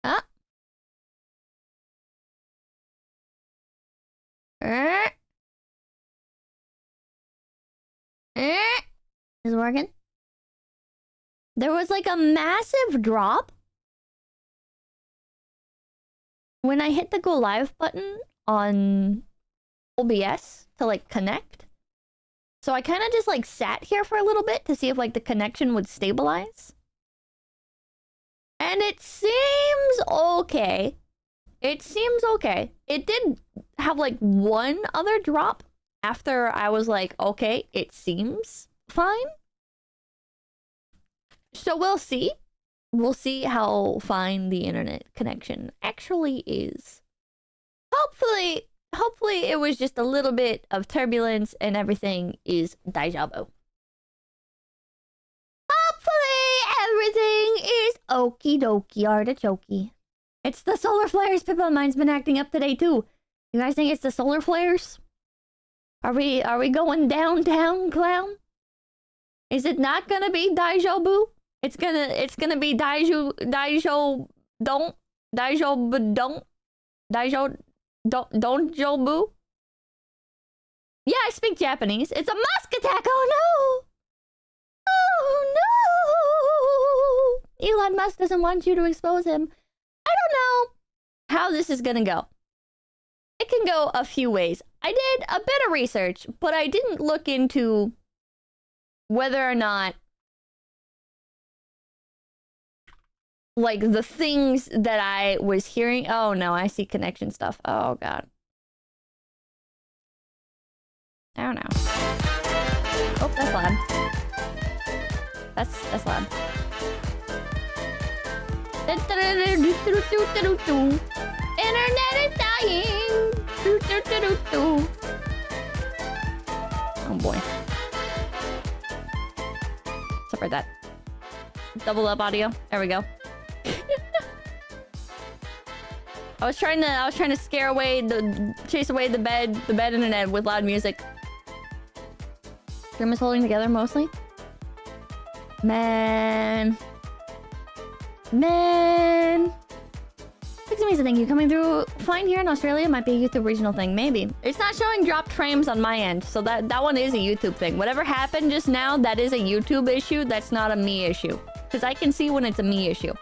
Ah. Is it working? There was like a massive drop when I hit the go live button on OBS to like connect. So I kind of just like sat here for a little bit to see if like the connection would stabilize. And it seems okay. It seems okay. It did have like one other drop after I was like, okay, it seems fine. So we'll see. We'll see how fine the internet connection actually is. Hopefully it was just a little bit of turbulence and everything is 𝐿𝐴𝐻𝐿. Hopefully everything is okie dokie artichoke. It's the solar flares. Pippa, mine's been acting up today too. You guys think it's the solar flares? Are we going downtown, clown? Is it not gonna be 𝐿𝐴𝐻𝐿? It's gonna be 𝐿𝐴𝐻𝐿 don't 𝐿𝐴𝐻𝐿. Yeah, I speak Japanese. It's a musk attack. Oh no! Oh no! Elon Musk doesn't want you to expose him. I don't know how this is gonna go. It can go a few ways. I did a bit of research, but I didn't look into whether or not like the things that I was hearing. Oh no, I see connection stuff. Oh god. I don't know. Oh, that's loud. That's loud. Internet is dying. Oh boy. Separate that. Double up audio. There we go. I was trying to chase away the bed internet with loud music. Grim is holding together mostly. Man. Amazing, thank you. Coming through fine here in Australia. Might be a YouTube regional thing, maybe. It's not showing dropped frames on my end, so that one is a YouTube thing. Whatever happened just now, that is a YouTube issue. That's not a me issue, because I can see when it's a me issue.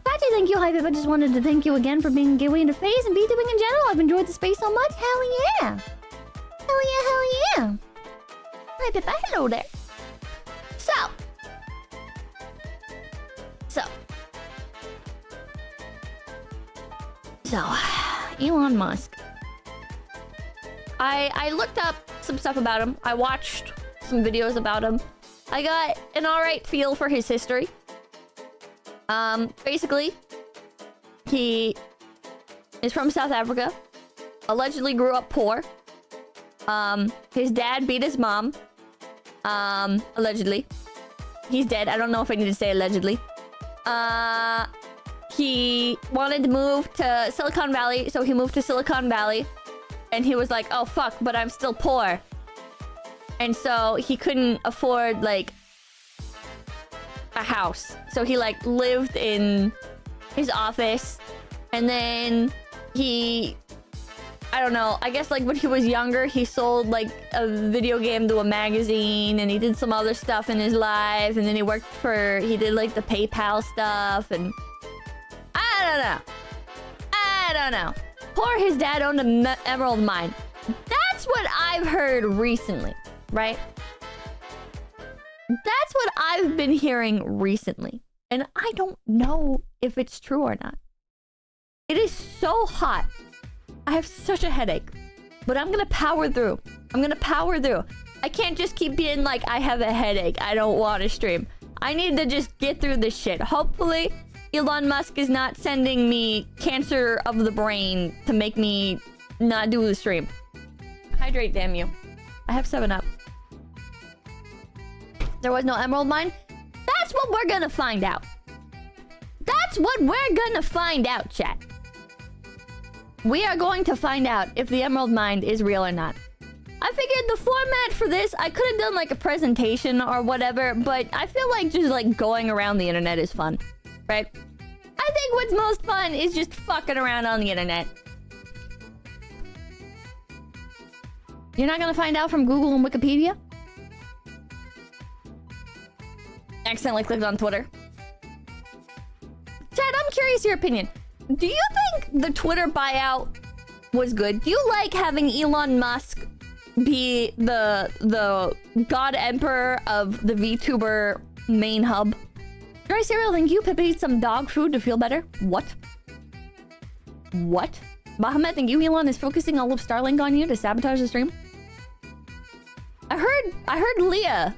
Actually, thank you, Hi-Pip. I just wanted to thank you again for being gateway into FaZe and VTubing in general. I've enjoyed the space so much. Hell yeah! Hell yeah! Hi-Pip, hello there. So, Elon Musk. I looked up some stuff about him. I watched some videos about him. I got an alright feel for his history. Basically, he is from South Africa. Allegedly grew up poor. His dad beat his mom. Allegedly. He's dead. I don't know if I need to say allegedly. He wanted to move to Silicon Valley, so he moved to Silicon Valley. And he was like, oh fuck, but I'm still poor. And so he couldn't afford, like, a house. So he, like, lived in his office. And then he... I don't know, I guess, like, when he was younger, he sold, like, a video game to a magazine. And he did some other stuff in his life. And then he worked for... He did, like, the PayPal stuff. And... I don't know. Poor his dad owned an emerald mine. That's what I've heard recently, right? That's what I've been hearing recently. And I don't know if it's true or not. It is so hot. I have such a headache. But I'm gonna power through. I can't just keep being like, I have a headache. I don't want to stream. I need to just get through this shit. Hopefully, Elon Musk is not sending me cancer of the brain to make me not do the stream. Hydrate, damn you. I have 7-Up. There was no emerald mine? That's what we're gonna find out. That's what we're gonna find out, chat. We are going to find out if the emerald mine is real or not. I figured the format for this, I could have done like a presentation or whatever, but I feel like just like going around the internet is fun, right? I I think what's most fun is just fucking around on the internet. You're not gonna find out from Google and Wikipedia? Accidentally clicked on Twitter. Chad, I'm curious your opinion. Do you think the Twitter buyout was good? Do you like having Elon Musk be the god emperor of the VTuber main hub? Dry cereal, thank you. Pippa eats some dog food to feel better. What? What? Bahamut, thank you. Elon is focusing all of Starlink on you to sabotage the stream. I heard Leah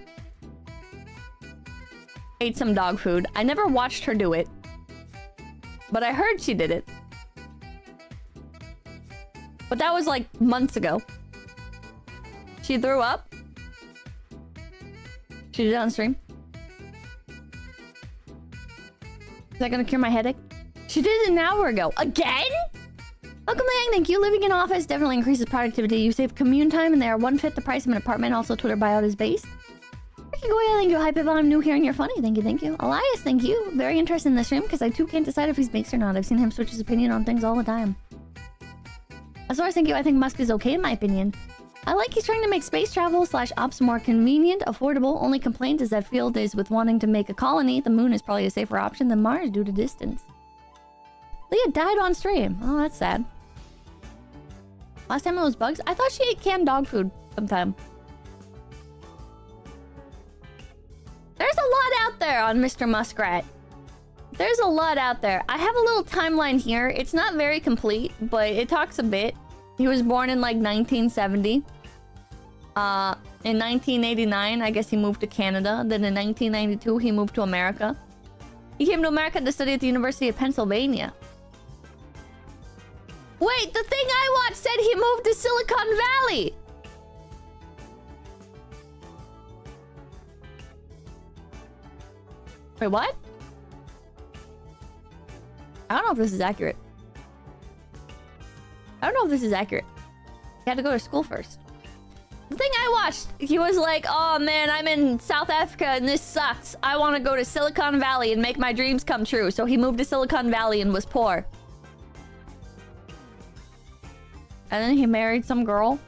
ate some dog food. I never watched her do it, but I heard she did it. But that was like months ago. She threw up. She did it on stream. Is that gonna cure my headache? She did it an hour ago. Again? Welcome, Lang. Thank you. Living in office definitely increases productivity. You save commute time and they are 1/5 the price of an apartment. Also, Twitter buyout is based. Thank you. Hi, Pippa. I'm new here and you're funny. Thank you, thank you. Elias, thank you. Very interested in this stream because I too can't decide if he's based or not. I've seen him switch his opinion on things all the time. As far as thank you, I think Musk is okay in my opinion. I like he's trying to make space travel / ops more convenient, affordable. Only complaint is that field is with wanting to make a colony. The moon is probably a safer option than Mars due to distance. Leah died on stream. Oh, that's sad. Last time it was bugs. I thought she ate canned dog food sometime. There's a lot out there on Mr. Muskrat. There's a lot out there. I have a little timeline here. It's not very complete, but it talks a bit. He was born in like 1970. In 1989, I guess he moved to Canada. Then in 1992, he moved to America. He came to America to study at the University of Pennsylvania. Wait, the thing I watched said he moved to Silicon Valley. Wait, what? I don't know if this is accurate. I don't know if this is accurate. He had to go to school first. The thing I watched, he was like, oh man, I'm in South Africa and this sucks. I want to go to Silicon Valley and make my dreams come true. So he moved to Silicon Valley and was poor. And then he married some girl.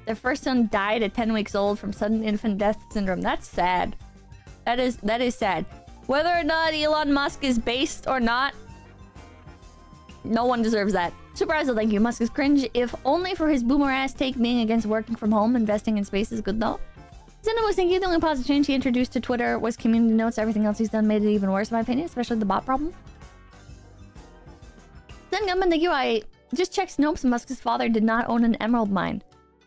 Their first son died at 10 weeks old from sudden infant death syndrome. That's sad. That is sad. Whether or not Elon Musk is based or not, no one deserves that. Super Azul, thank you. Musk is cringe, if only for his boomer ass take being against working from home. Investing in space is good though. Zena was thinking the only positive change he introduced to Twitter was community notes. Everything else he's done made it even worse in my opinion, especially the bot problem. Zen Gunman, thank you. I just checked Snopes. Musk's father did not own an emerald mine.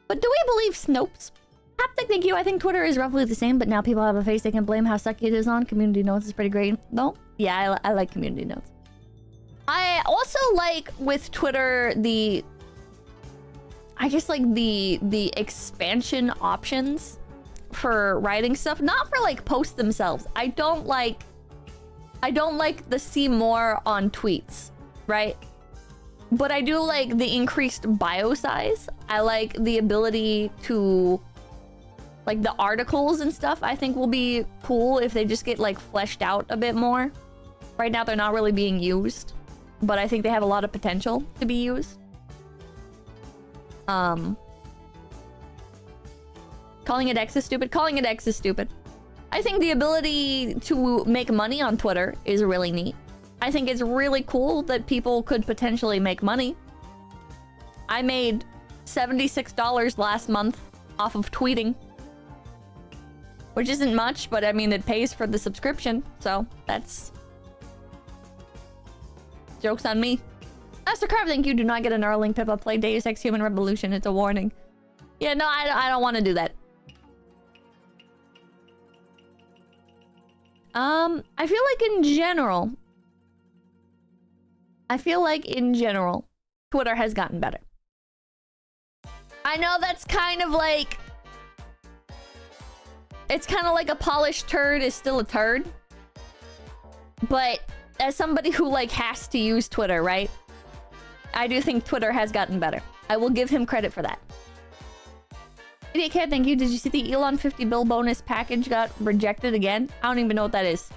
But do we believe Snopes? Haptic, thank you. I think Twitter is roughly the same, but now people have a face they can blame how sucky it is on. Community notes is pretty great. No? Yeah, I like community notes. I also like with Twitter I guess like the expansion options for writing stuff, not for like posts themselves. I don't like the see more on tweets, right? But I do like the increased bio size. I like the ability to like the articles and stuff. I think will be cool if they just get like fleshed out a bit more. Right now they're not really being used, but I think they have a lot of potential to be used. Calling it X is stupid. Calling it X is stupid. I think the ability to make money on Twitter is really neat. I think it's really cool that people could potentially make money. I made $76 last month off of tweeting. Which isn't much, but I mean, it pays for the subscription. So, that's... joke's on me. Master Carve, thank you. Do not get an Neuralink Pippa. Play Deus Ex Human Revolution. It's a warning. Yeah, no, I don't want to do that. I feel like in general, Twitter has gotten better. I know that's kind of like... it's kind of like a polished turd is still a turd. But as somebody who like has to use Twitter, right? I do think Twitter has gotten better. I will give him credit for that. Idiot Cat, thank you. Did you see the Elon 50 bill bonus package got rejected again? I don't even know what that is.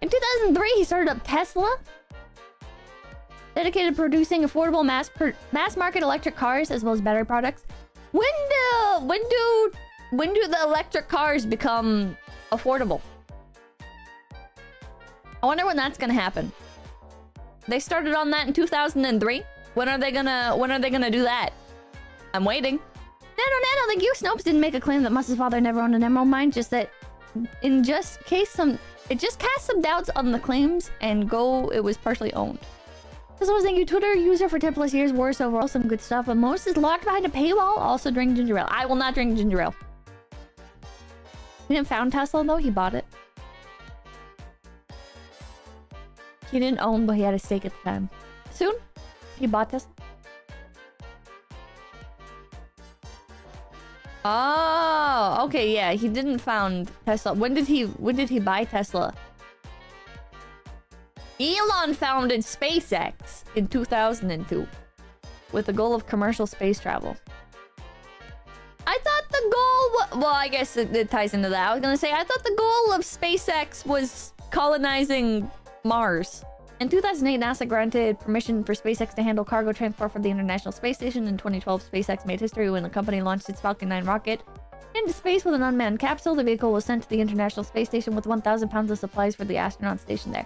In 2003, he started up Tesla, dedicated to producing affordable mass market electric cars as well as battery products. When do the electric cars become affordable? I wonder when that's gonna happen. They started on that in 2003. When are they gonna do that? I'm waiting. Nano, thank you. Snopes didn't make a claim that Musk's father never owned an emerald mine, just that it just cast some doubts on the claims and it was partially owned. This was thank you, Twitter user for 10+ years, worse overall, some good stuff, but most is locked behind a paywall. Also drink ginger ale. I will not drink ginger ale. He didn't found Tesla though, he bought it. He didn't own, but he had a stake at the time. Soon, he bought Tesla. Oh, okay, yeah, he didn't found Tesla. When did he buy Tesla? Elon founded SpaceX in 2002 with the goal of commercial space travel. I thought the goal well, I guess it ties into that. I was gonna say, I thought the goal of SpaceX was colonizing Mars. In 2008, NASA granted permission for SpaceX to handle cargo transport for the International Space Station. In 2012, SpaceX made history when the company launched its Falcon 9 rocket into space with an unmanned capsule. The vehicle was sent to the International Space Station with 1,000 pounds of supplies for the astronauts stationed there.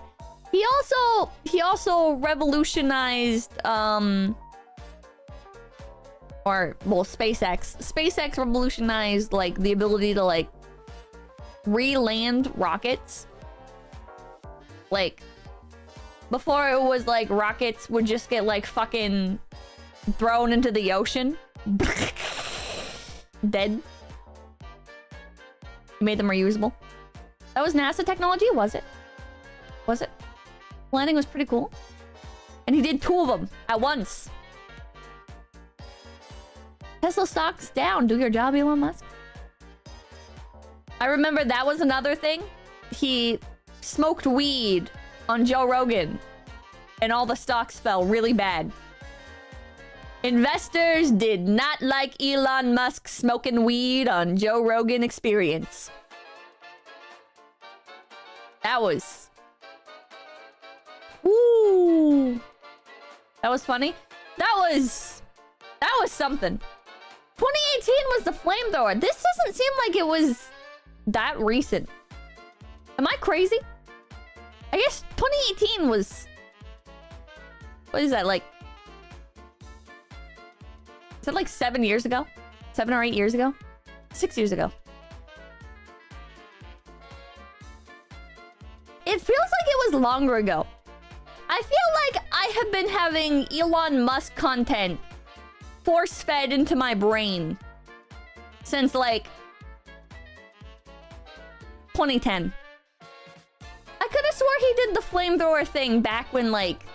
He also revolutionized SpaceX revolutionized like the ability to like re-land rockets. Like before it was like rockets would just get like fucking thrown into the ocean. Dead. He made them reusable. That was NASA technology, was it? Was it? Landing was pretty cool. And he did 2 of them at once. Tesla stock's down. Do your job, Elon Musk. I remember that was another thing. He smoked weed on Joe Rogan. And all the stocks fell really bad. Investors did not like Elon Musk smoking weed on Joe Rogan Experience. That was... Ooh. That was funny. That was something. 2018 was the flamethrower. This doesn't seem like it was that recent. Am I crazy? I guess 2018 was... What is that, like... Is that like 7 years ago? 7 or 8 years ago? 6 years ago. It feels like it was longer ago. I feel like I have been having Elon Musk content force-fed into my brain since like 2010. I could have swore he did the flamethrower thing back when like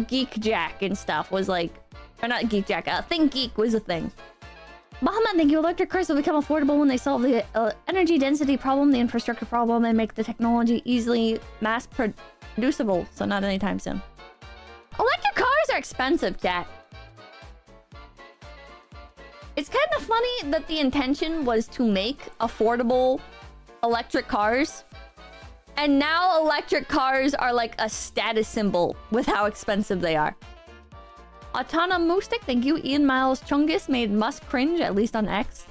Geek Jack and stuff was like, or not Geek Jack, Think Geek was a thing. Bahamut, thank you. Electric cars will become affordable when they solve the energy density problem, the infrastructure problem, and make the technology easily mass producible. So not anytime soon. Electric cars are expensive, chat. It's kind of funny that the intention was to make affordable electric cars. And now electric cars are like a status symbol with how expensive they are. Autonomustic, thank you. Ian Miles Chungus made Musk cringe, at least on X.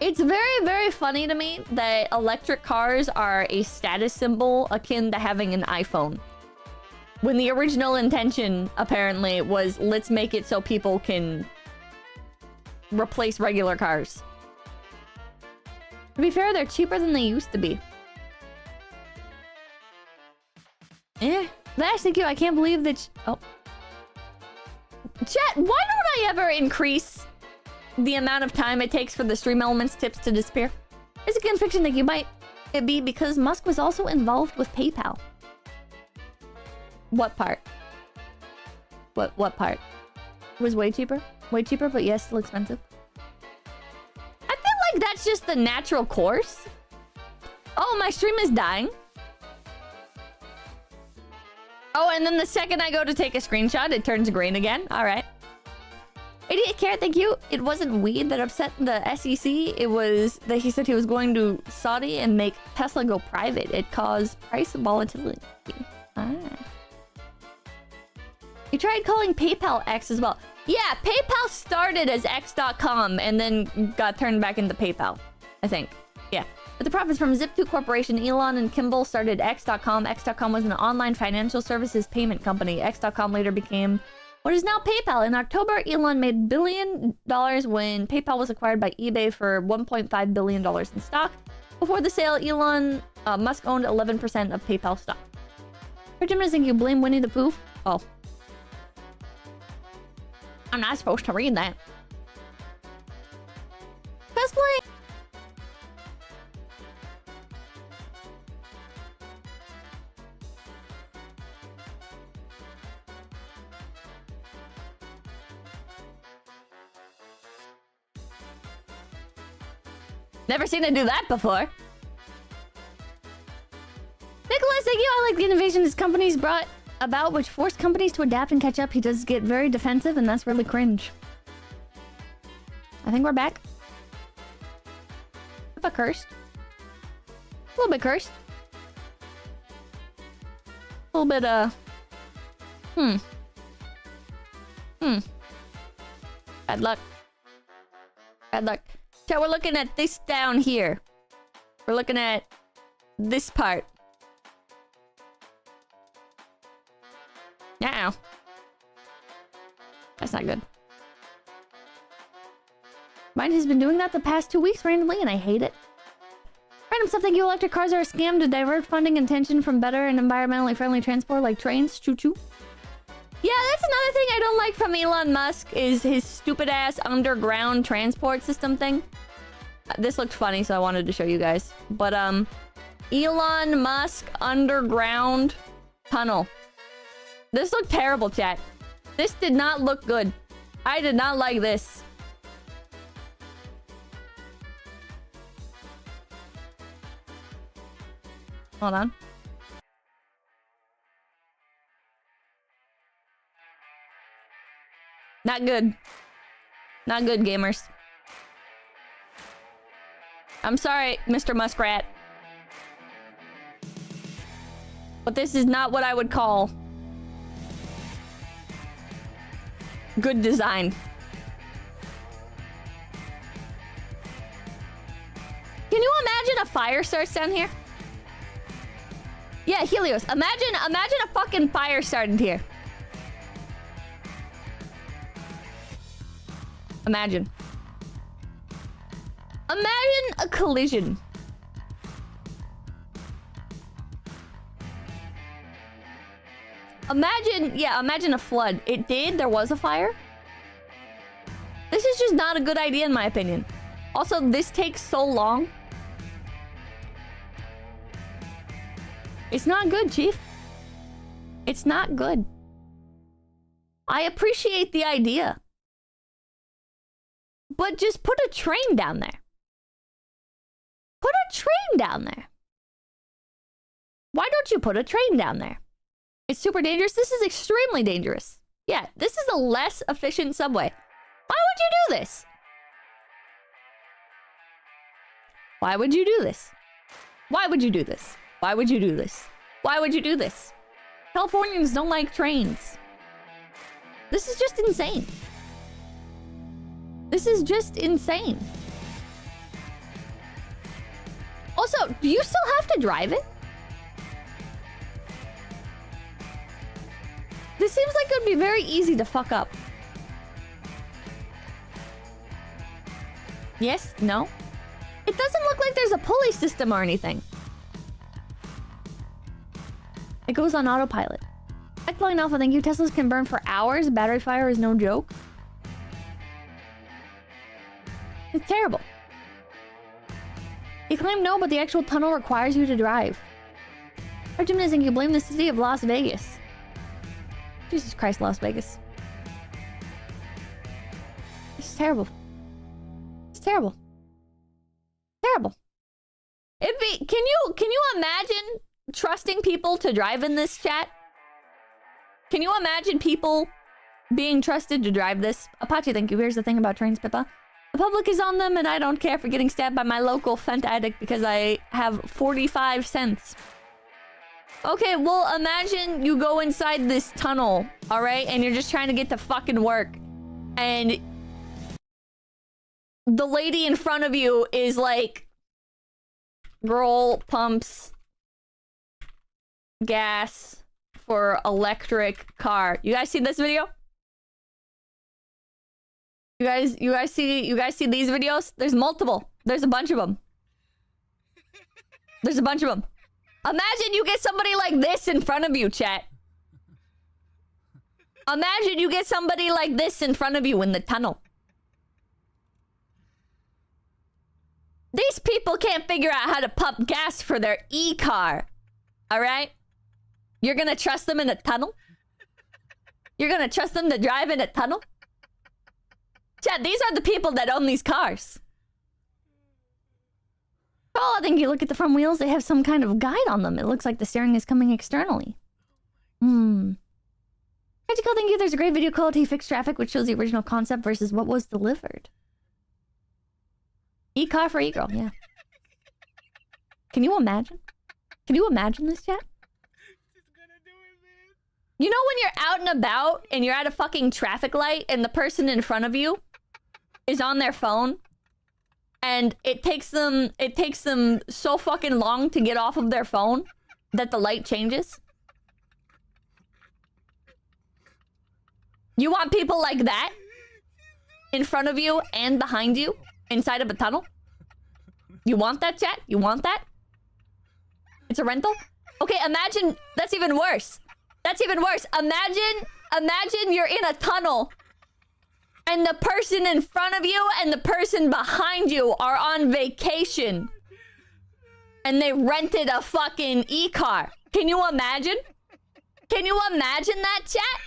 It's very, very funny to me that electric cars are a status symbol akin to having an iPhone. When the original intention, apparently, was let's make it so people can replace regular cars. To be fair, they're cheaper than they used to be. Dash, thank you. I can't believe that... Oh. Chat, why don't I ever increase the amount of time it takes for the stream elements tips to disappear? Is it good fiction that you might it be because Musk was also involved with PayPal? What part? What part? It was way cheaper? Way cheaper, but yes, still expensive. I feel like that's just the natural course. Oh, my stream is dying. Oh, and then the second I go to take a screenshot, it turns green again. All right. He Carrot, thank you. It wasn't weed that upset the SEC. It was that he said he was going to Saudi and make Tesla go private. It caused price volatility. Ah. He tried calling PayPal X as well. Yeah, PayPal started as X.com and then got turned back into PayPal, I think. Yeah. With the profits from Zip2 Corporation, Elon and Kimball started X.com. X.com was an online financial services payment company. X.com later became what is now PayPal. In October, Elon made $1 billion when PayPal was acquired by eBay for $1.5 billion in stock. Before the sale, Elon Musk owned 11% of PayPal stock. For Jim, I think you blame Winnie the Pooh? Oh. I'm not supposed to read that. Cosplay! Never seen it do that before. Nicholas, thank you. I like the innovation his companies brought about, which forced companies to adapt and catch up. He does get very defensive, and that's really cringe. I think we're back. A bit cursed. A little bit cursed. A little bit, Bad luck. Bad luck. So we're looking at this down here. We're looking at this part. Now. That's not good. Mine has been doing that the past 2 weeks randomly, and I hate it. Random stuff like electric cars are a scam to divert funding and attention from better and environmentally friendly transport like trains. Choo-choo. Yeah, that's another thing I don't like from Elon Musk is his stupid-ass underground transport system thing. This looked funny, so I wanted to show you guys. But, Elon Musk underground tunnel. This looked terrible, chat. This did not look good. I did not like this. Hold on. Not good. Not good, gamers. I'm sorry, Mr. Muskrat. But this is not what I would call good design. Can you imagine a fire starts down here? Yeah, Helios. Imagine a fucking fire started here. Imagine. Imagine a collision. Imagine a flood. It did. There was a fire. This is just not a good idea in my opinion. Also, this takes so long. It's not good, Chief. It's not good. I appreciate the idea. But just put a train down there. Put a train down there. Why don't you put a train down there? It's super dangerous. This is extremely dangerous. Yeah, this is a less efficient subway. Why would you do this? Why would you do this? Why would you do this? Why would you do this? Why would you do this? Californians don't like trains. This is just insane. This is just insane. Also, do you still have to drive it? This seems like it would be very easy to fuck up. Yes? No? It doesn't look like there's a pulley system or anything. It goes on autopilot. Flying Alpha, thank you. Teslas can burn for hours. Battery fire is no joke. It's terrible. He claimed no, but the actual tunnel requires you to drive. Our gymnasium, you blame the city of Las Vegas. Jesus Christ, Las Vegas. This is terrible. It's terrible. Terrible. Can you imagine trusting people to drive in this chat? Can you imagine people being trusted to drive this. Apache, thank you. Here's the thing about trains, Pippa. The public is on them, and I don't care for getting stabbed by my local Fent addict because I have 45 cents. Okay, well, imagine you go inside this tunnel, alright? And you're just trying to get to fucking work. And the lady in front of you is like, girl pumps gas for electric car. You guys see this video? You guys see these videos? There's multiple. There's a bunch of them. There's a bunch of them. Imagine you get somebody like this in front of you, chat. Imagine you get somebody like this in front of you in the tunnel. These people can't figure out how to pump gas for their e-car. Alright? You're gonna trust them in a tunnel? You're gonna trust them to drive in a tunnel? Chat, these are the people that own these cars. Oh, I think you look at the front wheels, they have some kind of guide on them. It looks like the steering is coming externally. 𝐿𝐴𝐻𝐿, thank you. There's a great video called He Fixed Traffic, which shows the original concept versus what was delivered. E-car for e-girl, yeah. Can you imagine? Can you imagine this, chat? You know when you're out and about and you're at a fucking traffic light and the person in front of you is on their phone and it takes them so fucking long to get off of their phone that the light changes? You want people like that in front of you and behind you inside of a tunnel? You want that, chat? You want that? It's a rental? Okay, imagine... That's even worse. That's even worse. Imagine you're in a tunnel and the person in front of you and the person behind you are on vacation and they rented a fucking e-car. Can you imagine? Can you imagine that, chat?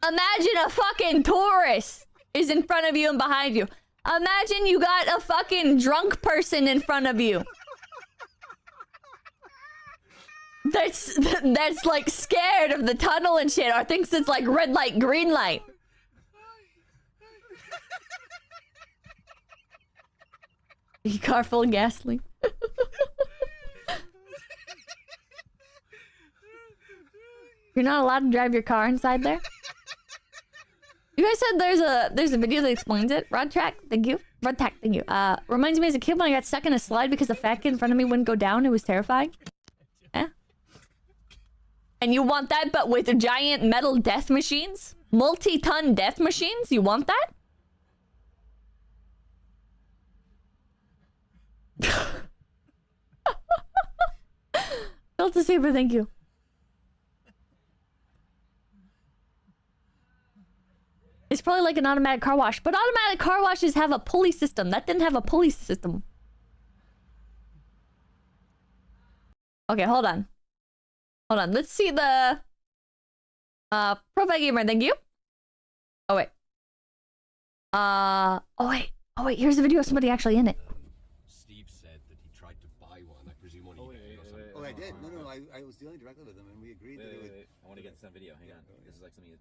Imagine a fucking tourist is in front of you and behind you. Imagine you got a fucking drunk person in front of you. That's like scared of the tunnel and shit, or thinks it's like red light, green light. E-car full of gasoline. You're not allowed to drive your car inside there? You guys said there's a video that explains it. Rodtrack, thank you. Rodtack, thank you. Reminds me as a kid when I got stuck in a slide because the fat kid in front of me wouldn't go down. It was terrifying. Yeah. And you want that, but with giant metal death machines? Multi-ton death machines? You want that? Delta Saber, thank you. It's probably like an automatic car wash, but automatic car washes have a pulley system. That didn't have a pulley system. Okay, hold on. Hold on. Let's see the Profile Gamer, thank you. Oh wait. Oh wait, here's a video of somebody actually in it. Steve said that he tried to buy one, I presume on eBay or something. Oh, I did. No, I was dealing directly with him and we agreed that it would... I want to get some video. Hang on. This is like something.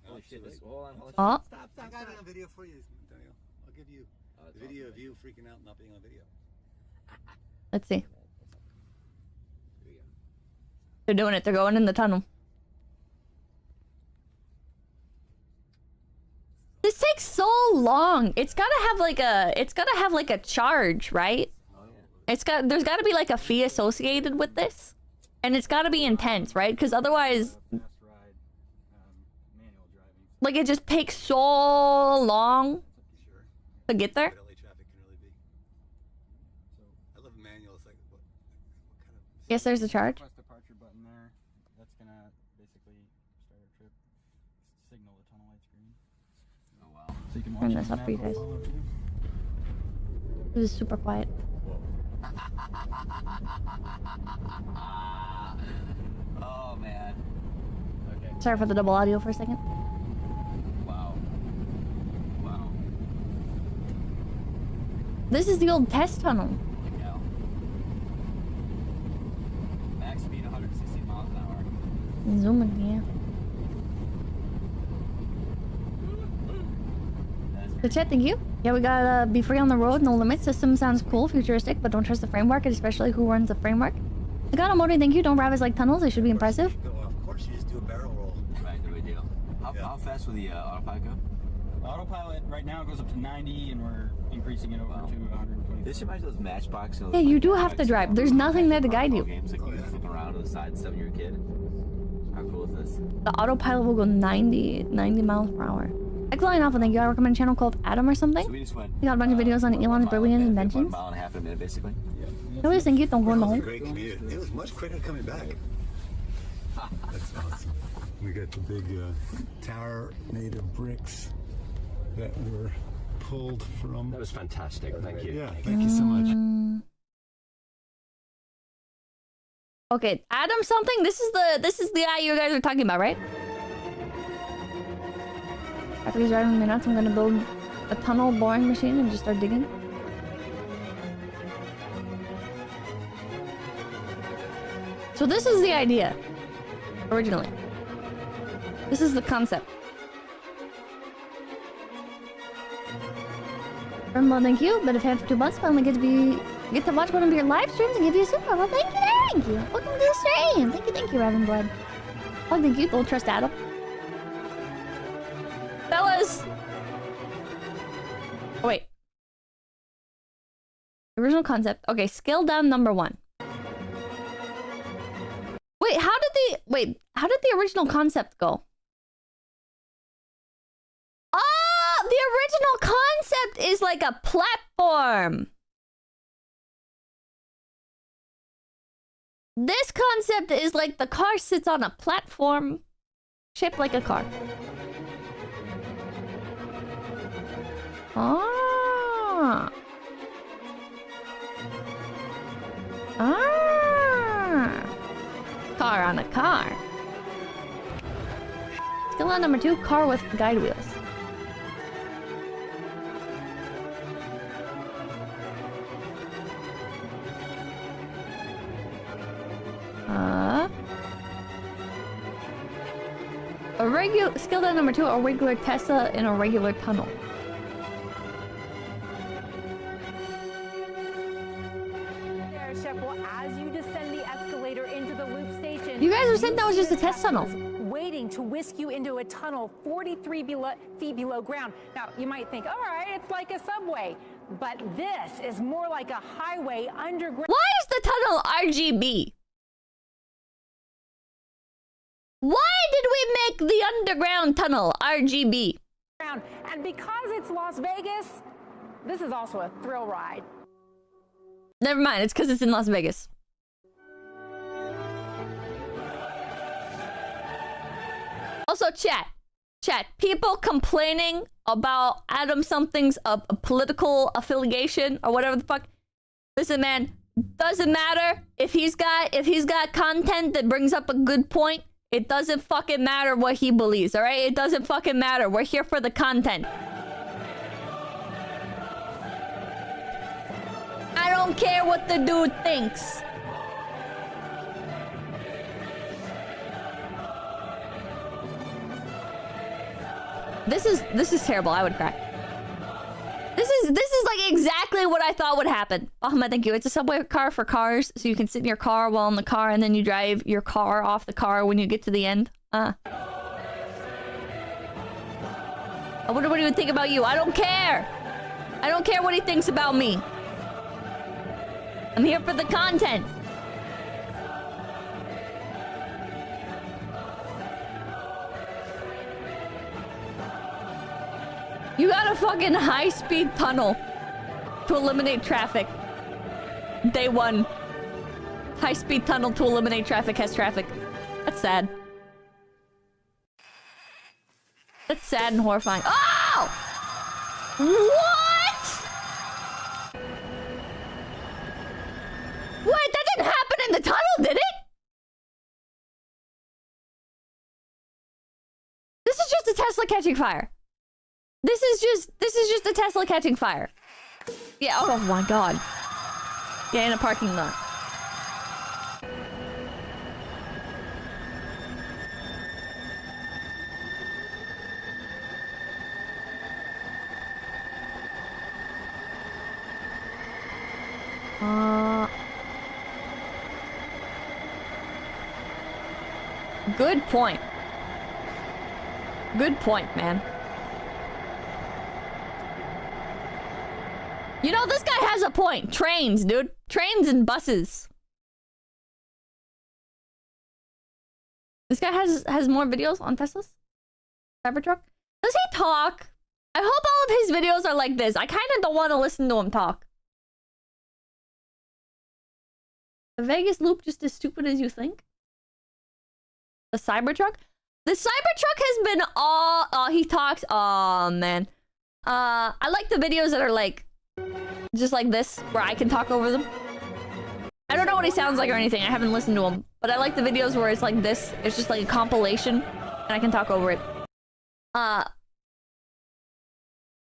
Holy shit! This. Hold on. Oh. Stop. I got it on video for you, Daniel. I'll give you the video of you freaking out not being on video. Let's see. They're doing it. They're going in the tunnel. This takes so long. It's gotta have like a charge, right? Oh, yeah. There's gotta be like a fee associated with this. And it's gotta be intense, right? Because otherwise like it just takes so long to get there. What LA traffic can really be. I love manual. It's like what kind of... Yes, there's a charge. Press departure button there. That's gonna basically start a trip. Signal the tunnel lights green. Oh wow. So you can watch Turn this up for you guys. This is super quiet. Oh man. Okay. Sorry for the double audio for a second. Wow. Wow. This is the old test tunnel. Holy cow. Max speed 116 miles an hour. Zooming, yeah. The chat, thank you. Yeah, we gotta be free on the road, no limits. System sounds cool, futuristic, but don't trust the framework, especially who runs the framework. I got a motor, thank you. Don't ravage like tunnels, they should be impressive. Of course, you just do a barrel roll. Right, no big deal. How fast will the autopilot go? Autopilot right now goes up to 90, and we're increasing it over to 120. This reminds me of those Matchbox. Yeah, you do have to drive. There's nothing there to guide you. Games like you flip around to the side and stuff when you're a kid. How cool is this? The autopilot will go 90 miles per hour. Excellent alpha, thank you. I recommend a channel called Adam or something. So we just went. We got a bunch of videos on Elon's brilliant inventions. 1.5 miles a minute, basically. No, just thank you. Don't go in the It was a hole. great commute. It was much quicker coming back. That's awesome. We got the big tower made of bricks that were pulled from. That was fantastic. Thank you. Yeah, thank you so much. Okay, Adam something. This is the guy you guys are talking about, right? After he's driving me nuts, I'm gonna build a tunnel boring machine and just start digging. So this is the idea, originally. This is the concept. Well, thank you. Been a fan for 2 months. Finally get to watch one of your live streams and give you a super. Well, thank you, thank you. Welcome to the stream. Thank you, Raven Blood. Oh, thank you. Don't trust Adam. Fellas! Oh, wait. Original concept. Okay, scale down number 1. Wait, how did the original concept go? Oh, the original concept is like a platform. This concept is like the car sits on a platform shaped like a car. Ah. Car on a car. Skill on number 2, car with guide wheels. A regular skill down number 2, a regular Tesla in a regular tunnel. As you descend the escalator into the loop station, You guys are saying that was just a test tunnel. Waiting to whisk you into a tunnel 43 feet below ground. Now, you might think, all right, it's like a subway. But this is more like a highway underground. Why is the tunnel RGB? Why did we make the underground tunnel RGB? And because it's Las Vegas, this is also a thrill ride. Never mind, it's because it's in Las Vegas. Also, chat, people complaining about Adam something's a political affiliation or whatever the fuck. Listen, man, doesn't matter if he's got content that brings up a good point. It doesn't fucking matter what he believes, all right? It doesn't fucking matter. We're here for the content. I don't care what the dude thinks. This is terrible. I would cry. This is like exactly what I thought would happen. Ahmed, thank you. It's a subway car for cars, so you can sit in your car while in the car, and then you drive your car off the car when you get to the end. I wonder what he would think about you. I don't care. I don't care what he thinks about me. I'm here for the content. You got a fucking high-speed tunnel to eliminate traffic. Day 1. High-speed tunnel to eliminate traffic has traffic. That's sad. That's sad and horrifying. Oh! What? Wait, that didn't happen in the tunnel, did it? This is just a Tesla catching fire. This is just a Tesla catching fire. Yeah, oh my god. Yeah, in a parking lot. Good point. Good point, man. You know, this guy has a point. Trains, dude. Trains and buses. This guy has more videos on Teslas? Cybertruck? Does he talk? I hope all of his videos are like this. I kind of don't want to listen to him talk. The Vegas loop just as stupid as you think? The Cybertruck? The Cybertruck has been all... Oh, he talks... Oh, man. I like the videos that are like... just like this, where I can talk over them. I don't know what he sounds like or anything. I haven't listened to him. But I like the videos where it's like this. It's just like a compilation. And I can talk over it.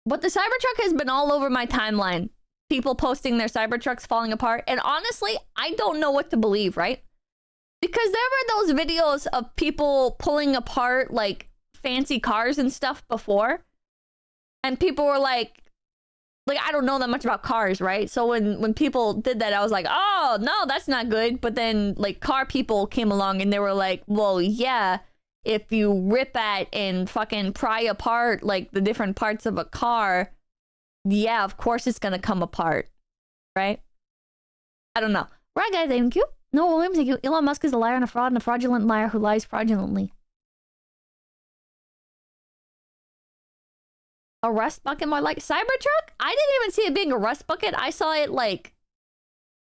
But the Cybertruck has been all over my timeline. People posting their Cybertrucks falling apart. And honestly, I don't know what to believe, right? Because there were those videos of people pulling apart, like, fancy cars and stuff before. And people were like, I don't know that much about cars, right? So when people did that, I was like, oh, no, that's not good. But then, like, car people came along and they were like, well, yeah, if you rip at and fucking pry apart, like, the different parts of a car, yeah, of course it's gonna come apart, right? I don't know. Right, guys, thank you. No, Williams, thank you. Elon Musk is a liar and a fraud and a fraudulent liar who lies fraudulently. A rust bucket more like Cybertruck? I didn't even see it being a rust bucket. I saw it like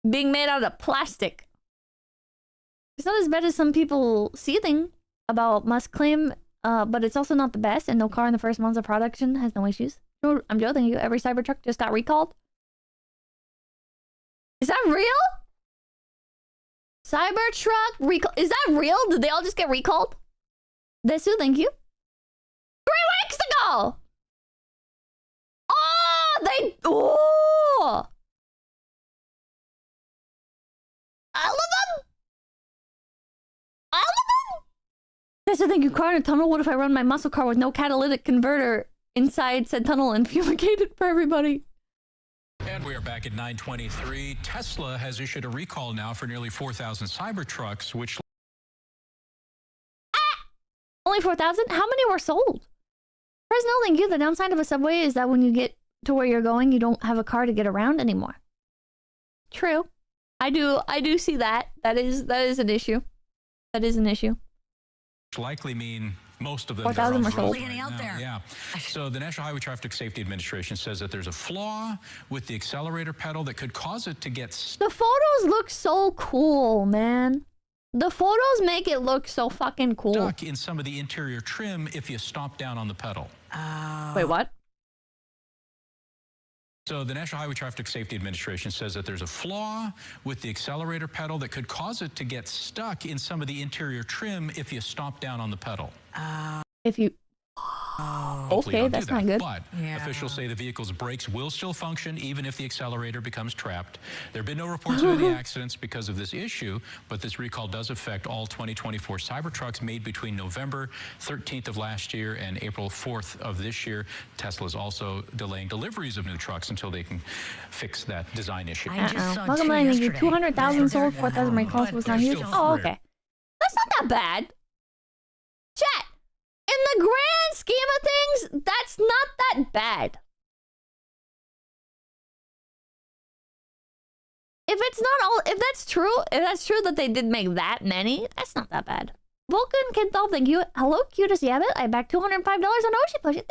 being made out of plastic. It's not as bad as some people seething about Musk claim, but it's also not the best, and no car in the first months of production has no issues. No, I'm joking. You. Every Cybertruck just got recalled. Is that real? Cybertruck recall? Is that real? Did they all just get recalled? Desu, thank you. 3 weeks ago. Oh! All of them? All of them? That's the thing, you car in a tunnel. What if I run my muscle car with no catalytic converter inside said tunnel and fumigate it for everybody? And we are back at 9:23. Tesla has issued a recall now for nearly 4,000 Cybertrucks, which... Only 4,000? How many were sold? Fresnel, thank you. The downside of a subway is that when you get to where you're going, you don't have a car to get around anymore. True. I do see that. That is an issue. That is an issue. Likely mean most of them 4,000 were are sold. right out there. Yeah. So the National Highway Traffic Safety Administration says that there's a flaw with the accelerator pedal that could cause it to get The photos look so cool, man. The photos make it look so fucking cool. Stuck in some of the interior trim if you stomp down on the pedal. Wait, what? So the National Highway Traffic Safety Administration says that there's a flaw with the accelerator pedal that could cause it to get stuck in some of the interior trim if you stomp down on the pedal. If you... Hopefully you Okay, don't that's do that. not good. But officials say the vehicle's brakes will still function even if the accelerator becomes trapped. There have been no reports of any accidents because of this issue, but this recall does affect all 2024 Cybertrucks made between November 13th of last year and April 4th of this year. Tesla is also delaying deliveries of new trucks until they can fix that design issue. Welcome, Lightning. 200,000 sold, 4,000 recalls was not huge. Oh, okay. That's not that bad. Chat. In the grand scheme of things, that's not that bad. If it's not all, if that's true that they did make that many, that's not that bad. Vulcan Kidolf, thank you. Hello, 𝐂𝐡𝐚𝐭 I backed $205 on Oshi Push. Thank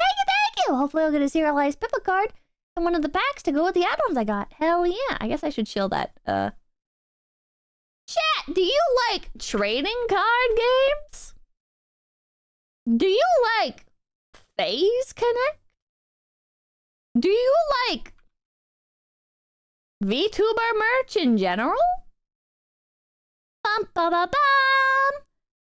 you. Hopefully I'll get a serialized Pippa card and one of the packs to go with the add-ons I got. Hell yeah. I guess I should shield that. Chat, do you like trading card games? Do you like Phase Connect? Do you like VTuber merch in general? Bum, ba, ba, bum.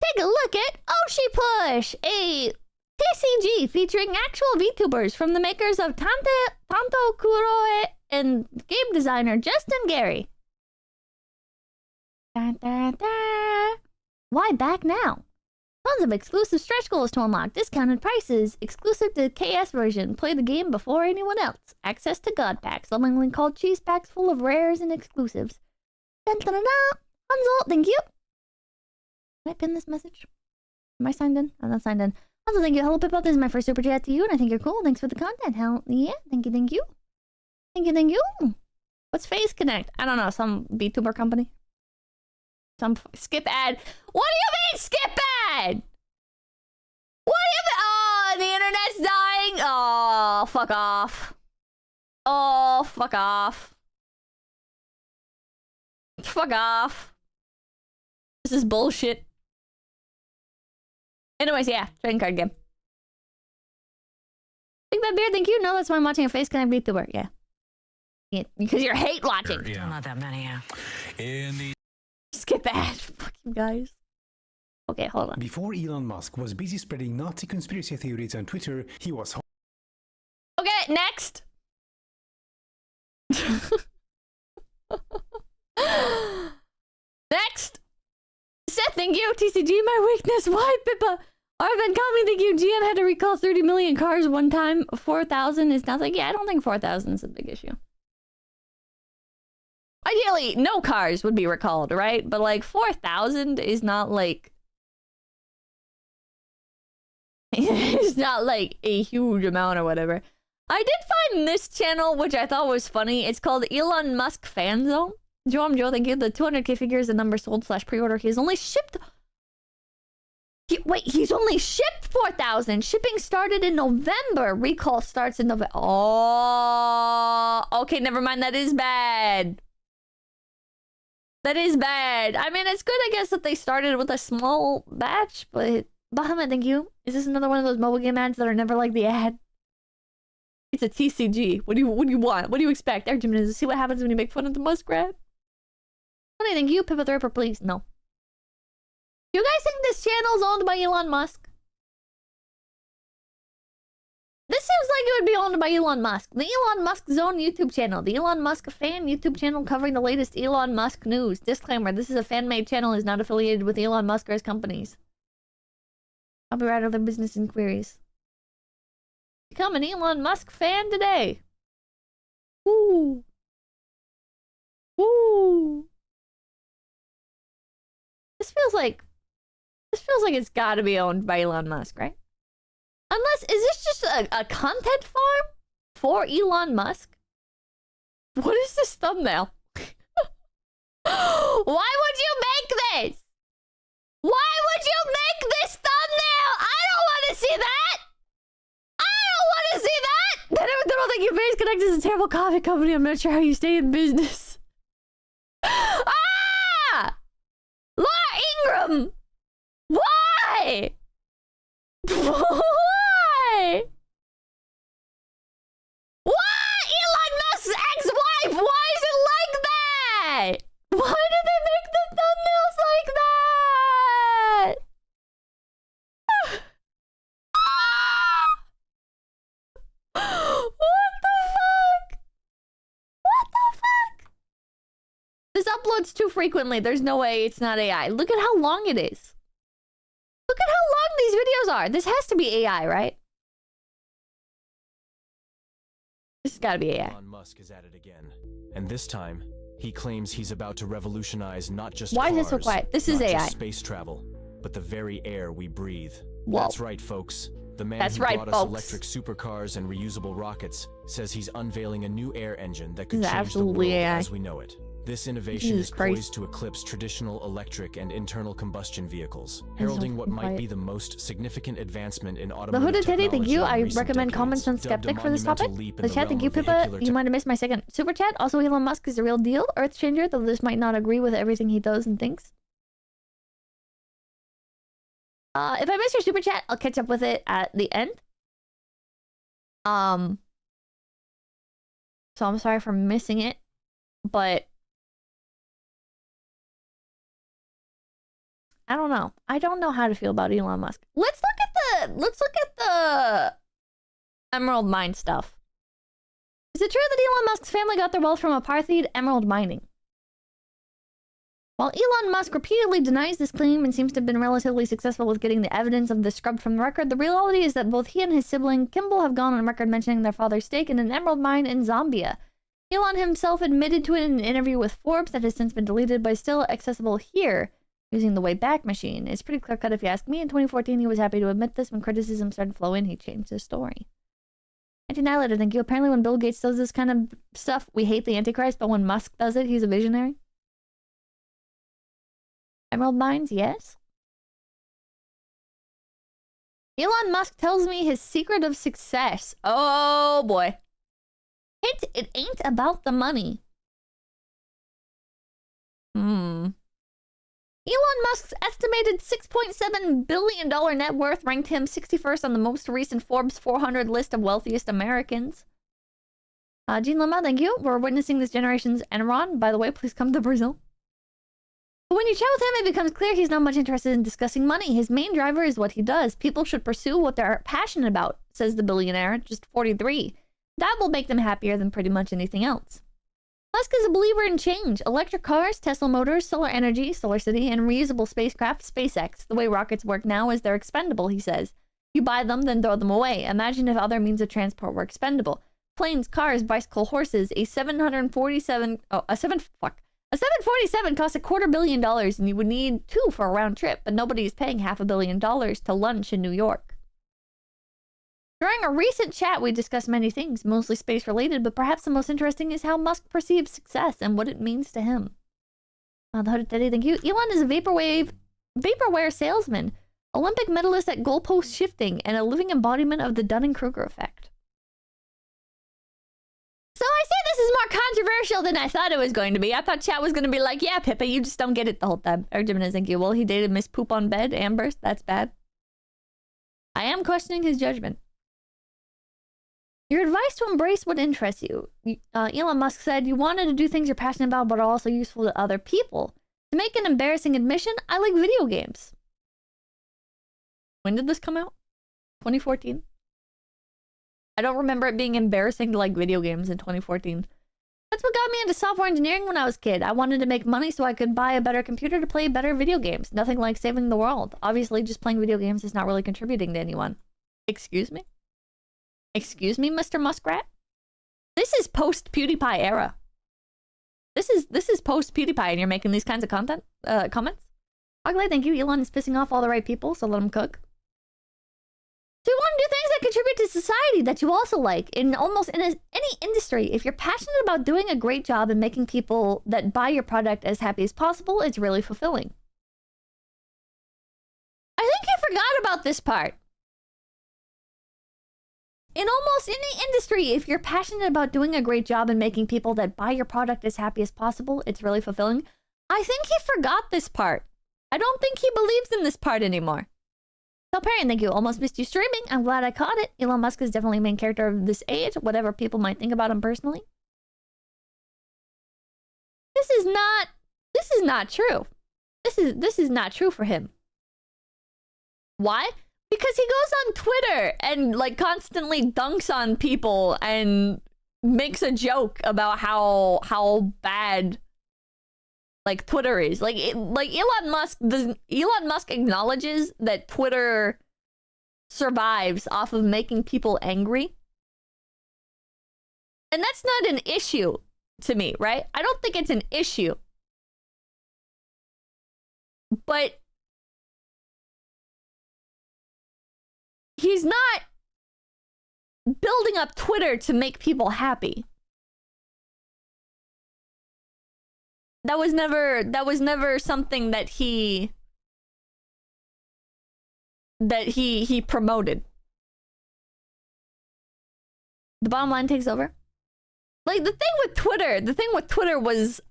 Take a look at Oshi Push, a TCG featuring actual VTubers from the makers of Tanto Kuroe and game designer Justin Gary. Da, da, da. Why back now? Tons of exclusive stretch goals to unlock, discounted prices, exclusive to the KS version, play the game before anyone else, access to God packs, lovingly called cheese packs full of rares and exclusives. Dun, dun, dun, dun. Hanzo, thank you. Can I pin this message? Am I signed in? I'm not signed in. Also, thank you. Hello, Pippo. This is my first super chat to you, and I think you're cool. Thanks for the content. Hell yeah. Thank you, thank you. Thank you, thank you. What's Face Connect? I don't know. Some VTuber company? Some skip ad. What do you mean, skip ad? What do you mean? Oh, the internet's dying? Oh, fuck off. Oh, fuck off. Fuck off. This is bullshit. Anyways, yeah, trading card game. Big Bad Beard, thank you. No, that's why I'm watching a Face Connect VTuber. Yeah. Yeah, because you're hate watching. Yeah. Not that many, yeah. In the Skip that. Fuck you guys. Okay, hold on. Before Elon Musk was busy spreading Nazi conspiracy theories on Twitter, he was Okay, next. Next. Seth, thank you. TCG, my weakness. Why, Pippa? Arvin, Kami, thank you. GM had to recall 30 million cars one time. 4,000 is nothing. Yeah, I don't think 4,000 is a big issue. Ideally, no cars would be recalled, right? But like 4,000 is not like... it's not like a huge amount or whatever. I did find this channel, which I thought was funny. It's called Elon Musk Fan Zone. Joe, thank you. The 200k figure is the number sold / pre-order. He's only shipped... he's only shipped 4,000. Shipping started in November. Recall starts in November. Oh, okay, never mind. That is bad. That is bad. I mean, it's good, I guess, that they started with a small batch, but... Bahamut, thank you. Is this another one of those mobile game ads that are never like the ad? It's a TCG. What do you want? What do you expect? Arjun, see what happens when you make fun of the muskrat? Funny, thank you. Pippa the Ripper, please. No. Do you guys think this channel is owned by Elon Musk? This seems like it would be owned by Elon Musk. The Elon Musk Zone YouTube channel. The Elon Musk Fan YouTube channel covering the latest Elon Musk news. Disclaimer, this is a fan-made channel and is not affiliated with Elon Musk or his companies. I'll be right over business inquiries. Become an Elon Musk fan today. Woo. Woo. This feels like it's gotta be owned by Elon Musk, right? Unless, is this just a content farm for Elon Musk? What is this thumbnail? Why would you make this? Why would you make this thumbnail? I don't want to see that. I don't want to see that. I don't think your Face Connect is a terrible coffee company. I'm not sure how you stay in business. Ah! Laura Ingram! Why? Why? Why? Elon Musk's ex-wife! Why is it like that? Why did they make the thumbnails like that? What the fuck? What the fuck? This uploads too frequently. There's no way it's not AI. Look at how long it is. Look at how long these videos are. This has to be AI, right? This has got to be AI. Elon Musk is at it again. And this time, he claims he's about to revolutionize not just Why cars, is this so quiet? This is not AI. just space travel, but the very air we breathe. Whoa. That's right, folks. The man That's who right, brought folks. us electric supercars and reusable rockets says he's unveiling a new air engine that This could is change the absolutely world AI. as we know it. This innovation Jesus is Christ. poised to eclipse traditional electric and internal combustion vehicles, heralding what might quiet. be the most significant advancement in The automotive Hooded Teddy, technology thank you. in I recent recommend Common decades, Sense dubbed a Skeptic for this monumental topic. leap in The the chat, realm thank you, of Pippa. vehicular You might have missed my second super chat. Also, Elon Musk is the real deal. Earth changer, though this might not agree with everything he does and thinks. If I miss your super chat, I'll catch up with it at the end. So I'm sorry for missing it, but I don't know. I don't know how to feel about Elon Musk. Let's look at the emerald mine stuff. Is it true that Elon Musk's family got their wealth from apartheid emerald mining? While Elon Musk repeatedly denies this claim and seems to have been relatively successful with getting the evidence of this scrubbed from the record, the reality is that both he and his sibling, Kimball, have gone on record mentioning their father's stake in an emerald mine in Zambia. Elon himself admitted to it in an interview with Forbes that has since been deleted but is still accessible here. using the Wayback Machine. It's pretty clear cut if you ask me. In 2014, he was happy to admit this. When criticism started to flow in, he changed his story. Anti-Nihilator, thank you. Apparently when Bill Gates does this kind of stuff, we hate the Antichrist, but when Musk does it, he's a visionary. Emerald Mines, yes. Elon Musk tells me his secret of success. Oh boy. Hint, it ain't about the money. Elon Musk's estimated $6.7 billion net worth ranked him 61st on the most recent Forbes 400 list of wealthiest Americans. Jean Lama, thank you. We're witnessing this generation's Enron. By the way, please come to Brazil. But when you chat with him, it becomes clear he's not much interested in discussing money. His main driver is what he does. People should pursue what they're passionate about, says the billionaire, just 43. That will make them happier than pretty much anything else. Musk is a believer in change. Electric cars, Tesla motors, solar energy, Solar City, and reusable spacecraft, SpaceX. The way rockets work now is they're expendable, he says. You buy them, then throw them away. Imagine if other means of transport were expendable. Planes, cars, bicycle, horses. A 747 costs $250 million, and you would need 2 for a round trip, but nobody's paying $500 million to lunch in New York. During a recent chat, we discussed many things, mostly space-related, but perhaps the most interesting is how Musk perceives success and what it means to him. The Hooded Teddy, thank you. Elon is a vaporware salesman, Olympic medalist at goalpost shifting, and a living embodiment of the Dunning-Kruger effect. So I say this is more controversial than I thought it was going to be. I thought chat was going to be like, yeah, Pippa, you just don't get it the whole time. Or Jimenez, thank you. Well, he dated Miss Poop on Bed, Amber. That's bad. I am questioning his judgment. Your advice to embrace what interests you. Elon Musk said, you wanted to do things you're passionate about but are also useful to other people. To make an embarrassing admission, I like video games. When did this come out? 2014? I don't remember it being embarrassing to like video games in 2014. That's what got me into software engineering when I was a kid. I wanted to make money so I could buy a better computer to play better video games. Nothing like saving the world. Obviously, just playing video games is not really contributing to anyone. Excuse me? Excuse me, Mr. Muskrat? This is post-PewDiePie era. This is post-PewDiePie and you're making these kinds of comments? Ugly, thank you. Elon is pissing off all the right people, so let him cook. So you want to do things that contribute to society that you also like in almost any industry. If you're passionate about doing a great job and making people that buy your product as happy as possible, it's really fulfilling. I think you forgot about this part. In almost any industry, if you're passionate about doing a great job and making people that buy your product as happy as possible, it's really fulfilling. I think he forgot this part. I don't think he believes in this part anymore. So Perrin, thank you. Almost missed you streaming. I'm glad I caught it. Elon Musk is definitely a main character of this age, whatever people might think about him personally. This is not true. This is not true for him. Why? Because he goes on Twitter and like constantly dunks on people and makes a joke about how bad like Twitter is. Like Elon Musk acknowledges that Twitter survives off of making people angry. And that's not an issue to me, right? I don't think it's an issue. But he's not building up Twitter to make people happy. That was never something that he promoted. The bottom line takes over. Like the thing with Twitter was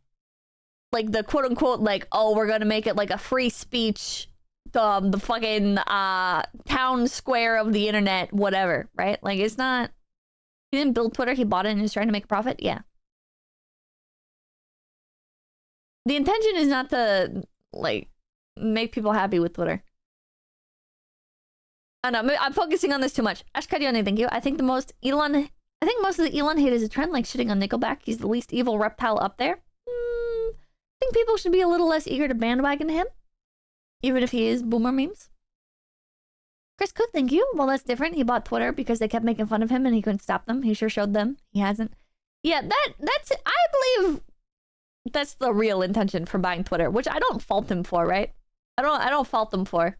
like the quote unquote like, oh, we're gonna make it like a free speech, the fucking town square of the internet, whatever, right? Like it's not, he didn't build Twitter, he bought it and he's trying to make a profit. Yeah. The intention is not to like make people happy with Twitter. I don't know, I'm focusing on this too much. Ashkadione, thank you. I think most of the Elon hate is a trend, like shitting on Nickelback. He's the least evil reptile up there. I think people should be a little less eager to bandwagon him, even if he is boomer memes. Chris Cook, thank you. Well, that's different. He bought Twitter because they kept making fun of him and he couldn't stop them. He sure showed them. He hasn't. Yeah, that's I believe that's the real intention for buying Twitter, which I don't fault him for, right? I don't fault them for.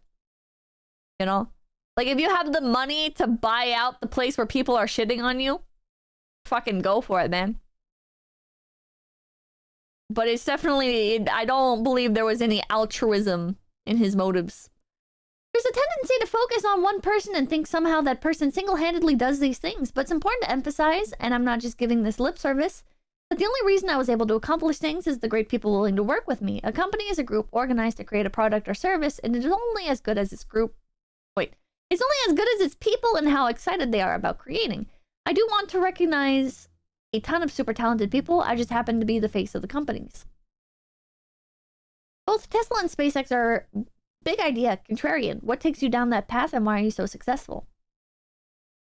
You know? Like, if you have the money to buy out the place where people are shitting on you, fucking go for it, man. But it's definitely, I don't believe there was any altruism in his motives. There's a tendency to focus on one person and think somehow that person single-handedly does these things, but it's important to emphasize, and I'm not just giving this lip service, that the only reason I was able to accomplish things is the great people willing to work with me. A company is a group organized to create a product or service, and it is only as good as its group. Wait, it's only as good as its people and how excited they are about creating. I do want to recognize a ton of super talented people. I just happen to be the face of the companies. Both Tesla and SpaceX are big idea, contrarian. What takes you down that path and why are you so successful?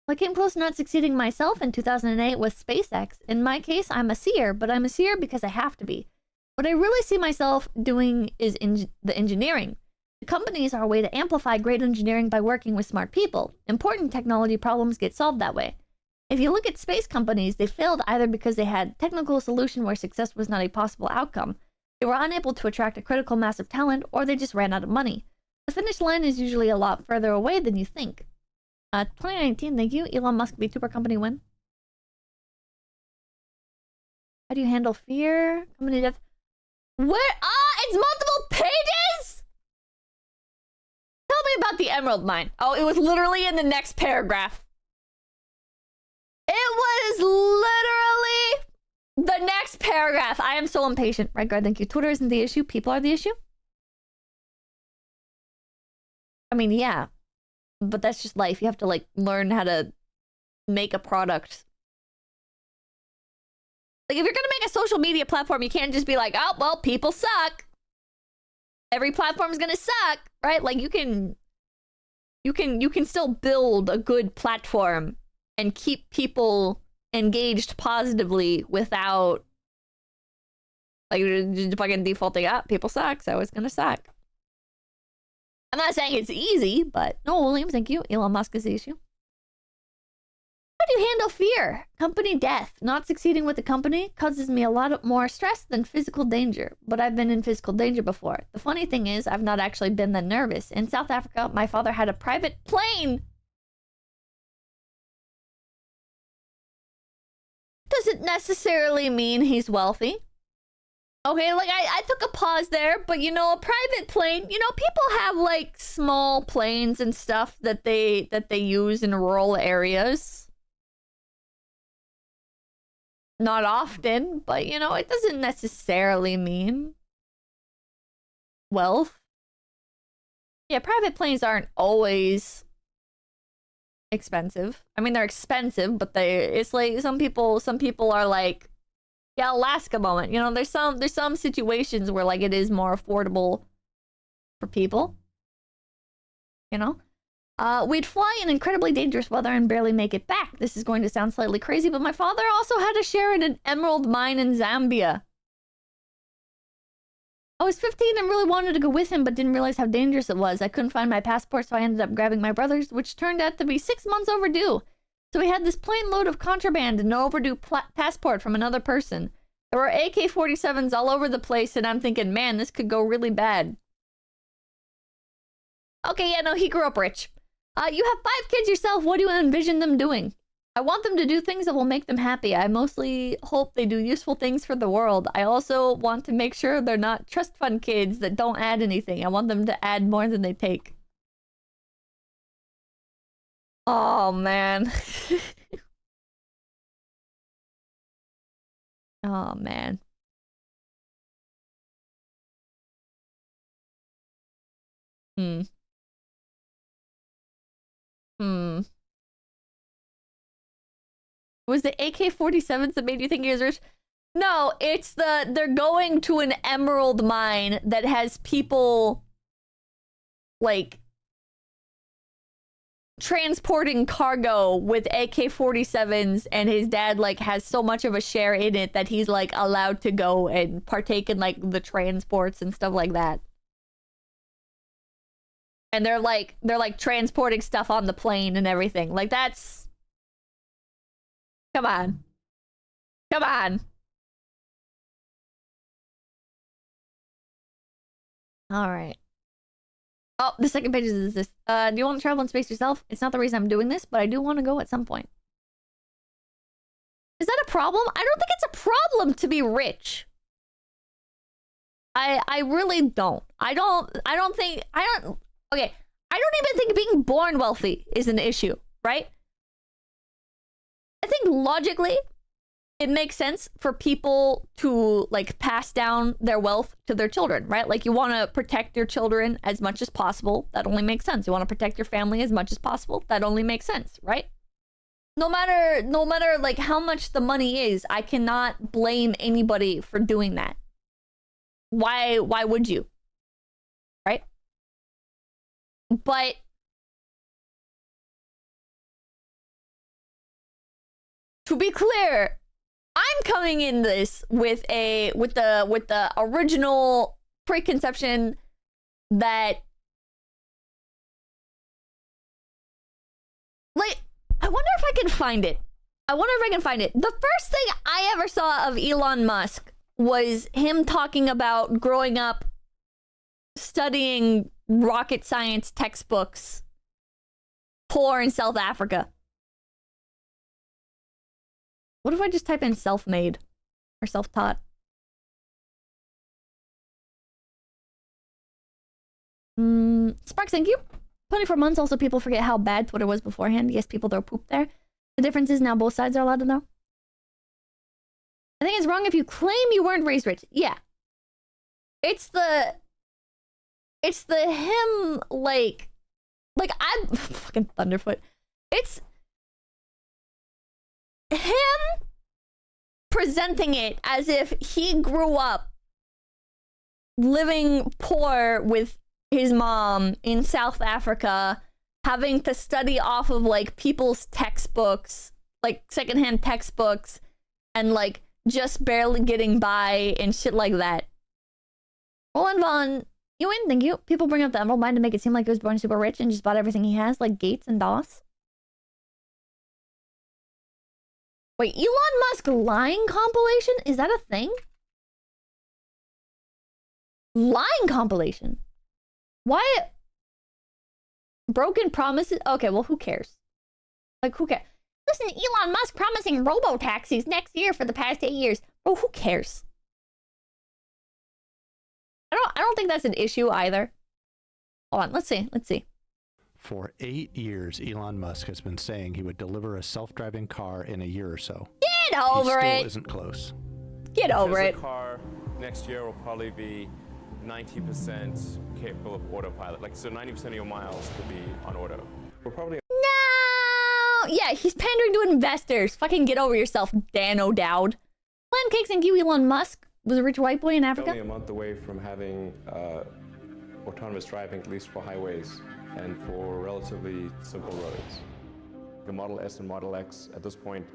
I came close to not succeeding myself in 2008 with SpaceX. In my case, I'm a seer, but I'm a seer because I have to be. What I really see myself doing is the engineering. The companies are a way to amplify great engineering by working with smart people. Important technology problems get solved that way. If you look at space companies, they failed either because they had technical solution where success was not a possible outcome, they were unable to attract a critical mass of talent, or they just ran out of money. The finish line is usually a lot further away than you think. 2019, thank you. Elon Musk VTuber company win. How do you handle fear? Company death. Where? It's multiple pages? Tell me about the Emerald Mine. Oh, it was literally in the next paragraph. It was literally the next paragraph. I am so impatient. Right, guard, thank you. Twitter isn't the issue. People are the issue. I mean, yeah. But that's just life. You have to, like, learn how to make a product. Like, if you're gonna make a social media platform, you can't just be like, oh, well, people suck. Every platform is gonna suck, right? Like, you can still build a good platform and keep people engaged positively without, like, just fucking defaulting up. People suck, so it's gonna suck. I'm not saying it's easy, but no, Williams, thank you. Elon Musk is the issue. How do you handle fear? Company death. Not succeeding with the company causes me a lot more stress than physical danger, but I've been in physical danger before. The funny thing is, I've not actually been that nervous. In South Africa, my father had a private plane. Doesn't necessarily mean he's wealthy. Okay, like, I took a pause there, but, you know, a private plane, you know, people have, like, small planes and stuff that they use in rural areas. Not often, but, you know, it doesn't necessarily mean wealth. Yeah, private planes aren't always expensive. I mean, they're expensive, but it's like some people are like, yeah, Alaska moment. You know, there's some situations where, like, it is more affordable for people. You know? We'd fly in incredibly dangerous weather and barely make it back. This is going to sound slightly crazy, but my father also had a share in an emerald mine in Zambia. I was 15 and really wanted to go with him, but didn't realize how dangerous it was. I couldn't find my passport, so I ended up grabbing my brother's, which turned out to be 6 months overdue. So we had this plane load of contraband and no overdue passport from another person. There were AK-47s all over the place, and I'm thinking, man, this could go really bad. Okay, yeah, no, he grew up rich. You have 5 kids yourself. What do you envision them doing? I want them to do things that will make them happy. I mostly hope they do useful things for the world. I also want to make sure they're not trust fund kids that don't add anything. I want them to add more than they take. Oh, man. Oh, man. Was the AK-47s that made you think he was rich? No, it's they're going to an emerald mine that has people, like, transporting cargo with AK-47s, and his dad, like, has so much of a share in it that he's, like, allowed to go and partake in, like, the transports and stuff like that. And they're like transporting stuff on the plane and everything. Like, that's... Come on. Come on. All right. Oh, the second page is this. Do you want to travel in space yourself? It's not the reason I'm doing this, but I do want to go at some point. Is that a problem? I don't think it's a problem to be rich. I really don't. I don't think I don't even think being born wealthy is an issue, right? I think logically it makes sense for people to like pass down their wealth to their children, right? Like you want to protect your children as much as possible. That only makes sense. You want to protect your family as much as possible. That only makes sense, right? No matter like how much the money is, I cannot blame anybody for doing that. Why would you? Right? But to be clear, I'm coming in this with the original preconception that like I wonder if I can find it. The first thing I ever saw of Elon Musk was him talking about growing up studying rocket science textbooks poor in South Africa. What if I just type in self-made or self-taught? Sparks, thank you. 24 months, also people forget how bad Twitter was beforehand. Yes, people throw poop there. The difference is now both sides are allowed to know. I think it's wrong if you claim you weren't raised rich. Yeah. It's the him, like I'm fucking Thunderfoot. It's him presenting it as if he grew up living poor with his mom in South Africa, having to study off of like people's textbooks, like secondhand textbooks, and like just barely getting by and shit like that. Roland Von Ewan, thank you. People bring up the Emerald Mine to make it seem like he was born super rich and just bought everything he has, like Gates and Doss. Wait, Elon Musk lying compilation? Is that a thing? Lying compilation? Why? Broken promises? Okay, well, who cares? Like, who cares? Listen to Elon Musk promising robo-taxis next year for the past 8 years. Bro, who cares? I don't think that's an issue either. Hold on, let's see. For 8 years, Elon Musk has been saying he would deliver a self-driving car in a year or so. Get over he it. still isn't close. Get over it. The car next year will probably be 90% capable of autopilot. Like, so 90% of your miles could be on auto. We're probably... No! Yeah, he's pandering to investors. Fucking get over yourself, Dan O'Dowd. Lamb Cakes and Elon Musk was a rich white boy in Africa. Only a month away from having autonomous driving, at least for highways and for relatively simple roads. The Model S and Model X at this point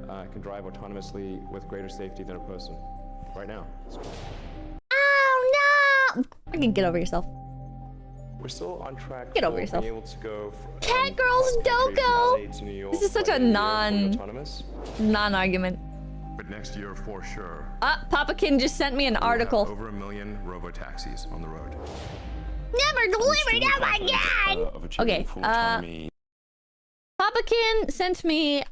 can drive autonomously with greater safety than a person right now. Oh no! Fucking get over yourself. We're still on track. Get over yourself. Being able to go Cat Girls Doko! This is such a non-argument. But next year for sure. Papakin just sent me an article. Over 1 million robo-taxis on the road. Never delivered, oh my god! Okay, Papakin sent me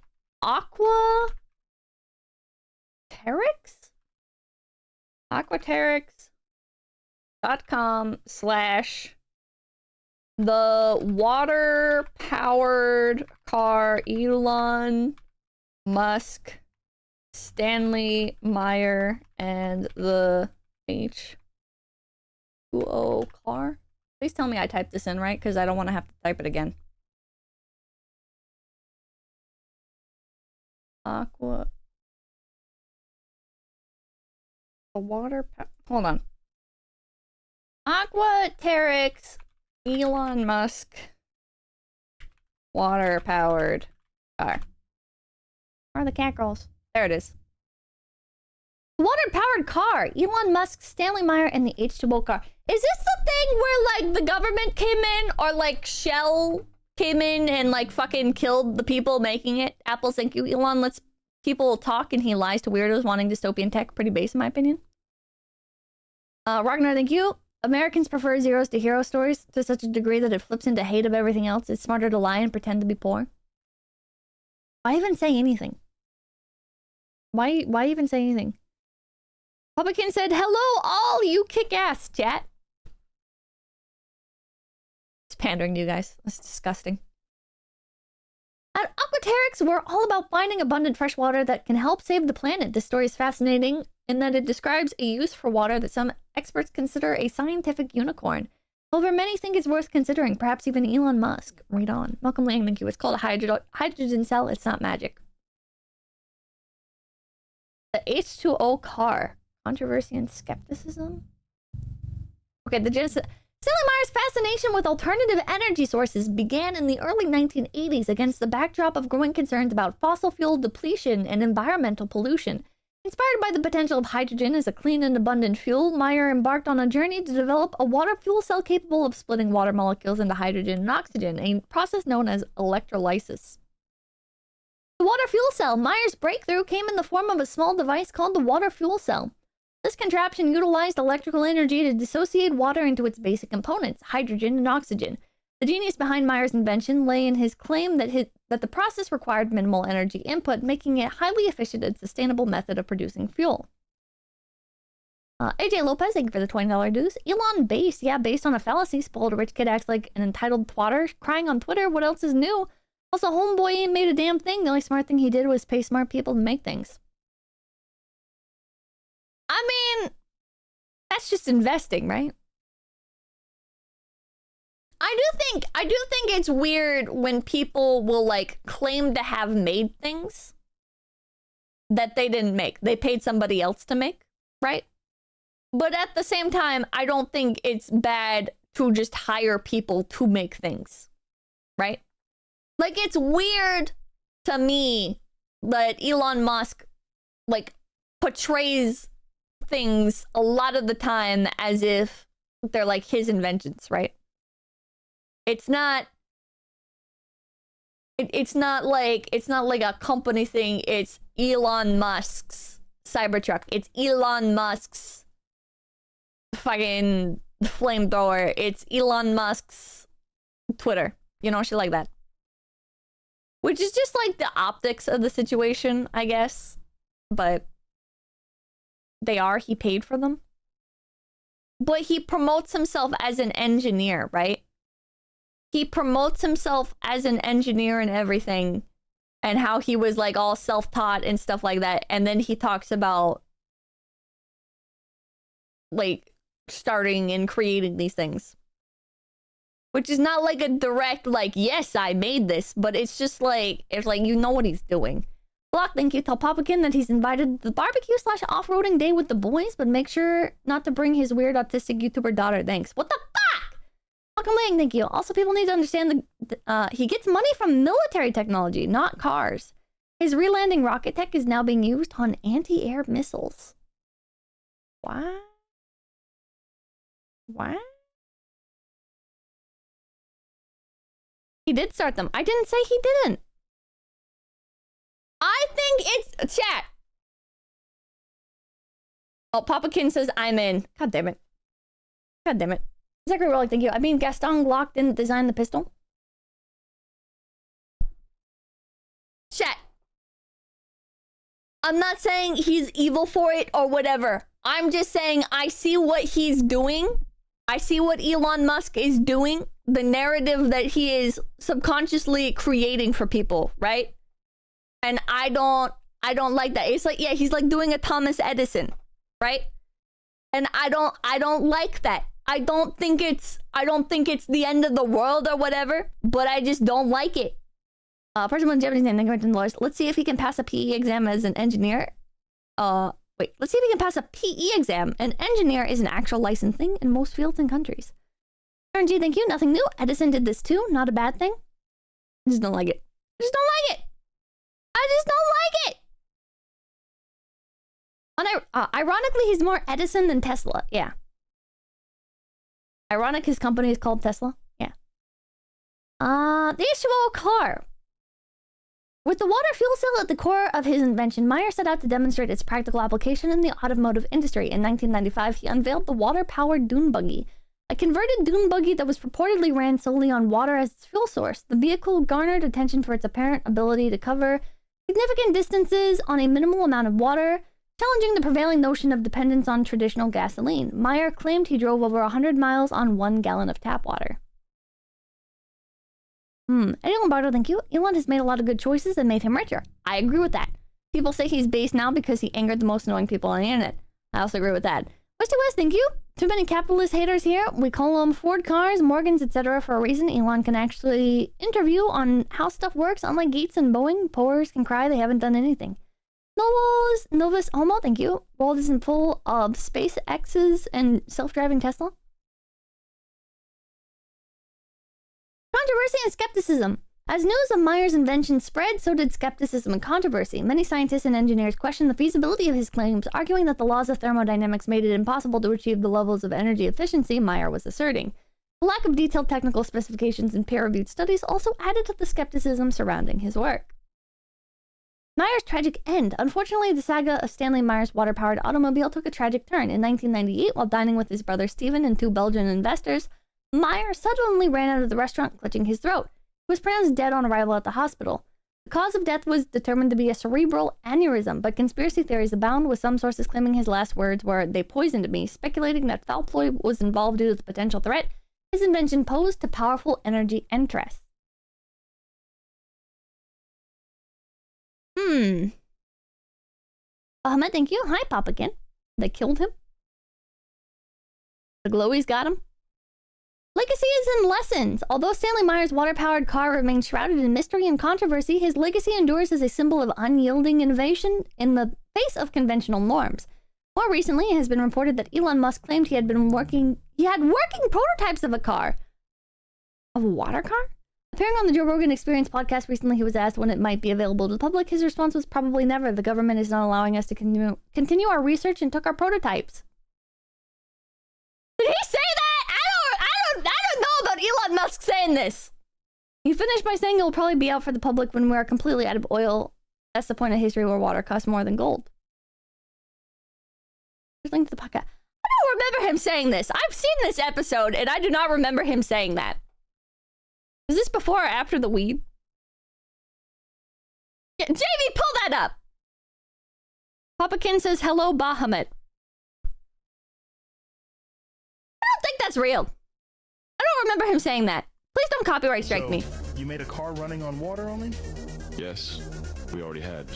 aquaterix.com/the water-powered car Elon Musk, Stanley Meyer, and the 𝐏𝐡𝐚𝐭 car. Please tell me I typed this in right, because I don't want to have to type it again. Hold on. Aquaterix, Elon Musk, water-powered car. Where are the cat girls? There it is. Water-powered car. Elon Musk, Stanley Meyer, and the H2O car. Is this the thing where, like, the government came in, or, like, Shell came in and, like, fucking killed the people making it? Apple, thank you. Elon lets people talk, and he lies to weirdos wanting dystopian tech. Pretty base, in my opinion. Ragnar, thank you. Americans prefer zeros to hero stories to such a degree that it flips into hate of everything else. It's smarter to lie and pretend to be poor. Why even say anything? Why even say anything? Republican said, hello all, you kick ass, chat. It's pandering to you guys. That's disgusting. At 𝐂𝐡𝐚𝐭, we're all about finding abundant fresh water that can help save the planet. This story is fascinating in that it describes a use for water that some experts consider a scientific unicorn. However, many think it's worth considering, perhaps even Elon Musk. Read on. 𝐿𝐴𝐿, thank you. It's called a hydrogen cell. It's not magic. The H2O car. Controversy and skepticism? Okay, the genesis... Stanley Meyer's fascination with alternative energy sources began in the early 1980s against the backdrop of growing concerns about fossil fuel depletion and environmental pollution. Inspired by the potential of hydrogen as a clean and abundant fuel, Meyer embarked on a journey to develop a water fuel cell capable of splitting water molecules into hydrogen and oxygen, a process known as electrolysis. The water fuel cell, Meyer's breakthrough, came in the form of a small device called the water fuel cell. This contraption utilized electrical energy to dissociate water into its basic components, hydrogen and oxygen. The genius behind Meyer's invention lay in his claim that the process required minimal energy input, making it a highly efficient and sustainable method of producing fuel. AJ Lopez, thank you for the $20 dues. Elon based, yeah, based on a fallacy. Spoiled rich kid acts like an entitled twatter, crying on Twitter. What else is new? Also, homeboy ain't made a damn thing. The only smart thing he did was pay smart people to make things. I mean, that's just investing, right? I do think it's weird when people will like claim to have made things that they didn't make. They paid somebody else to make, right? But at the same time, I don't think it's bad to just hire people to make things, right? Like, it's weird to me that Elon Musk like portrays things a lot of the time as if they're like his inventions, right? It's not like a company thing. It's Elon Musk's Cybertruck. It's Elon Musk's fucking flamethrower. It's Elon Musk's Twitter. You know, shit like that. Which is just like the optics of the situation, I guess. But he paid for them. But he promotes himself as an engineer, right? He promotes himself as an engineer and everything, and how he was like all self-taught and stuff like that. And then he talks about like starting and creating these things, which is not like a direct like, yes, I made this, but it's just like, it's like, you know what he's doing. Block, thank you. Tell Papakin that he's invited to the barbecue/off-roading day with the boys, but make sure not to bring his weird autistic YouTuber daughter. Thanks. What the fuck? Welcome, Lang, thank you. Also, people need to understand he gets money from military technology, not cars. His relanding rocket tech is now being used on anti-air missiles. What? What? He did start them. I didn't say he didn't. I think it's chat. Oh, Papakin says I'm in. God damn it. God damn it. Zachary Rollick, thank you. I mean, Gaston Glock didn't design the pistol. Chat. I'm not saying he's evil for it or whatever. I'm just saying I see what he's doing. I see what Elon Musk is doing. The narrative that he is subconsciously creating for people, right? And I don't like that. It's like, yeah, he's like doing a Thomas Edison, right? And I don't like that. I don't think it's the end of the world or whatever, but I just don't like it. Person with Japanese name, $10. Let's see if he can pass a PE exam as an engineer. Wait, let's see if he can pass a PE exam. An engineer is an actual licensed thing in most fields and countries. RNG, thank you. Nothing new. Edison did this too. Not a bad thing. I just don't like it. I just don't like it. I just don't like it. Ironically, he's more Edison than Tesla. Yeah. Ironic, his company is called Tesla. Yeah. The H2O car. With the water fuel cell at the core of his invention, Meyer set out to demonstrate its practical application in the automotive industry. In 1995, he unveiled the water-powered dune buggy, a converted dune buggy that was purportedly ran solely on water as its fuel source. The vehicle garnered attention for its apparent ability to cover significant distances on a minimal amount of water, challenging the prevailing notion of dependence on traditional gasoline. Meyer claimed he drove over 100 miles on 1 gallon of tap water. Eddie Lombardo, thank you. Elon has made a lot of good choices and made him richer. I agree with that. People say he's based now because he angered the most annoying people on the internet. I also agree with that. Westy West, thank you. Too many capitalist haters here. We call them Ford cars, Morgans, etc. for a reason. Elon can actually interview on how stuff works, unlike Gates and Boeing. Poors can cry they haven't done anything. Novus Homo, thank you. World isn't full of SpaceX's and self-driving Tesla. Controversy and skepticism. As news of Meyer's invention spread, so did skepticism and controversy. Many scientists and engineers questioned the feasibility of his claims, arguing that the laws of thermodynamics made it impossible to achieve the levels of energy efficiency Meyer was asserting. The lack of detailed technical specifications and peer-reviewed studies also added to the skepticism surrounding his work. Meyer's tragic end. Unfortunately, the saga of Stanley Meyer's water-powered automobile took a tragic turn. In 1998, while dining with his brother Stephen and 2 Belgian investors, Meyer suddenly ran out of the restaurant, clutching his throat. He was pronounced dead on arrival at the hospital. The cause of death was determined to be a cerebral aneurysm, but conspiracy theories abound, with some sources claiming his last words were, "They poisoned me," speculating that foul play was involved due to the potential threat his invention posed to powerful energy interests. Ahmed, thank you. Hi, Papakin. They killed him. The glowies got him. Legacy is in lessons. Although Stanley Meyer's water-powered car remains shrouded in mystery and controversy, his legacy endures as a symbol of unyielding innovation in the face of conventional norms. More recently, it has been reported that Elon Musk claimed he had working prototypes of a car. Of a water car? Appearing on the Joe Rogan Experience podcast recently, he was asked when it might be available to the public. His response was probably never. The government is not allowing us to continue our research and took our prototypes. Did he say that? I don't know about Elon Musk saying this. He finished by saying it will probably be out for the public when we are completely out of oil. That's the point of history where water costs more than gold. Link to the podcast. I don't remember him saying this. I've seen this episode and I do not remember him saying that. Is this before or after the weed? Yeah, JV, pull that up. Papakin says, hello, Bahamut. I don't think that's real. I don't remember him saying that. Please don't copyright strike me. You made a car running on water only? Yes, we already had.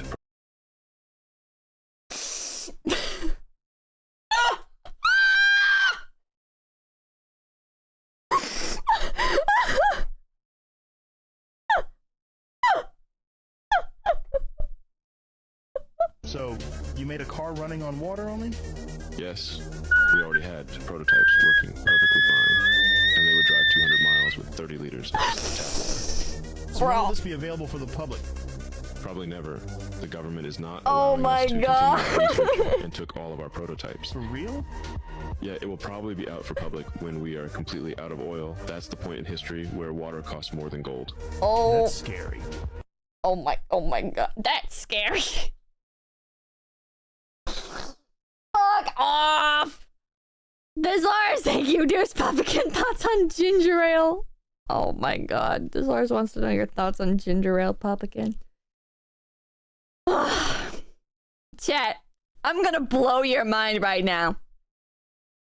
So, you made a car running on water only? Yes, we already had prototypes working perfectly fine, and they would drive 200 miles with 30 liters of tap water. So when will this be available for the public? Probably never. The government is not Oh allowing my us to God. continue research and took all of our prototypes. For real? Yeah, it will probably be out for public when we are completely out of oil. That's the point in history where water costs more than gold. Oh. That's scary. Oh my God. That's scary. Fuck off! Desires, thank you, dearest Papakin. Thoughts on ginger ale? Oh my God. Desires wants to know your thoughts on ginger ale, Papakin. Chat, I'm gonna blow your mind right now.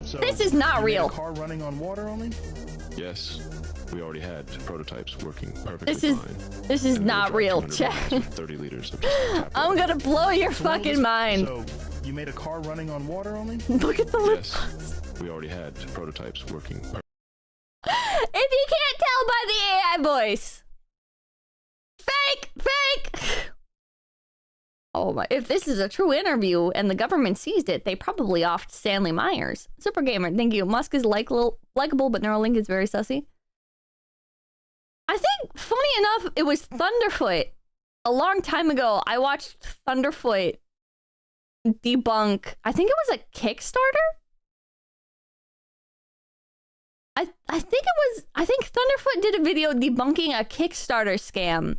So, this is not you real. Made a car running on water only? Yes, we already had prototypes working perfectly fine. This is not real, chat. 30 liters of tap I'm gonna blow your fucking mind. So, you made a car running on water only? Look at the lips. Yes, we already had prototypes working. If you can't tell by the AI voice. Fake! Oh my, if this is a true interview and the government seized it, they probably offed Stanley Myers. Super Gamer, thank you. Musk is likable, but Neuralink is very sussy. I think, funny enough, it was Thunderfoot. A long time ago, I watched Thunderfoot debunk, I think it was a Kickstarter? I think Thunderfoot did a video debunking a Kickstarter scam.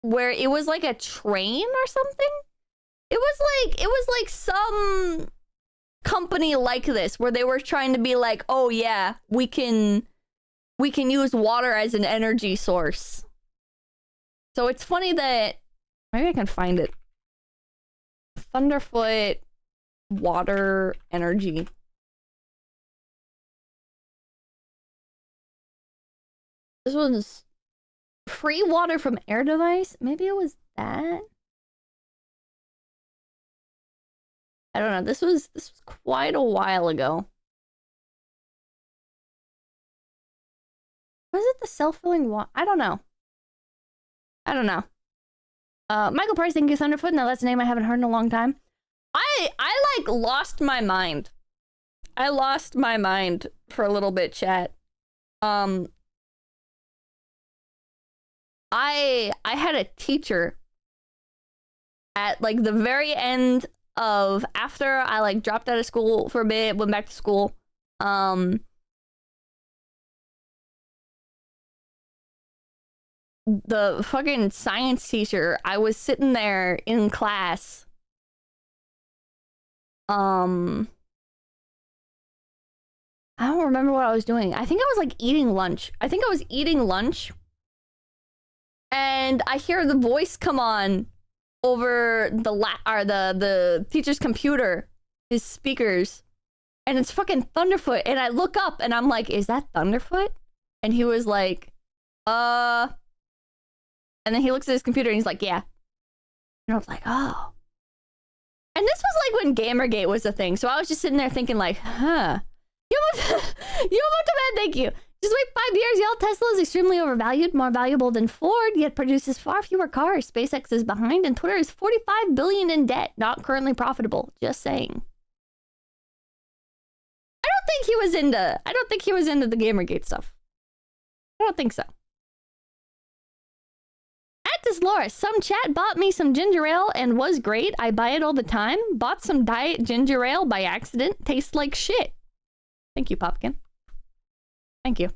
where it was like a train or something. It was like some company like this where they were trying to be like, oh yeah, we can use water as an energy source. So it's funny that maybe I can find it. Thunderfoot water energy. This was free water from air device. Maybe it was that. I don't know. This was quite a while ago. Was it the self-filling water? I don't know. I don't know. Michael Price, thank you, Thunderfoot. Now that's a name I haven't heard in a long time. I like lost my mind. I lost my mind for a little bit, chat. I had a teacher at like the very end of after I like dropped out of school for a bit, went back to school. The fucking science teacher, I was sitting there in class. I don't remember what I was doing. I think I was like eating lunch. And I hear the voice come on over the teacher's computer, his speakers, and it's fucking Thunderfoot. And I look up and I'm like, is that Thunderfoot? And he was like, and then he looks at his computer and he's like, yeah. And I was like, oh. And this was like when Gamergate was a thing. So I was just sitting there thinking like, huh. Thank you. Just wait 5 years, y'all. Tesla is extremely overvalued, more valuable than Ford, yet produces far fewer cars. SpaceX is behind, and Twitter is $45 billion in debt. Not currently profitable. Just saying. I don't think he was into the Gamergate stuff. I don't think so. At this Laura, some chat bought me some ginger ale and was great. I buy it all the time. Bought some diet ginger ale by accident. Tastes like shit. Thank you, Popkin. Thank you.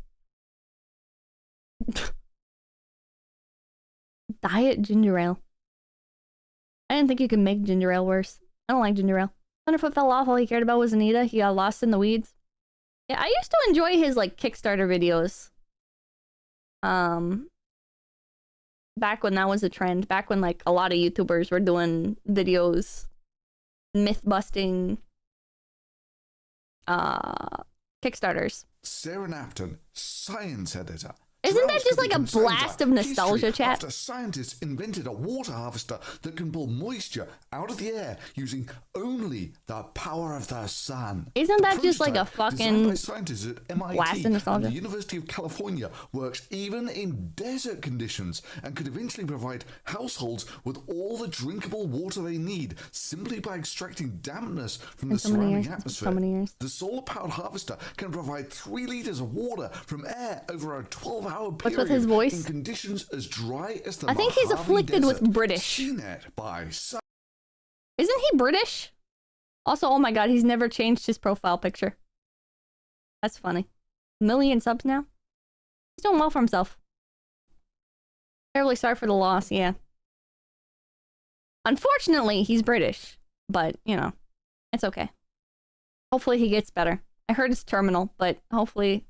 Diet ginger ale. I didn't think you could make ginger ale worse. I don't like ginger ale. Thunderfoot fell off. All he cared about was Anita. He got lost in the weeds. Yeah, I used to enjoy his like Kickstarter videos. Back when that was a trend. Back when like a lot of YouTubers were doing videos, myth busting, Kickstarters. Sarah Napton, science editor. Isn't that just like a blast of nostalgia, chat? After scientists invented a water harvester that can pull moisture out of the air using only the power of the sun. Isn't that just like a fucking by scientists at MIT blast of nostalgia? And the University of California works even in desert conditions and could eventually provide households with all the drinkable water they need simply by extracting dampness from the surrounding atmosphere. The solar-powered harvester can provide 3 liters of water from air over a 12-hour period. What's with his voice? In conditions as dry as the I think he's afflicted with British. Isn't he British? Also, oh my god, he's never changed his profile picture. That's funny. 1 million subs now? He's doing well for himself. Terribly sorry for the loss, yeah. Unfortunately, he's British. But, you know, it's okay. Hopefully he gets better. I heard it's terminal, but hopefully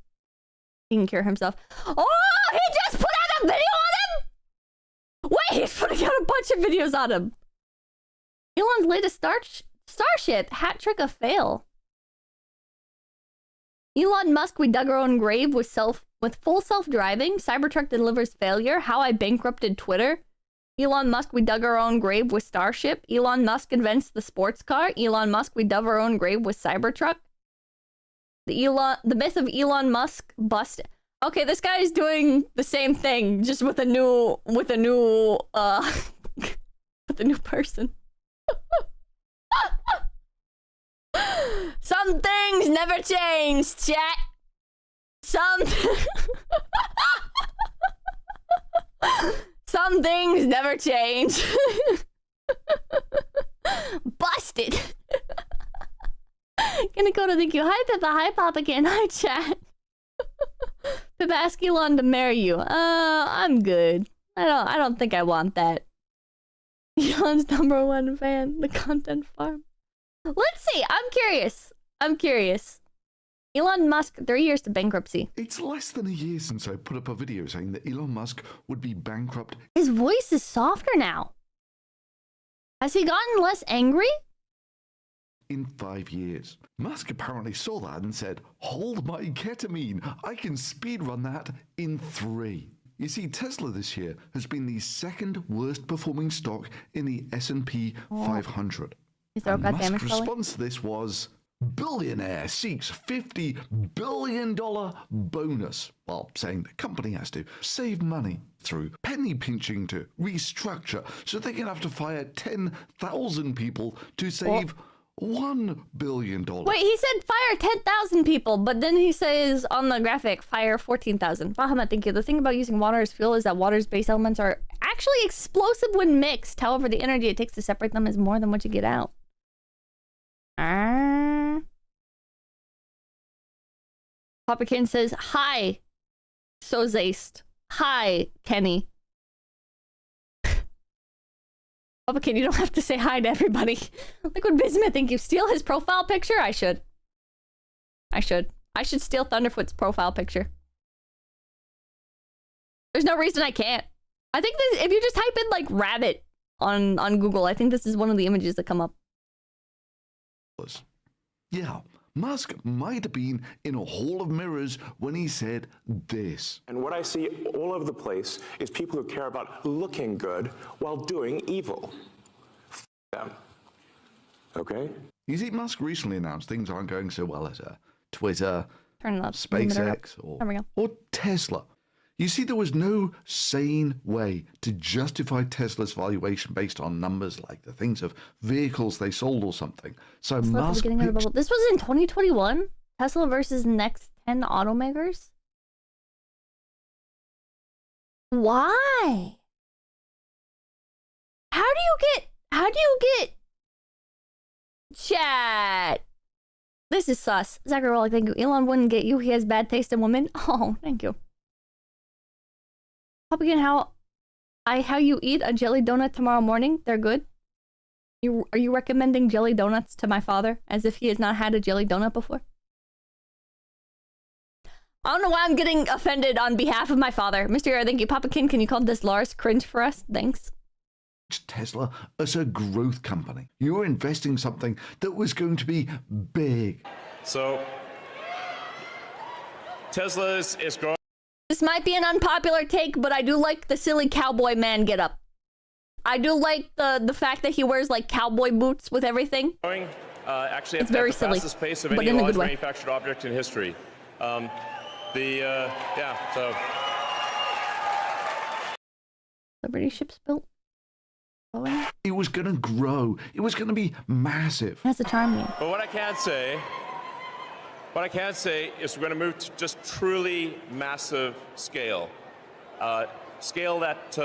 he can cure himself. Oh, he just put out a video on him? Wait, he's putting out a bunch of videos on him. Elon's latest Starship, hat trick of fail. Elon Musk, we dug our own grave with full self-driving. Cybertruck delivers failure. How I bankrupted Twitter. Elon Musk, we dug our own grave with Starship. Elon Musk invents the sports car. Elon Musk, we dug our own grave with Cybertruck. The myth of Elon Musk busted. Okay, this guy is doing the same thing, just with a new person. Some things never change, chat. Some things never change. Busted. Gonna go to thank you. Hi Pippa, hi Pop again, hi chat. Pippa, ask Elon to marry you. I'm good. I don't think I want that. Elon's #1 fan, the content farm. Let's see. I'm curious. Elon Musk, 3 years to bankruptcy. It's less than a year since I put up a video saying that Elon Musk would be bankrupt. His voice is softer now. Has he gotten less angry? In 5 years. Musk apparently saw that and said, hold my ketamine, I can speedrun that in 3. You see, Tesla this year has been the second worst performing stock in the S&P 500. And Musk's response to this was, billionaire seeks $50 billion bonus, while saying the company has to save money through penny pinching to restructure so they can have to fire 10,000 people to save $1 billion. Wait, he said fire 10,000 people, but then he says on the graphic, fire 14,000. Bahama, thank you. The thing about using water as fuel is that water's base elements are actually explosive when mixed. However, the energy it takes to separate them is more than what you get out. Papakin says, hi, 𝐒𝐡𝐚𝐭. Hi, Kenny. Papakin, you don't have to say hi to everybody. Liquid Bismuth, thank you. Steal his profile picture? I should. I should steal Thunderfoot's profile picture. There's no reason I can't. I think this, if you just type in like rabbit on Google, I think this is one of the images that come up. Yeah, Musk might have been in a hall of mirrors when he said this. And what I see all over the place is people who care about looking good while doing evil. F them. Okay? You see, Musk recently announced things aren't going so well at Twitter, Turn it up. SpaceX, or Tesla. You see, there was no sane way to justify Tesla's valuation based on numbers like the things of vehicles they sold or something. So Musk This was in 2021? Tesla versus next 10 automakers? Why? How do you get chat? This is sus. Zachary Rollick, thank you. Elon wouldn't get you. He has bad taste in women. Oh, thank you. Up again, how you eat a jelly donut tomorrow morning? They're good. Are you recommending jelly donuts to my father as if he has not had a jelly donut before? I don't know why I'm getting offended on behalf of my father. Mr. Yara, thank you. Papakin, can you call this Lars cringe for us? Thanks. Tesla as a growth company. You were investing something that was going to be big. So Tesla is growing. This might be an unpopular take, but I do like the silly cowboy man get up. I do like the fact that he wears like cowboy boots with everything. Actually, it's at very the silly, fastest pace of but any in a large good way. manufactured object in history. So Liberty ships built. It was going to grow. It was going to be massive. That's a charm. But what I can say is we're going to move to just truly massive scale. Scale that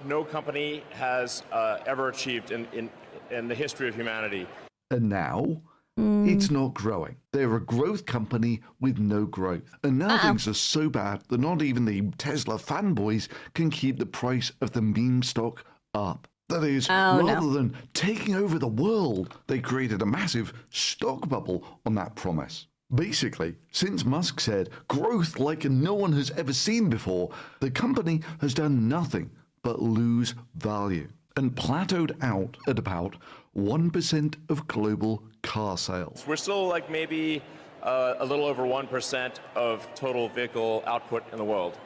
no company has ever achieved in the history of humanity. And now, it's not growing. They're a growth company with no growth. And now things are so bad that not even the Tesla fanboys can keep the price of the meme stock up. That is, rather than taking over the world, they created a massive stock bubble on that promise. Basically, since Musk said growth like no one has ever seen before, the company has done nothing but lose value and plateaued out at about 1% of global car sales. We're still like maybe a little over 1% of total vehicle output in the world.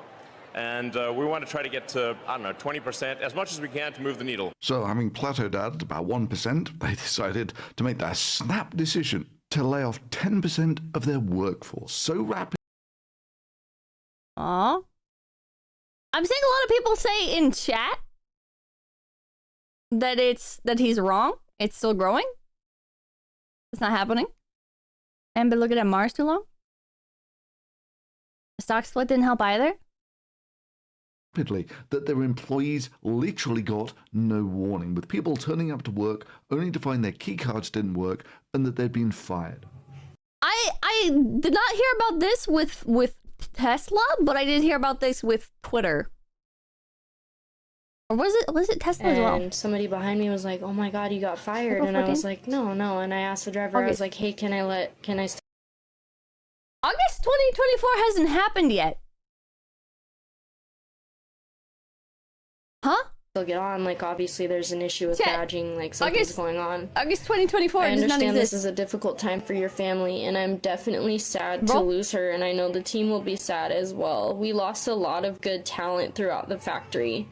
And we want to try to get to, I don't know, 20%, as much as we can to move the needle. So having plateaued out at about 1%, they decided to make that snap decision to lay off 10% of their workforce so rapidly. Aww. I'm seeing a lot of people say in chat that he's wrong. It's still growing. It's not happening. And been looking at Mars too long. The stock split didn't help either. That their employees literally got no warning, with people turning up to work only to find their key cards didn't work and that they'd been fired. I did not hear about this with Tesla, but I did hear about this with Twitter. Or was it Tesla as well? And somebody behind me was like, "Oh my God, you got fired!" April And I 14th? was like, "No, no." And I asked the driver, I was like, "Hey, can I?" August 2024 hasn't happened yet. Huh? Still get on? Like, obviously, there's an issue with badging. Like, something's going on. August 2024 I does not understand exist. this is a difficult time for your family, and I'm definitely sad to lose her, and I know the team will be sad as well. We lost a lot of good talent throughout the factory.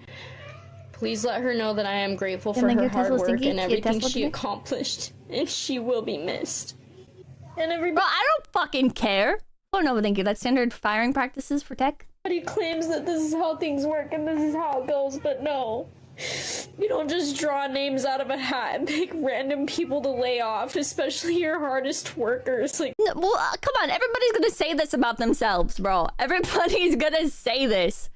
Please let her know that I am grateful for her hard work and everything she accomplished, and she will be missed. And everybody, Bro, I don't fucking care. Oh no, thank you. That's standard firing practices for tech. claims that this is how things work and this is how it goes, but no. You don't just draw names out of a hat and pick random people to lay off, especially your hardest workers. Like, no, well, come on, everybody's gonna say this about themselves, bro. Everybody's gonna say this.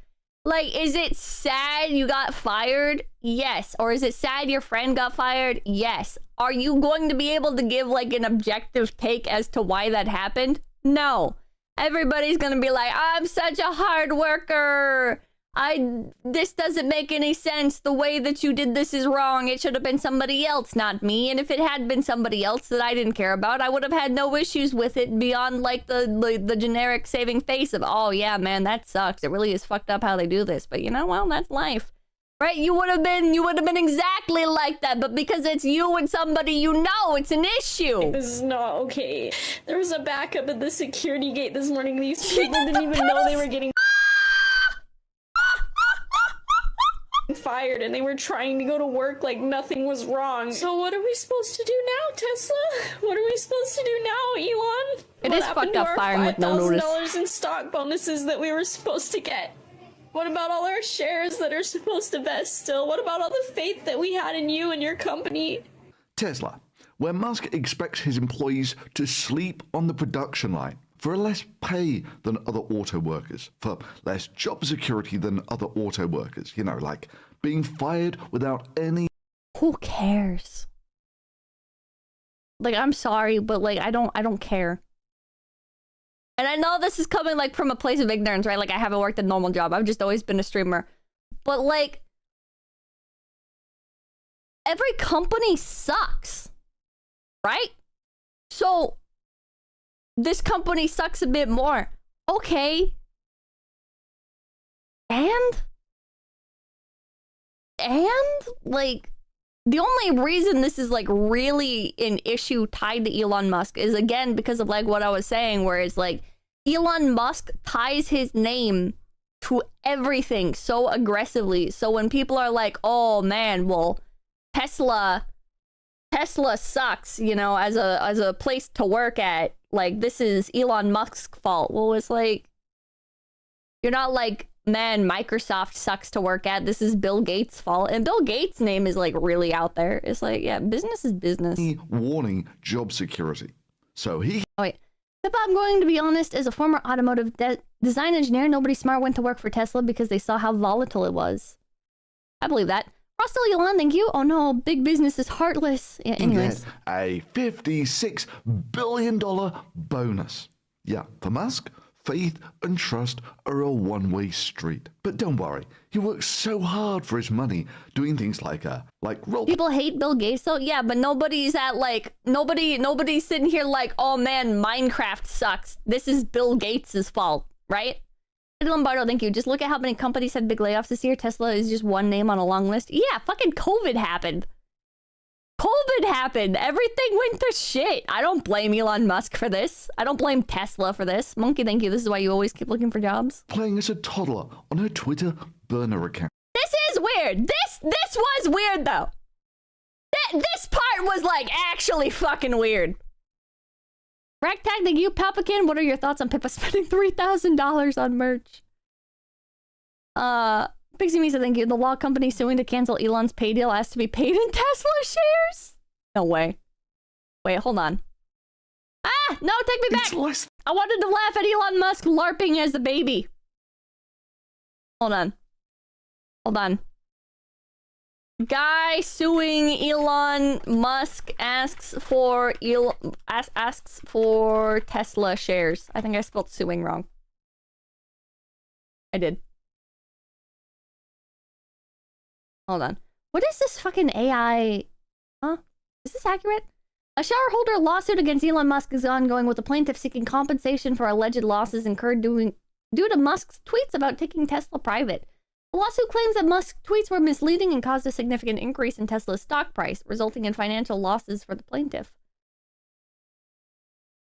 Like, is it sad you got fired? Yes. Or is it sad your friend got fired? Yes. Are you going to be able to give, like, an objective take as to why that happened? No. Everybody's gonna be like, I'm such a hard worker. This doesn't make any sense. The way that you did this is wrong. It should have been somebody else, not me. And if it had been somebody else that I didn't care about, I would have had no issues with it beyond like the generic saving face of, oh yeah, man, that sucks. It really is fucked up how they do this. But you know, well, that's life. Right? You would have been exactly like that, but because it's you and somebody you know, it's an issue. this is not okay. There was a backup at the security gate this morning. These people didn't even know they were getting fired, and they were trying to go to work like nothing was wrong. So what are we supposed to do now, Tesla? What are we supposed to do now, Elon? It is fucked up firing with no notice. $5,000 in stock bonuses that we were supposed to get? What about all our shares that are supposed to vest still? What about all the faith that we had in you and your company? Tesla, where Musk expects his employees to sleep on the production line for less pay than other auto workers, for less job security than other auto workers, you know, like being fired without any... Who cares? Like, I'm sorry, but like, I don't care. And I know this is coming like from a place of ignorance, right? Like, I haven't worked a normal job. I've just always been a streamer. But like, every company sucks, right? So this company sucks a bit more. Okay. And like, the only reason this is like really an issue tied to Elon Musk is again because of like what I was saying, where it's like Elon Musk ties his name to everything so aggressively. So when people are like, oh man, well, Tesla sucks, you know, as a place to work at, like, this is Elon Musk's fault. Well, it's like, you're not like, man, Microsoft sucks to work at. This is Bill Gates' fault. And Bill Gates' name is like really out there. It's like, yeah, business is business. Warning job security. So he... Oh, wait. If I'm going to be honest, as a former automotive design engineer, nobody smart went to work for Tesla because they saw how volatile it was. I believe that. Russell, Elon, thank you. Oh no, big business is heartless. Yeah, anyways. A $56 billion bonus. Yeah, for Musk, faith and trust are a one-way street. But don't worry, he works so hard for his money, doing things like people hate Bill Gates though, yeah, but nobody's at like nobody's sitting here like, oh man, Minecraft sucks. This is Bill Gates' fault, right? Lombardo, thank you. Just look at how many companies had big layoffs this year. Tesla is just one name on a long list. Yeah, fucking COVID happened. Everything went to shit. I don't blame Elon Musk for this. I don't blame Tesla for this. Monkey, thank you. This is why you always keep looking for jobs. Playing as a toddler on her Twitter burner account. This is weird. This was weird though. This part was like actually fucking weird. Ragtag, thank you. Palpican, what are your thoughts on Pippa spending $3,000 on merch? Pixie Misa, thank you. The law company suing to cancel Elon's pay deal has to be paid in Tesla shares? No way. Wait, hold on. Ah, no, take me back. I wanted to laugh at Elon Musk LARPing as a baby. Hold on. Guy suing Elon Musk asks for Tesla shares. I think I spelled suing wrong. I did. Hold on. What is this fucking AI? Huh? Is this accurate? A shareholder lawsuit against Elon Musk is ongoing, with the plaintiff seeking compensation for alleged losses incurred due to Musk's tweets about taking Tesla private. The lawsuit claims that Musk's tweets were misleading and caused a significant increase in Tesla's stock price, resulting in financial losses for the plaintiff.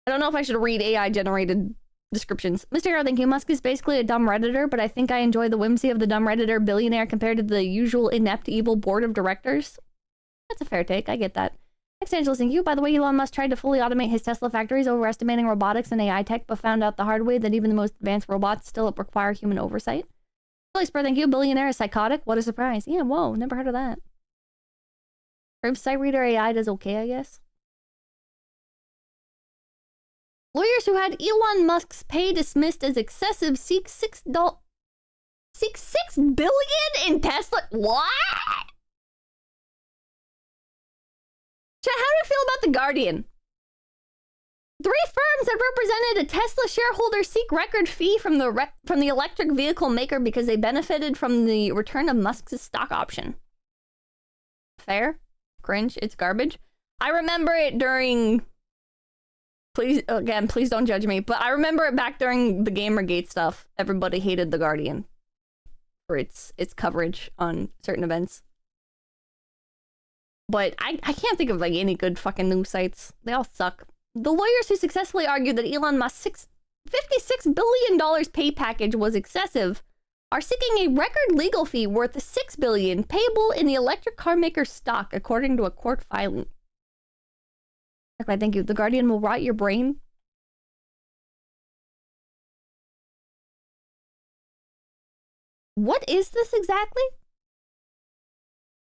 I don't know if I should read AI-generated descriptions. Mr. Hero, thank you. Musk is basically a dumb Redditor, but I think I enjoy the whimsy of the dumb Redditor billionaire compared to the usual inept, evil board of directors. That's a fair take. I get that. Next, Angela, thank you. By the way, Elon Musk tried to fully automate his Tesla factories, overestimating robotics and AI tech, but found out the hard way that even the most advanced robots still require human oversight. Billy Spur, thank you. Billionaire is psychotic. What a surprise. Yeah, whoa. Never heard of that. Proves Sight Reader AI does okay, I guess. Lawyers who had Elon Musk's pay dismissed as excessive seek $6 billion in Tesla. What? How do you feel about The Guardian? 3 firms that represented a Tesla shareholder seek record fee from the electric vehicle maker because they benefited from the return of Musk's stock option. Fair? Cringe? It's garbage? I remember it during... Please don't judge me, but I remember it back during the Gamergate stuff. Everybody hated The Guardian for its coverage on certain events. But I can't think of like any good fucking news sites. They all suck. The lawyers who successfully argued that Elon Musk's $56 billion pay package was excessive are seeking a record legal fee worth $6 billion payable in the electric car maker's stock, according to a court filing. Okay, thank you. The Guardian will rot your brain. What is this exactly?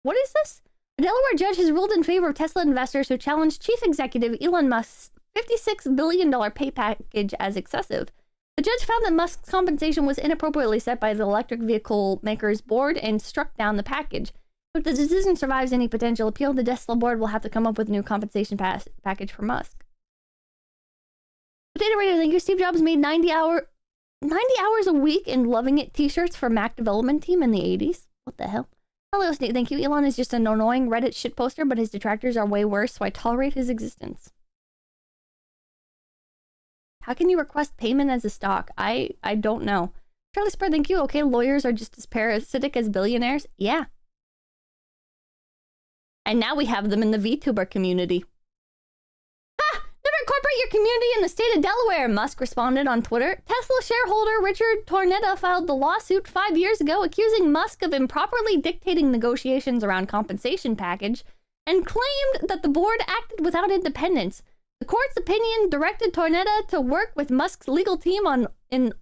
What is this? A Delaware judge has ruled in favor of Tesla investors who challenged chief executive Elon Musk's $56 billion pay package as excessive. The judge found that Musk's compensation was inappropriately set by the electric vehicle maker's board and struck down the package. If the decision survives any potential appeal, the Tesla board will have to come up with a new compensation package for Musk. Potato Raider, thank you. Steve Jobs made 90 hours a week in Loving It t-shirts for Mac development team in the 80s. What the hell? Hello, Snake. Thank you. Elon is just an annoying Reddit shitposter, but his detractors are way worse, so I tolerate his existence. How can you request payment as a stock? I don't know. Charlie Spur, thank you. Okay, lawyers are just as parasitic as billionaires. Yeah. And now we have them in the VTuber community. Ah! Never incorporate your community in the state of Delaware, Musk responded on Twitter. Tesla shareholder Richard Tornetta filed the lawsuit 5 years ago, accusing Musk of improperly dictating negotiations around compensation package, and claimed that the board acted without independence. The court's opinion directed Tornetta to work with Musk's legal team on an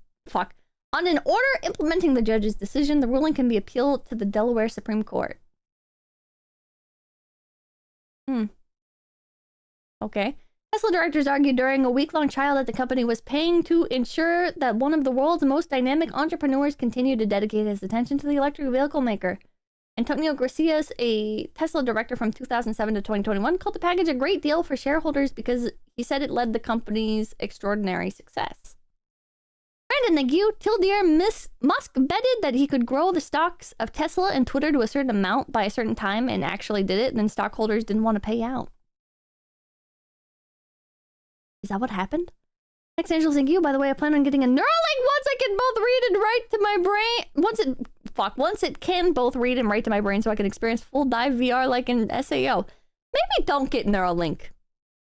order implementing the judge's decision. The ruling can be appealed to the Delaware Supreme Court. Okay. Tesla directors argued during a week-long trial that the company was paying to ensure that one of the world's most dynamic entrepreneurs continued to dedicate his attention to the electric vehicle maker. Antonio Garcias, a Tesla director from 2007 to 2021, called the package a great deal for shareholders because he said it led the company's extraordinary success. Brandon Nagu, Musk betted that he could grow the stocks of Tesla and Twitter to a certain amount by a certain time and actually did it, and then stockholders didn't want to pay out. Is that what happened? Next, Angel, thank you. By the way, I plan on getting a Neuralink once I can both read and write to my brain. Once it can both read and write to my brain so I can experience full dive VR like in SAO. Maybe don't get Neuralink.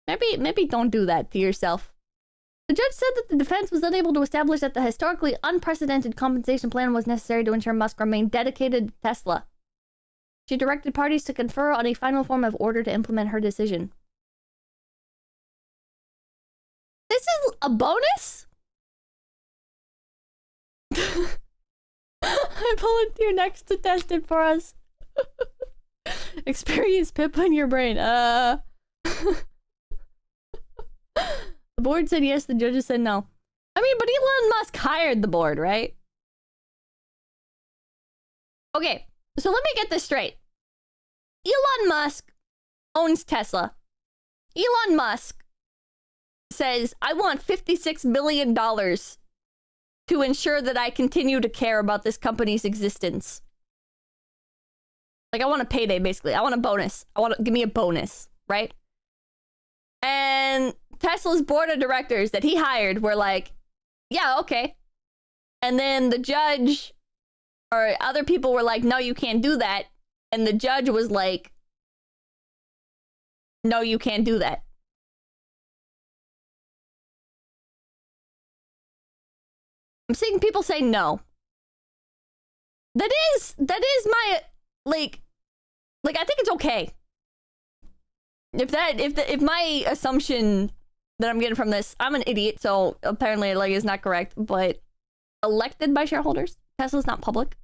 Maybe don't do that to yourself. The judge said that the defense was unable to establish that the historically unprecedented compensation plan was necessary to ensure Musk remained dedicated to Tesla. She directed parties to confer on a final form of order to implement her decision. This is a bonus? I volunteer next to test it for us. Experience Pip on your brain. The board said yes, the judges said no. I mean, but Elon Musk hired the board, right? Okay, so let me get this straight. Elon Musk owns Tesla. Elon Musk says, I want $56 billion to ensure that I continue to care about this company's existence. Like, I want a payday, basically. I want a bonus. Give me a bonus, right? And Tesla's board of directors that he hired were like, yeah, okay. And then the judge or other people were like, no, you can't do that. And the judge was like, no, you can't do that. I'm seeing people say no. That is my, like I think it's okay. If my assumption that I'm getting from this, I'm an idiot, so apparently like is not correct, but elected by shareholders, Tesla's not public.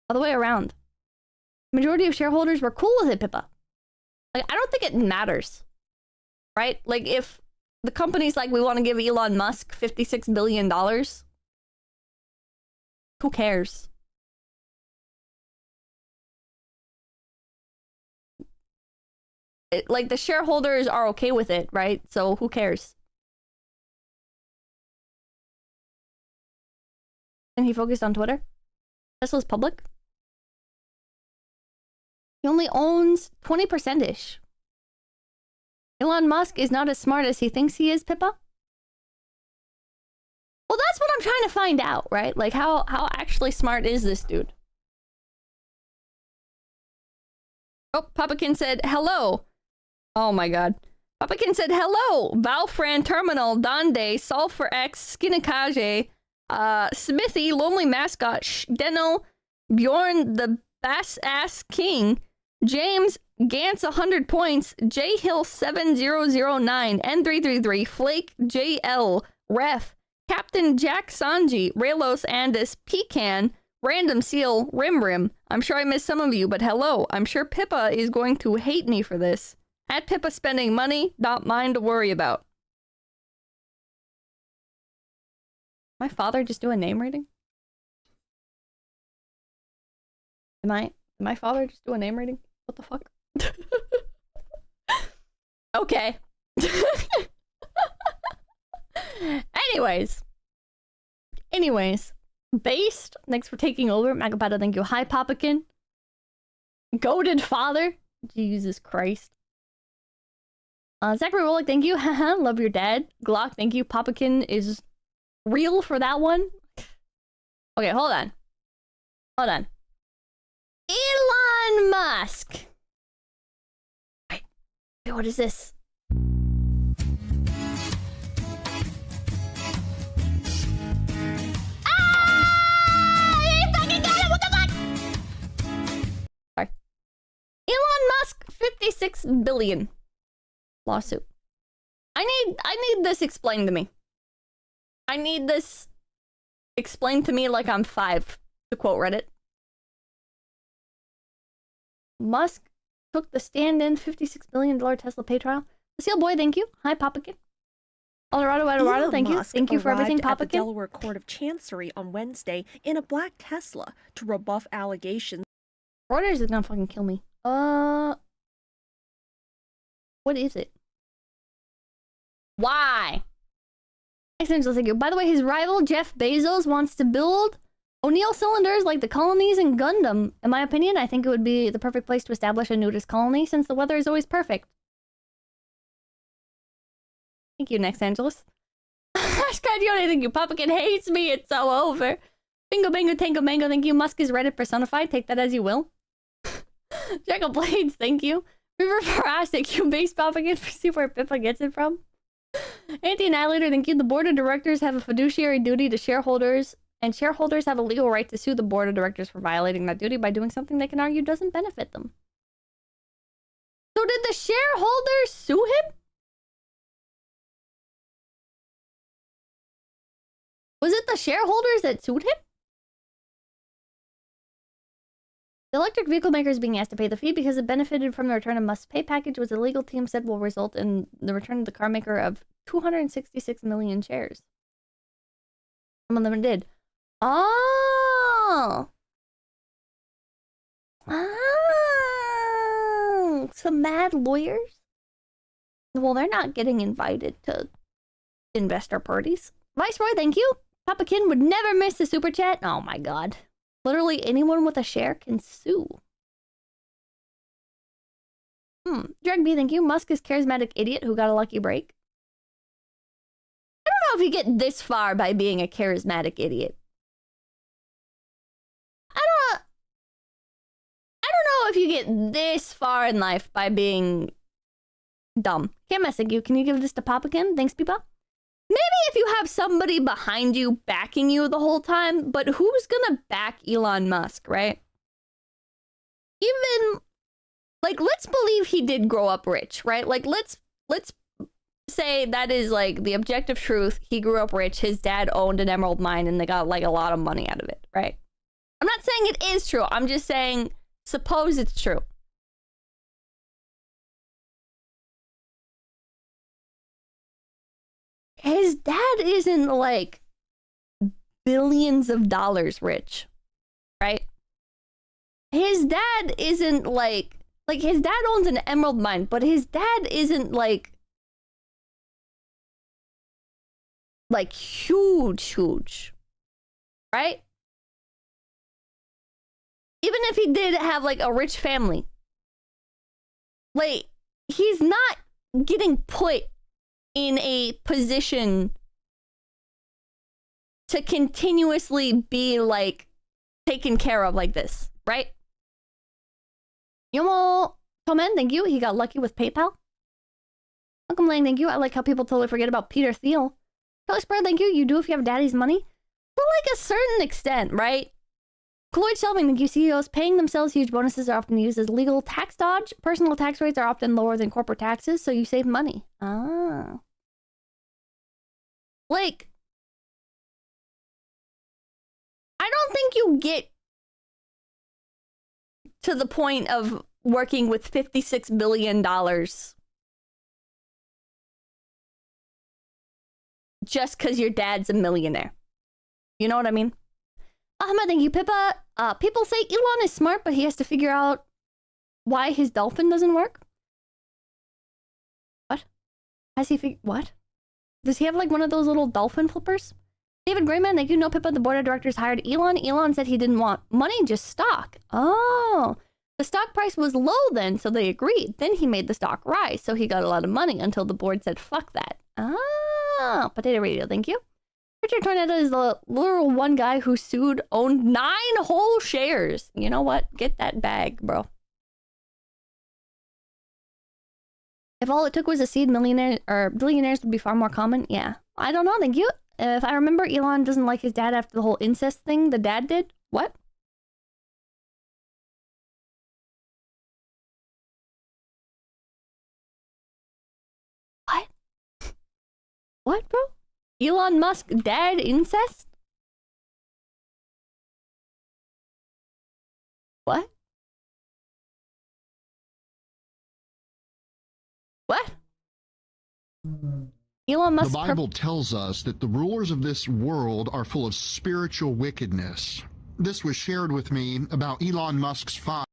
All the way around. Majority of shareholders were cool with it, Pippa. Like, I don't think it matters. Right? Like, if the company's like, we want to give Elon Musk $56 billion, who cares? Like, the shareholders are okay with it, right? So who cares? And he focused on Twitter. Tesla's public. He only owns 20%-ish. Elon Musk is not as smart as he thinks he is, Pippa. Well, that's what I'm trying to find out, right? Like, how actually smart is this dude? Oh, Papakin said, hello. Oh my god. Papakin said, hello. Valfran Terminal, Donde, Sulfur X, 𝐂𝐚𝐭 Smithy, Lonely Mascot, Deno, Bjorn the Bass Ass King, James Gantz 100 points, J Hill 7009, N333, Flake JL, Ref, Captain Jack Sanji, Raylos Andis, Pecan, Random Seal, Rim. I'm sure I missed some of you, but hello. I'm sure Pippa is going to hate me for this. At Pippa spending money, not mine to worry about. My father just do a name reading? Did my father just do a name reading? What the fuck? Okay. Anyways. Based, thanks for taking over. Magapata, thank you. Hi, Papakin. Goated father. Jesus Christ. Zachary Rolick, thank you. Haha, love your dad. Glock, thank you. Papakin is real for that one. Okay, hold on. Elon Musk. Wait, what is this? Elon Musk, 56 billion lawsuit. I need this explained to me. I need this explained to me like I'm 5, to quote Reddit. Musk took the stand-in $56 billion Tesla pay trial. Seal Boy, thank you. Hi, Papakin. Eldorado, thank you. Thank you for everything, Papakin. At the Delaware Court of Chancery on Wednesday in a black Tesla to rebuff allegations. Reuters is gonna fucking kill me. What is it? Why? Essentially, thank you. By the way, his rival Jeff Bezos wants to build O'Neill cylinders like the colonies in Gundam. In my opinion, I think it would be the perfect place to establish a nudist colony since the weather is always perfect. Thank you, Next Angeles. Scadione, thank you. Papakin hates me. It's so over. Bingo, bango, tango, mango. Thank you. Musk is Reddit personified. Take that as you will. Jackal Blades, thank you. River Farash, thank you. Base Papakin for see where Pippa gets it from. Anti-Annihilator, thank you. The board of directors have a fiduciary duty to shareholders, and shareholders have a legal right to sue the board of directors for violating that duty by doing something they can argue doesn't benefit them. So did the shareholders sue him? Was it the shareholders that sued him? The electric vehicle maker is being asked to pay the fee because it benefited from the return of Musk's pay package, which the legal team said will result in the return of the car maker of 266 million shares. Some of them did. Oh! Some mad lawyers? Well, they're not getting invited to investor parties. Viceroy, thank you. Papakin would never miss a super chat. Oh my god. Literally anyone with a share can sue. Drag B, thank you. Musk is charismatic idiot who got a lucky break. I don't know if you get this far by being a charismatic idiot. I don't know if you get this far in life by being dumb. Can't mess with you. Can you give this to Papa Ken? Thanks, Pipa. Maybe if you have somebody behind you backing you the whole time, but who's gonna back Elon Musk, right? Even, like, let's believe he did grow up rich, right? Like, let's say that is, like, the objective truth. He grew up rich. His dad owned an emerald mine, and they got, like, a lot of money out of it, right? I'm not saying it is true. I'm just saying, suppose it's true. His dad isn't, like, billions of dollars rich, right? His dad isn't, like, his dad owns an emerald mine, but his dad isn't, like, huge, right? Even if he did have, like, a rich family, like, he's not getting put in a position to continuously be, like, taken care of like this, right? Yomo Tomen, thank you. He got lucky with PayPal. Welcome, Lang, thank you. I like how people totally forget about Peter Thiel. Kelly Spread, thank you. You do if you have daddy's money. To, like, a certain extent, right? Cloyd Shelving, thank you. CEOs paying themselves huge bonuses are often used as legal tax dodge. Personal tax rates are often lower than corporate taxes, so you save money. Ah. Like, I don't think you get to the point of working with $56 billion just because your dad's a millionaire. You know what I mean? Ahmed, thank you, Pippa. People say Elon is smart, but he has to figure out why his dolphin doesn't work. What? Has he figured... What? Does he have, like, one of those little dolphin flippers? David Grayman, thank you. No, Pippa, the board of directors hired Elon. Elon said he didn't want money, just stock. Oh. The stock price was low then, so they agreed. Then he made the stock rise, so he got a lot of money until the board said, fuck that. Ah. Potato Radio, thank you. Richard Tornado is the literal one guy who owned 9 whole shares. You know what? Get that bag, bro. If all it took was a seed, billionaires would be far more common. Yeah. I don't know, thank you. If I remember, Elon doesn't like his dad after the whole incest thing the dad did. What? What? What, bro? Elon Musk dad incest? What? What? Elon Musk. The Bible tells us that the rulers of this world are full of spiritual wickedness. This was shared with me about Elon Musk's father.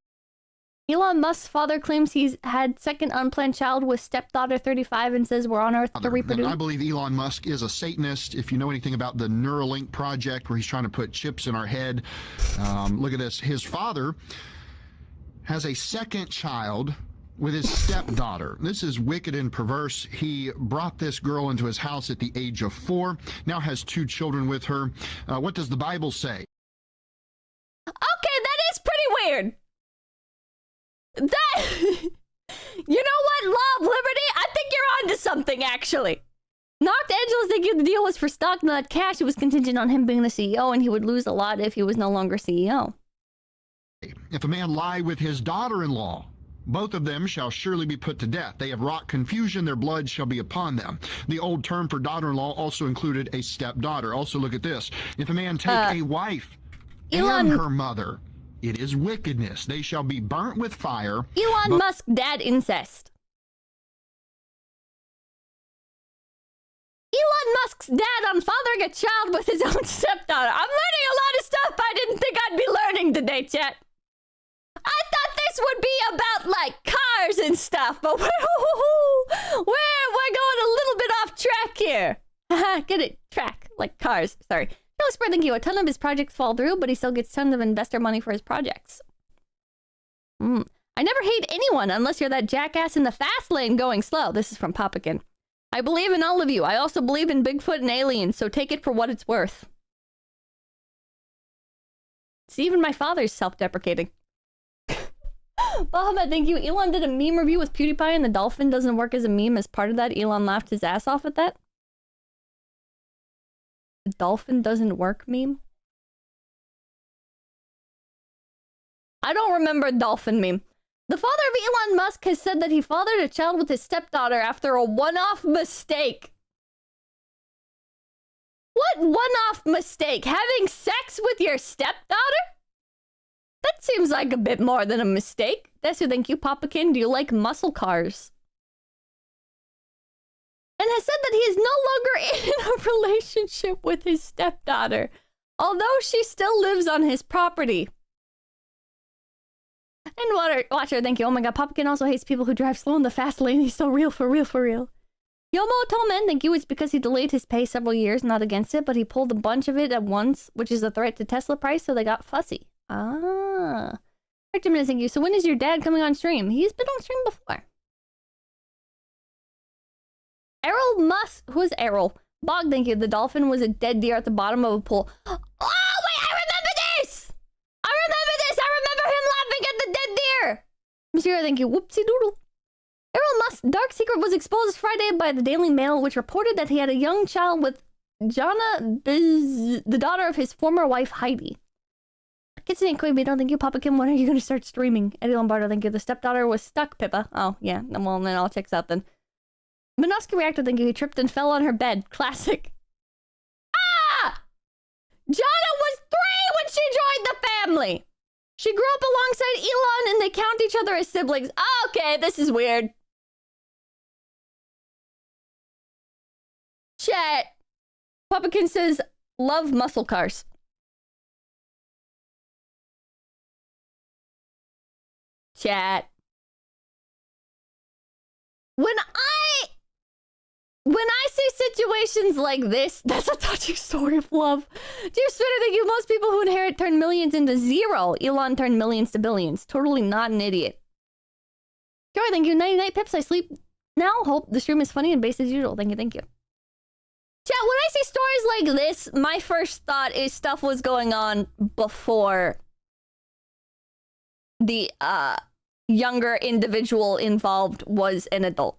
Elon Musk's father claims he's had second unplanned child with stepdaughter 35 and says we're on Earth to reproduce. I believe Elon Musk is a Satanist. If you know anything about the Neuralink project where he's trying to put chips in our head, look at this. His father has a second child with his stepdaughter. This is wicked and perverse. He brought this girl into his house at the age of 4, now has 2 children with her. What does the Bible say? Okay, that is pretty weird. That, you know what, Law of Liberty? I think you're onto something, actually. Knocked Angeles thinking the deal was for stock, not cash. It was contingent on him being the CEO, and he would lose a lot if he was no longer CEO. If a man lie with his daughter-in-law, both of them shall surely be put to death. They have wrought confusion, their blood shall be upon them. The old term for daughter-in-law also included a stepdaughter. Also, look at this. If a man take a wife and her mother, it is wickedness. They shall be burnt with fire. Elon Musk dad incest. Elon Musk's dad on fathering a child with his own stepdaughter. I'm learning a lot of stuff I didn't think I'd be learning today, chat. I thought this would be about, like, cars and stuff, but we're going a little bit off track here. Haha, get it? Track, like cars. Sorry. No, Spread, thank you. A ton of his projects fall through, but he still gets tons of investor money for his projects. I I never hate anyone unless you're that jackass in the fast lane going slow. This is from Papakin. I believe in all of you. I also believe in Bigfoot and aliens, so take it for what it's worth. See, even my father's self-deprecating. Bahama, thank you. Elon did a meme review with PewDiePie and the dolphin doesn't work as a meme. As part of that, Elon laughed his ass off at that. The dolphin doesn't work meme? I don't remember dolphin meme. The father of Elon Musk has said that he fathered a child with his stepdaughter after a one-off mistake. What one-off mistake? Having sex with your stepdaughter? That seems like a bit more than a mistake. That's who, thank you, Papakin. Do you like muscle cars? And has said that he is no longer in a relationship with his stepdaughter, although she still lives on his property. And Watcher, thank you. Oh my god, Papakin also hates people who drive slow in the fast lane. He's so real, for real, for real. 𝐿𝐴𝐿, thank you. It's because he delayed his pay several years, not against it, but he pulled a bunch of it at once, which is a threat to Tesla price, so they got fussy. Ah. 𝐿𝐴𝐿, thank you. So when is your dad coming on stream? He's been on stream before. Errol Musk. Who is Errol? Bog, thank you. The dolphin was a dead deer at the bottom of a pool. Oh, wait, I remember this! I remember this! I remember him laughing at the dead deer! Monsieur, thank you. Whoopsie doodle. Errol Musk's dark secret was exposed Friday by the Daily Mail, which reported that he had a young child with Jana Biz, the daughter of his former wife, Heidi. 𝐂𝐡𝐚𝐭, don't think you, Papakin. When are you going to start streaming? Eddie Lombardo, thank you. The stepdaughter was stuck, Pippa. Oh, yeah. Well, then all checks out then. Minoski reacted, thank you. He tripped and fell on her bed. Classic. Ah! Jana was 3 when she joined the family. She grew up alongside Elon and they count each other as siblings. Okay, this is weird. Chat. Papakin says, love muscle cars. Chat. When I see situations like this, that's a touching story of love. Dear Spitter, thank you. Most people who inherit turn millions into zero. Elon turned millions to billions. Totally not an idiot. Joy, thank you. 99 pips. I sleep now. Hope the stream is funny and based as usual. Thank you, thank you. Chat, when I see stories like this, my first thought is stuff was going on before the younger individual involved was an adult.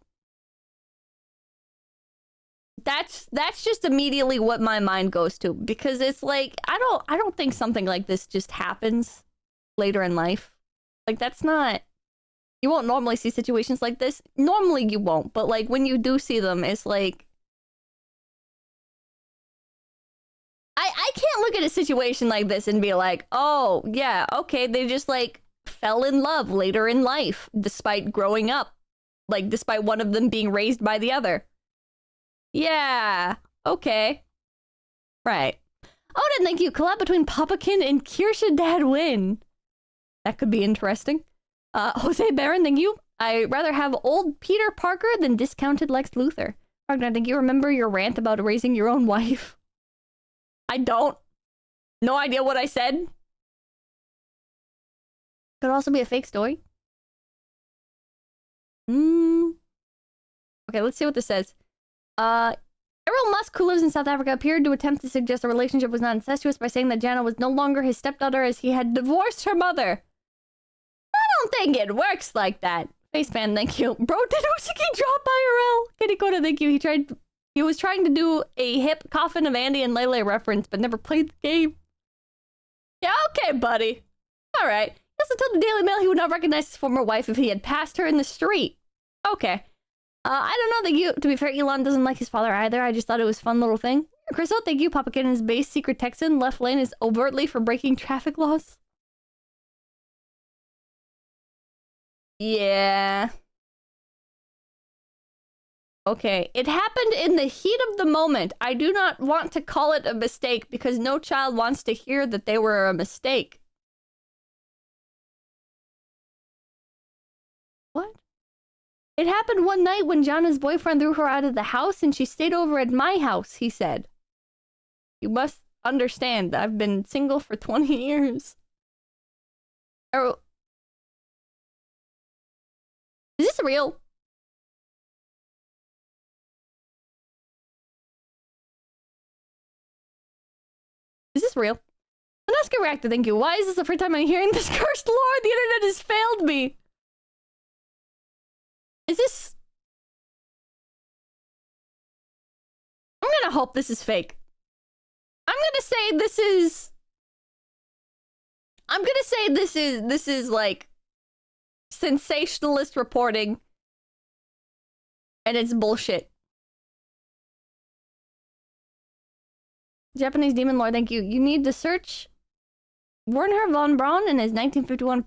That's just immediately what my mind goes to, because it's like I don't think something like this just happens later in life. Like, that's not, you won't normally see situations like this. Normally you won't, but like when you do see them, it's like I can't look at a situation like this and be like, oh yeah, okay, they just like fell in love later in life despite growing up, like despite one of them being raised by the other. Yeah, okay. Right. Oh, then thank you. Collab between Papakin and Kirsha Dad Win. That could be interesting. Jose Barron, thank you. I rather have old Peter Parker than discounted Lex Luthor. Ragnar, thank you. Remember your rant about raising your own wife? I don't. No idea what I said. Could also be a fake story. Okay, let's see what this says. Errol Musk, who lives in South Africa, appeared to attempt to suggest the relationship was not incestuous by saying that Jana was no longer his stepdaughter as he had divorced her mother. I don't think it works like that. Facepan, thank you. Bro did Ushiki drop IRL. Kitty Koda, thank you. He was trying to do a hip Coffin of Andy and Lele reference, but never played the game. Yeah, okay, buddy. Alright. He also told the Daily Mail he would not recognize his former wife if he had passed her in the street. Okay. I don't know that you, to be fair, Elon doesn't like his father either. I just thought it was a fun little thing. Chris, oh, thank you. Papakin is base secret Texan. Left lane is overtly for breaking traffic laws. Yeah. Okay. It happened in the heat of the moment. I do not want to call it a mistake because no child wants to hear that they were a mistake. What? It happened one night when Jana's boyfriend threw her out of the house and she stayed over at my house, he said. You must understand, I've been single for 20 years. Is this real? Is this real? Anaska Reactor, thank you. Why is this the first time I'm hearing this cursed lore? The internet has failed me. Is this... I'm gonna hope this is fake. I'm gonna say this is... I'm gonna say this is like sensationalist reporting. And it's bullshit. Japanese Demon Lord, thank you. You need to search Werner von Braun and his 1951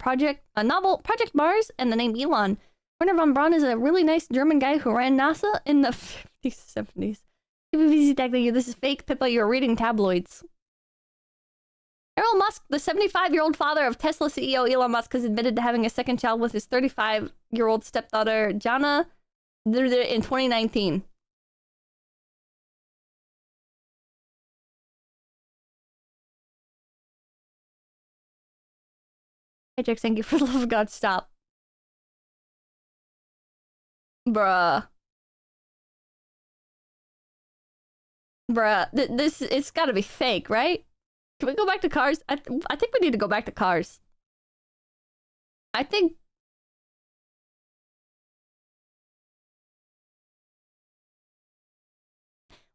novel Project Mars and the name Elon. Werner von Braun is a really nice German guy who ran NASA in the 50s, 70s. Thank you. This is fake, Pippa. You're reading tabloids. Elon Musk, the 75-year-old father of Tesla CEO Elon Musk, has admitted to having a second child with his 35-year-old stepdaughter, Jana, in 2019. Hey, Jack, thank you for the love of God. Stop. Bruh. Bruh. It's gotta be fake, right? Can we go back to cars? I think we need to go back to cars. I think...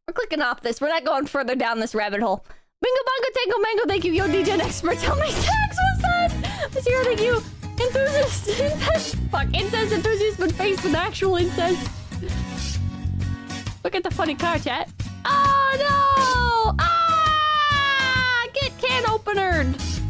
We're clicking off this. We're not going further down this rabbit hole. Bingo Bongo Tango Mango, thank you. Yo, DJ Expert, tell me tax was that? Zero, thank you. Enthusiast. Fuck, incest enthusiast, but faced with actual incest. Look at the funny car, chat. Oh no! Ah! Get can openered.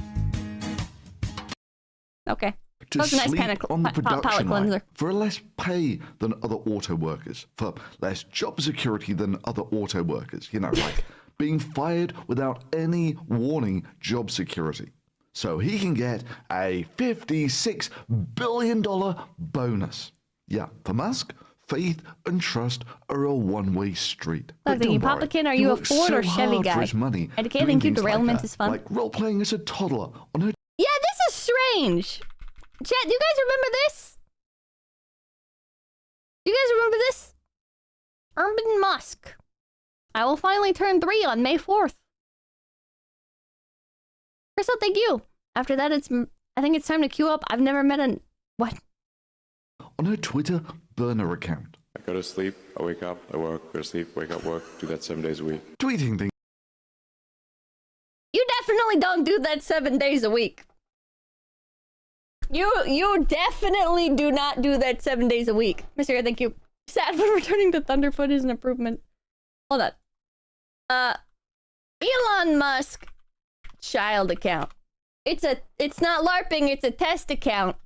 Okay. To That was a nice sleep panic on the palate production line cleanser. for less pay than other auto workers, for less job security than other auto workers. You know, like being fired without any warning job security. So he can get a $56 billion bonus. Yeah, for Musk, faith and trust are a one-way street. Look, thank you. Papakin, are you a Ford or Chevy guy? For his money, Okay, thank you. Derailment is fun. like role-playing as a toddler on her... Yeah, this is strange. Chat, do you guys remember this? Do you guys remember this? Elon Musk. I will finally turn 3 on May 4th. Crystal, thank you. After that, I think it's time to queue up. I've never met a... What? On her Twitter burner account. I go to sleep, I wake up, I work, go to sleep, wake up, work, do that 7 days a week. Tweeting things. You definitely don't do that 7 days a week. You definitely do not do that 7 days a week. Mr. Thank you. Sad when returning to Thunderfoot is an improvement. Hold on. Elon Musk child account. It's not LARPing, it's a test account.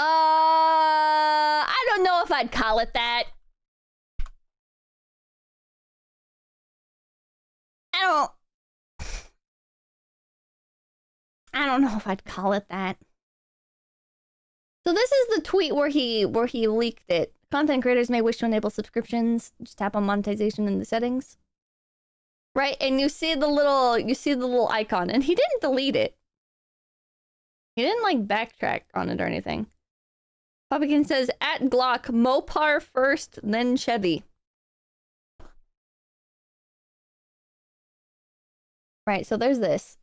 I don't know if I'd call it that. I don't know if I'd call it that. So this is the tweet where he leaked it. Content creators may wish to enable subscriptions. Just tap on monetization in the settings. Right, and you see the little icon, and he didn't delete it. He didn't like backtrack on it or anything. Pumpkin says at Glock, Mopar first, then Chevy. Right, so there's this.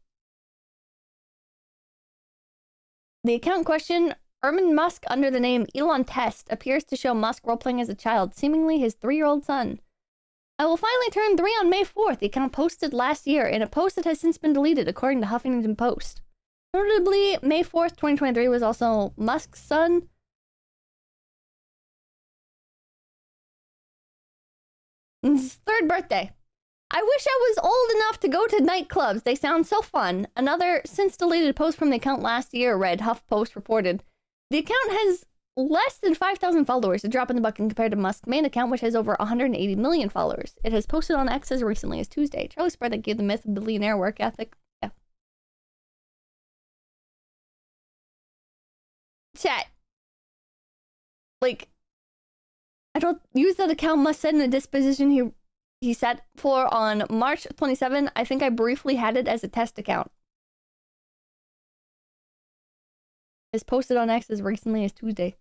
The account in question, Elon Musk under the name Elon Test, appears to show Musk role-playing as a child, seemingly his 3-year-old son. I will finally turn 3 on May 4th. The account posted last year, in a post that has since been deleted, according to Huffington Post. Notably, May 4th, 2023 was also Musk's son. His 3rd birthday. I wish I was old enough to go to nightclubs. They sound so fun. Another since deleted post from the account last year read, HuffPost reported. The account has less than 5,000 followers, a drop in the bucket compared to Musk's main account, which has over 180 million followers. It has posted on X as recently as Tuesday. Charlie Spread that gave the myth of billionaire work ethic. Yeah. Chat. Like, I don't use that account must send the disposition he set for on March 27. I think I briefly had it as a test account. It's posted on X as recently as Tuesday.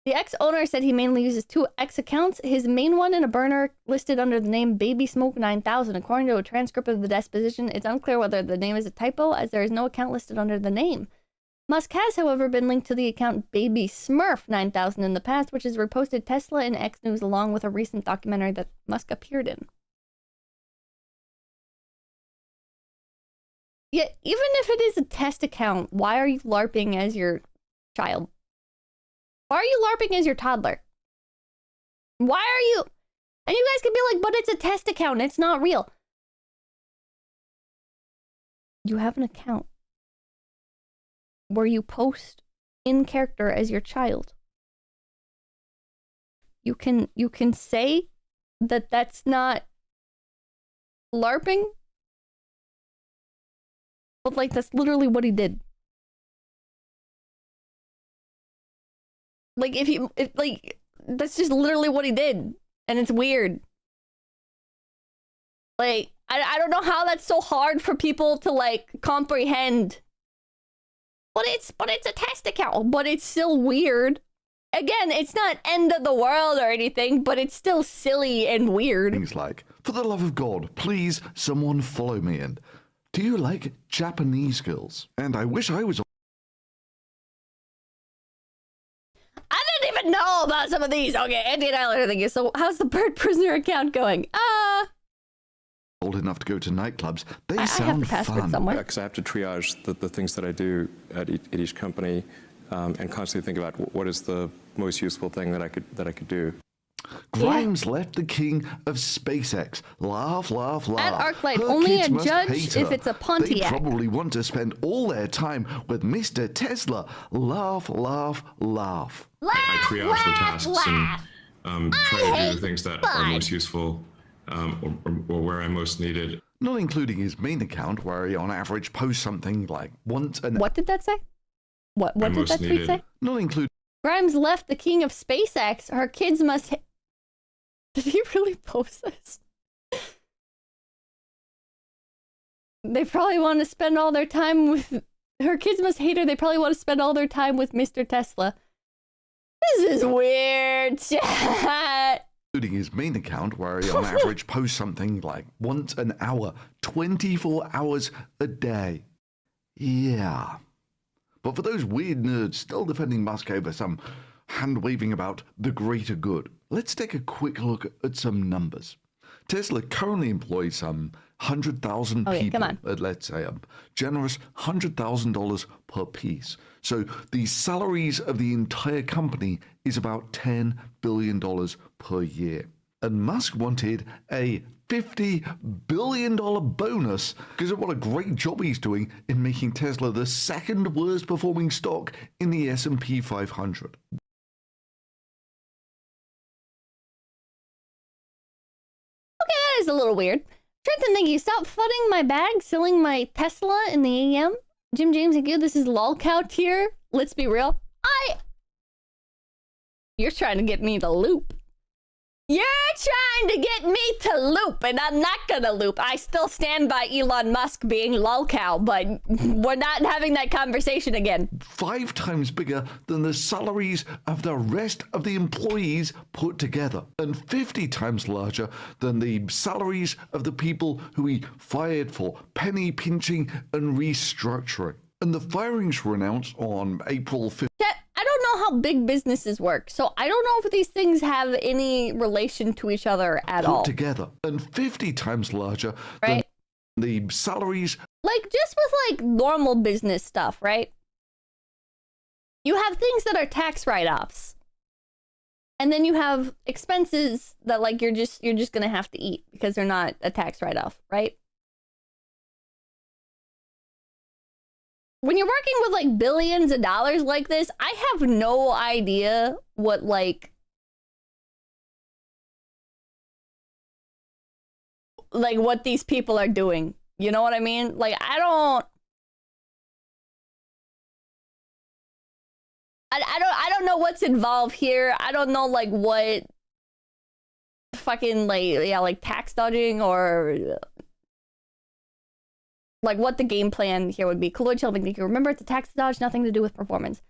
The ex-owner said he mainly uses 2 X accounts, his main one and a burner listed under the name Baby Smoke 9000. According to a transcript of the deposition, it's unclear whether the name is a typo, as there is no account listed under the name. Musk has, however, been linked to the account Baby Smurf 9000 in the past, which has reposted Tesla and X News along with a recent documentary that Musk appeared in. Yeah, even if it is a test account, why are you LARPing as your child? Why are you LARPing as your toddler? Why are you... And you guys can be like, but it's a test account. It's not real. You have an account where you post in character as your child. You can say that that's not LARPing. But like, that's literally what he did. Like, if that's just literally what he did. And it's weird. Like, I don't know how that's so hard for people to, like, comprehend. But it's a test account. But it's still weird. Again, it's not end of the world or anything, but it's still silly and weird. Things like, for the love of God, please, someone follow me, and do you like Japanese girls? And I wish I was... I didn't even know about some of these. Okay, Andy and I are thinking, so how's the bird prisoner account going? old enough to go to nightclubs. They I sound have the password fun. somewhere. Because I have to triage the things that I do at each company and constantly think about what is the most useful thing that I could do. Grimes left the king of SpaceX. Laugh, laugh, laugh. At Arclight, Her only kids a must judge hate if her. it's a Pontiac. They probably want to spend all their time with Mr. Tesla. Laugh, laugh, laugh. I triage the tasks and try to do the things that are most useful or where I'm most needed. Not including his main account, where he on average posts something like once an... What did that say? What did that tweet say? Not including... Grimes left the king of SpaceX. Her kids must... Did he really post this? They probably want to spend all their time with... Her kids must hate her. They probably want to spend all their time with Mr. Tesla. This is weird, chat. Including his main account, where he on average posts something like once an hour, 24 hours a day. Yeah. But for those weird nerds still defending Musk over some hand-waving about the greater good, let's take a quick look at some numbers. Tesla currently employs some 100,000 people at, let's say, a generous $100,000 per piece. So the salaries of the entire company is about $10 billion per year. And Musk wanted a $50 billion bonus because of what a great job he's doing in making Tesla the second worst performing stock in the S&P 500. Okay, that is a little weird. Trenton, thank you. Stop flooding my bag, selling my Tesla in the AM. Jim James, thank you. This is lolcow tier. Let's be real. You're trying to get me to loop. You're trying to get me to loop, and I'm not gonna loop. I still stand by Elon Musk being lolcow, but we're not having that conversation again. 5 times bigger than the salaries of the rest of the employees put together, and 50 times larger than the salaries of the people who he fired for penny pinching and restructuring. And the firings were announced on April 5th. I don't know how big businesses work, so I don't know if these things have any relation to each other at all. Put together, and 50 times larger than the salaries. Like, just with, like, normal business stuff, right? You have things that are tax write-offs. And then you have expenses that, like, you're just gonna have to eat because they're not a tax write-off, right? When you're working with, like, billions of dollars like this, I have no idea what, like what these people are doing. You know what I mean? Like, I don't know what's involved here. I don't know, like, what fucking, like tax dodging or like what the game plan here would be. 𝐒𝐿oid Shelving, thank you. Remember, it's a tax dodge, nothing to do with performance.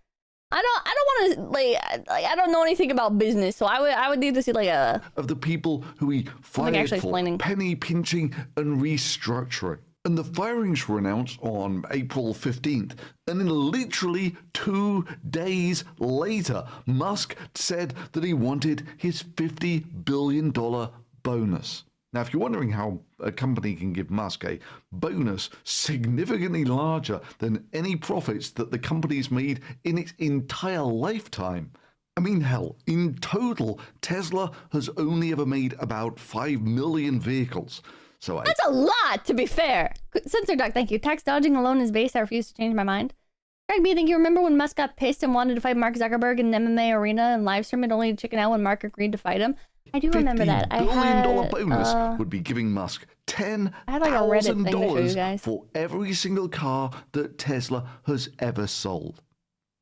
I don't want to like I don't know anything about business, so I would need to see like a of the people who he fired actually for explaining. penny pinching and restructuring. And the firings were announced on April 15th. And then literally 2 days later, Musk said that he wanted his $50 billion bonus. Now, if you're wondering how a company can give Musk a bonus significantly larger than any profits that the company's made in its entire lifetime, I mean, hell, in total, Tesla has only ever made about 5 million vehicles. So That's a lot, to be fair. Censor Duck, thank you. Tax dodging alone is base. I refuse to change my mind. Greg B, thank you. Remember when Musk got pissed and wanted to fight Mark Zuckerberg in an MMA arena and live stream it only to chicken out when Mark agreed to fight him? I do remember that. $50 billion bonus would be giving Musk $10,000 for every single car that Tesla has ever sold.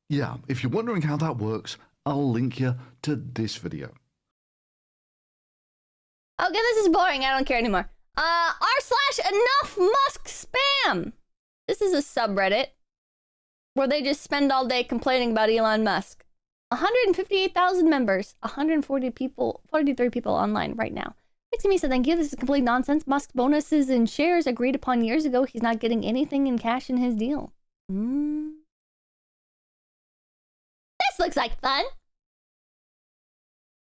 Yeah, if you're wondering how that works, I'll link you to this video. Okay, this is boring. I don't care anymore. r/enough Musk spam. This is a subreddit where they just spend all day complaining about Elon Musk. 158,000 members, 43 people online right now. Mixie said, thank you. This is complete nonsense. Musk's bonuses and shares agreed upon years ago. He's not getting anything in cash in his deal. This looks like fun.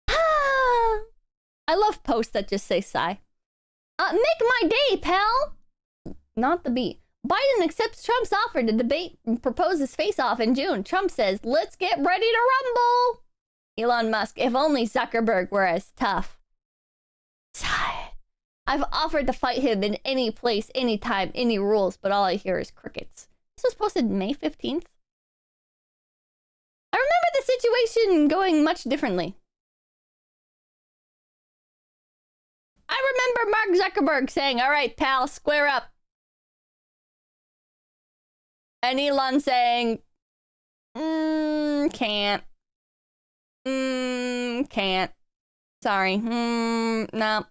I love posts that just say sigh. Make my day, pal. Not the B. Biden accepts Trump's offer to debate and propose his face-off in June. Trump says, let's get ready to rumble. Elon Musk, if only Zuckerberg were as tough. Sigh. I've offered to fight him in any place, anytime, any rules, but all I hear is crickets. This was posted May 15th. I remember the situation going much differently. I remember Mark Zuckerberg saying, all right, pal, square up. And Elon saying, can't. Can't. Sorry. No.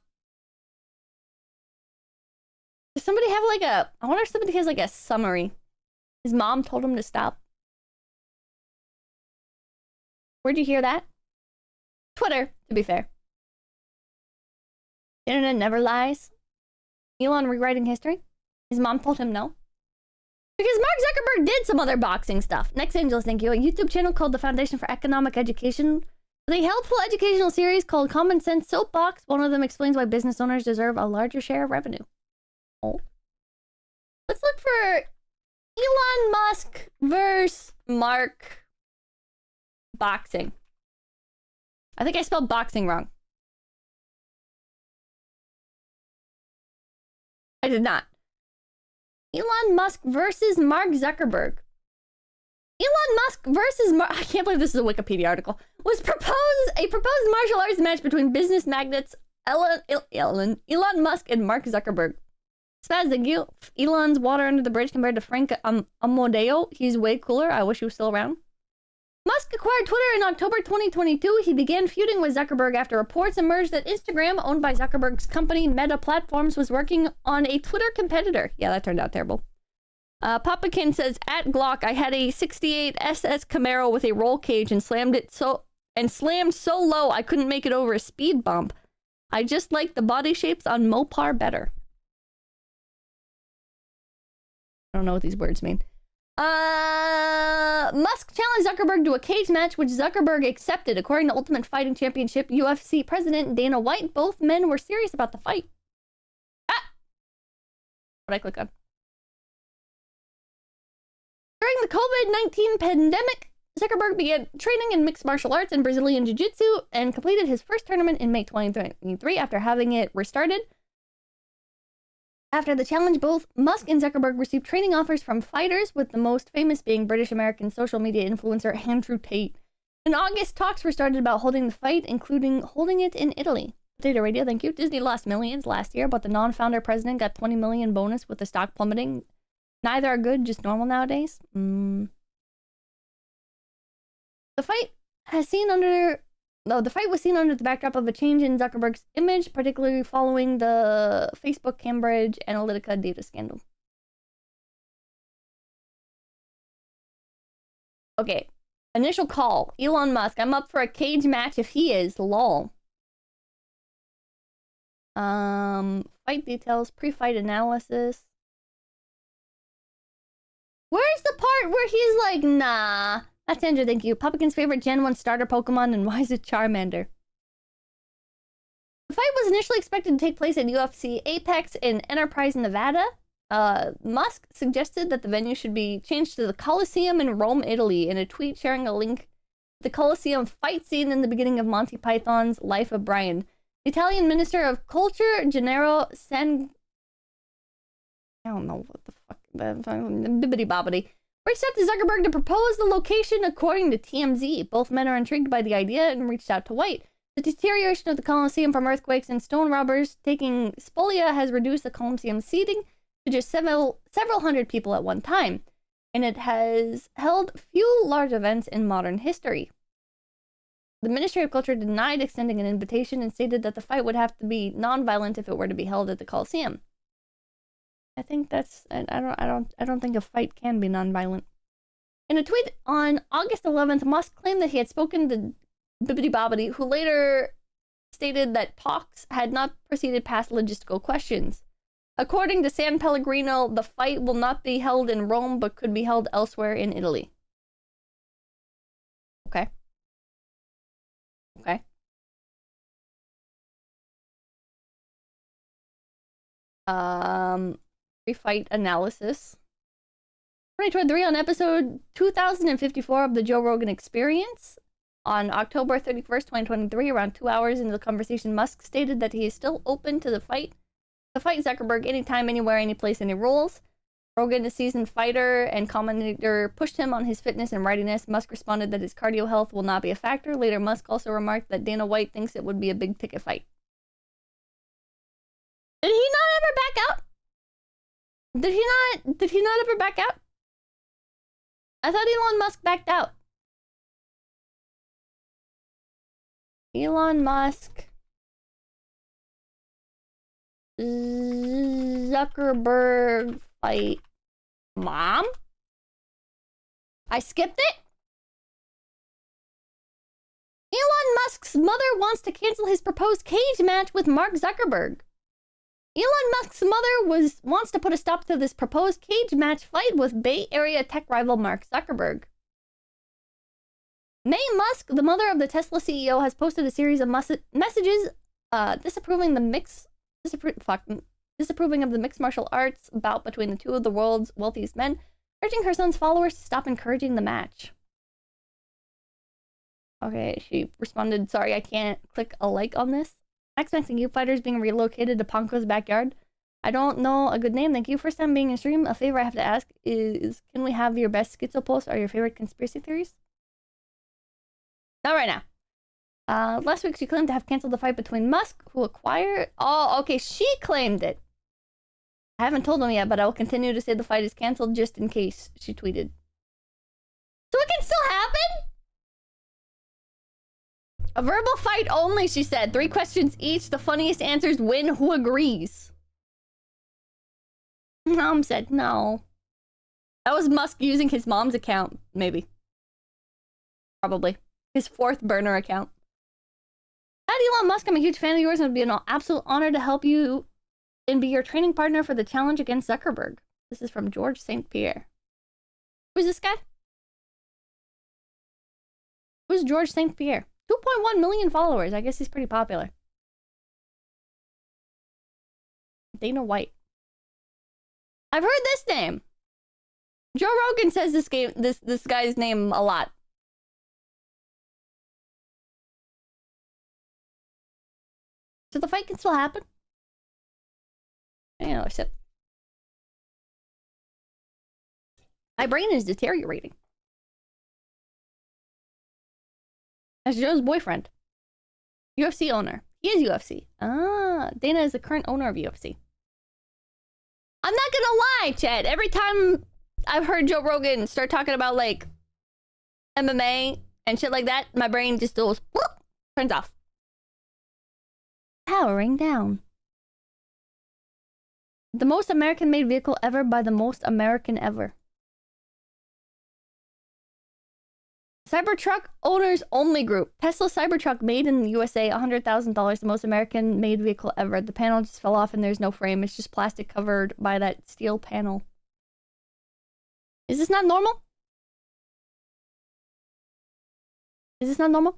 Does somebody have like a, I wonder if somebody has like a summary. His mom told him to stop. Where'd you hear that? Twitter, to be fair. The internet never lies. Elon rewriting history. His mom told him no. Because Mark Zuckerberg did some other boxing stuff. Next Angeles, thank you. A YouTube channel called the Foundation for Economic Education. With a helpful educational series called Common Sense Soapbox. One of them explains why business owners deserve a larger share of revenue. Oh. Let's look for Elon Musk versus Mark boxing. I think I spelled boxing wrong. I did not. Elon Musk versus Mark Zuckerberg. Elon Musk versus I can't believe this is a Wikipedia article. Was a proposed martial arts match between business magnates Elon Musk and Mark Zuckerberg. 𝐒𝐡𝐚𝐭 Elon's water under the bridge compared to Frank Amodeo. He's way cooler. I wish he was still around. Musk acquired Twitter in October 2022. He began feuding with Zuckerberg after reports emerged that Instagram, owned by Zuckerberg's company Meta Platforms, was working on a Twitter competitor. Yeah, that turned out terrible. Papakin says, at Glock, I had a 68 SS Camaro with a roll cage and slammed so low I couldn't make it over a speed bump. I just like the body shapes on Mopar better. I don't know what these words mean. Musk challenged Zuckerberg to a cage match, which Zuckerberg accepted. According to Ultimate Fighting Championship UFC president Dana White, both men were serious about the fight. What I click on? During the COVID-19 pandemic, Zuckerberg began training in mixed martial arts and Brazilian Jiu-Jitsu and completed his first tournament in May 2023 after having it restarted. After the challenge, both Musk and Zuckerberg received training offers from fighters, with the most famous being British-American social media influencer Andrew Tate. In August, talks were started about holding the fight, including holding it in Italy. Potato Radio, thank you. Disney lost millions last year, but the non-founder president got $20 million bonus with the stock plummeting. Neither are good, just normal nowadays. The fight was seen under the backdrop of a change in Zuckerberg's image, particularly following the Facebook Cambridge Analytica data scandal. Okay, Initial call. Elon Musk. I'm up for a cage match if he is. Lol. Fight details. Pre-fight analysis. Where's the part where he's like, nah. That's Andrew, thank you. Pumpkin's favorite Gen 1 starter Pokemon, and why is it Charmander? The fight was initially expected to take place at UFC Apex in Enterprise, Nevada. Musk suggested that the venue should be changed to the Coliseum in Rome, Italy, in a tweet sharing a link to the Coliseum fight scene in the beginning of Monty Python's Life of Brian. The Italian Minister of Culture, Gennaro San... I don't know what the fuck... Bibbidi-bobbidi. Reached out to Zuckerberg to propose the location according to TMZ. Both men are intrigued by the idea and reached out to White. The deterioration of the Coliseum from earthquakes and stone robbers taking spolia has reduced the Coliseum's seating to just several hundred people at one time, and it has held few large events in modern history. The Ministry of Culture denied extending an invitation and stated that the fight would have to be non-violent if it were to be held at the Coliseum. I think that's I don't think a fight can be non-violent. In a tweet on August 11th, Musk claimed that he had spoken to Bibbidi-bobbidi, who later stated that talks had not proceeded past logistical questions. According to San Pellegrino, the fight will not be held in Rome, but could be held elsewhere in Italy. Okay. Okay. Pre-fight analysis. 2023 on episode 2054 of the Joe Rogan Experience. On October 31st, 2023, around 2 hours into the conversation, Musk stated that he is still open to the fight. To fight Zuckerberg anytime, anywhere, any place, any rules. Rogan, a seasoned fighter and commentator, pushed him on his fitness and readiness. Musk responded that his cardio health will not be a factor. Later, Musk also remarked that Dana White thinks it would be a big ticket fight. Did he not ever back out? Did he not ever back out? I thought Elon Musk backed out. Elon Musk, Zuckerberg fight. Mom? I skipped it? Elon Musk's mother wants to cancel his proposed cage match with Mark Zuckerberg. Elon Musk's mother wants to put a stop to this proposed cage match fight with Bay Area tech rival Mark Zuckerberg. May Musk, the mother of the Tesla CEO, has posted a series of messages disapproving of the mixed martial arts bout between the two of the world's wealthiest men, urging her son's followers to stop encouraging the match. Okay, she responded, sorry, I can't click a like on this. Max-maxing you fighters being relocated to Ponko's backyard. I don't know a good name. Thank you. First time being in stream. A favor I have to ask is, can we have your best schizo posts or your favorite conspiracy theories? Not right now. Last week she claimed to have canceled the fight between Musk, who acquired... Oh, okay, she claimed it. I haven't told him yet, but I will continue to say the fight is canceled just in case, she tweeted. So it can still happen? A verbal fight only, she said. 3 questions each. The funniest answers win. Who agrees? Mom said no. That was Musk using his mom's account, maybe. Probably. His 4th burner account. Hi, Elon Musk. I'm a huge fan of yours and it would be an absolute honor to help you and be your training partner for the challenge against Zuckerberg. This is from George St. Pierre. Who's this guy? Who's George St. Pierre? 2.1 million followers. I guess he's pretty popular. Dana White. I've heard this name. Joe Rogan says this guy's name a lot. So the fight can still happen? Hang on another sip. My brain is deteriorating. That's Joe's boyfriend. UFC owner. He is UFC. Ah, Dana is the current owner of UFC. I'm not gonna lie, Chad. Every time I've heard Joe Rogan start talking about, like, MMA and shit like that, my brain just goes, whoop, turns off. Powering down. The most American-made vehicle ever by the most American ever. Cybertruck owners only group. Tesla Cybertruck made in the USA, $100,000, the most American made vehicle ever. The panel just fell off and there's no frame. It's just plastic covered by that steel panel. Is this not normal? Is this not normal?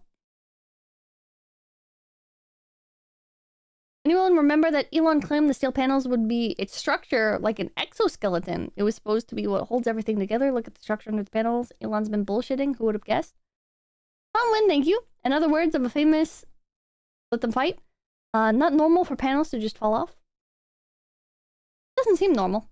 Anyone remember that Elon claimed the steel panels would be its structure like an exoskeleton? It was supposed to be what holds everything together. Look at the structure under the panels. Elon's been bullshitting. Who would have guessed? Win, thank you. In other words of a famous let them fight. Not normal for panels to just fall off. Doesn't seem normal.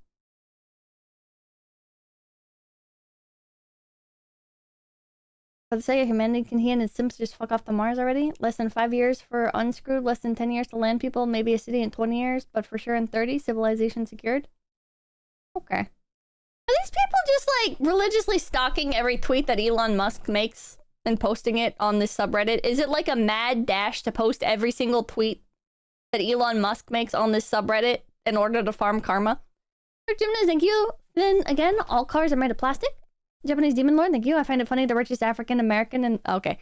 But say humanity can he and his Sims just fuck off to Mars already? Less than 5 years for unscrewed, less than 10 years to land people, maybe a city in 20 years, but for sure in 30, civilization secured. Okay. Are these people just like religiously stalking every tweet that Elon Musk makes and posting it on this subreddit? Is it like a mad dash to post every single tweet that Elon Musk makes on this subreddit in order to farm karma? Gymnast, thank you. Then again, all cars are made of plastic. Japanese Demon Lord, thank you. I find it funny the richest African American and okay.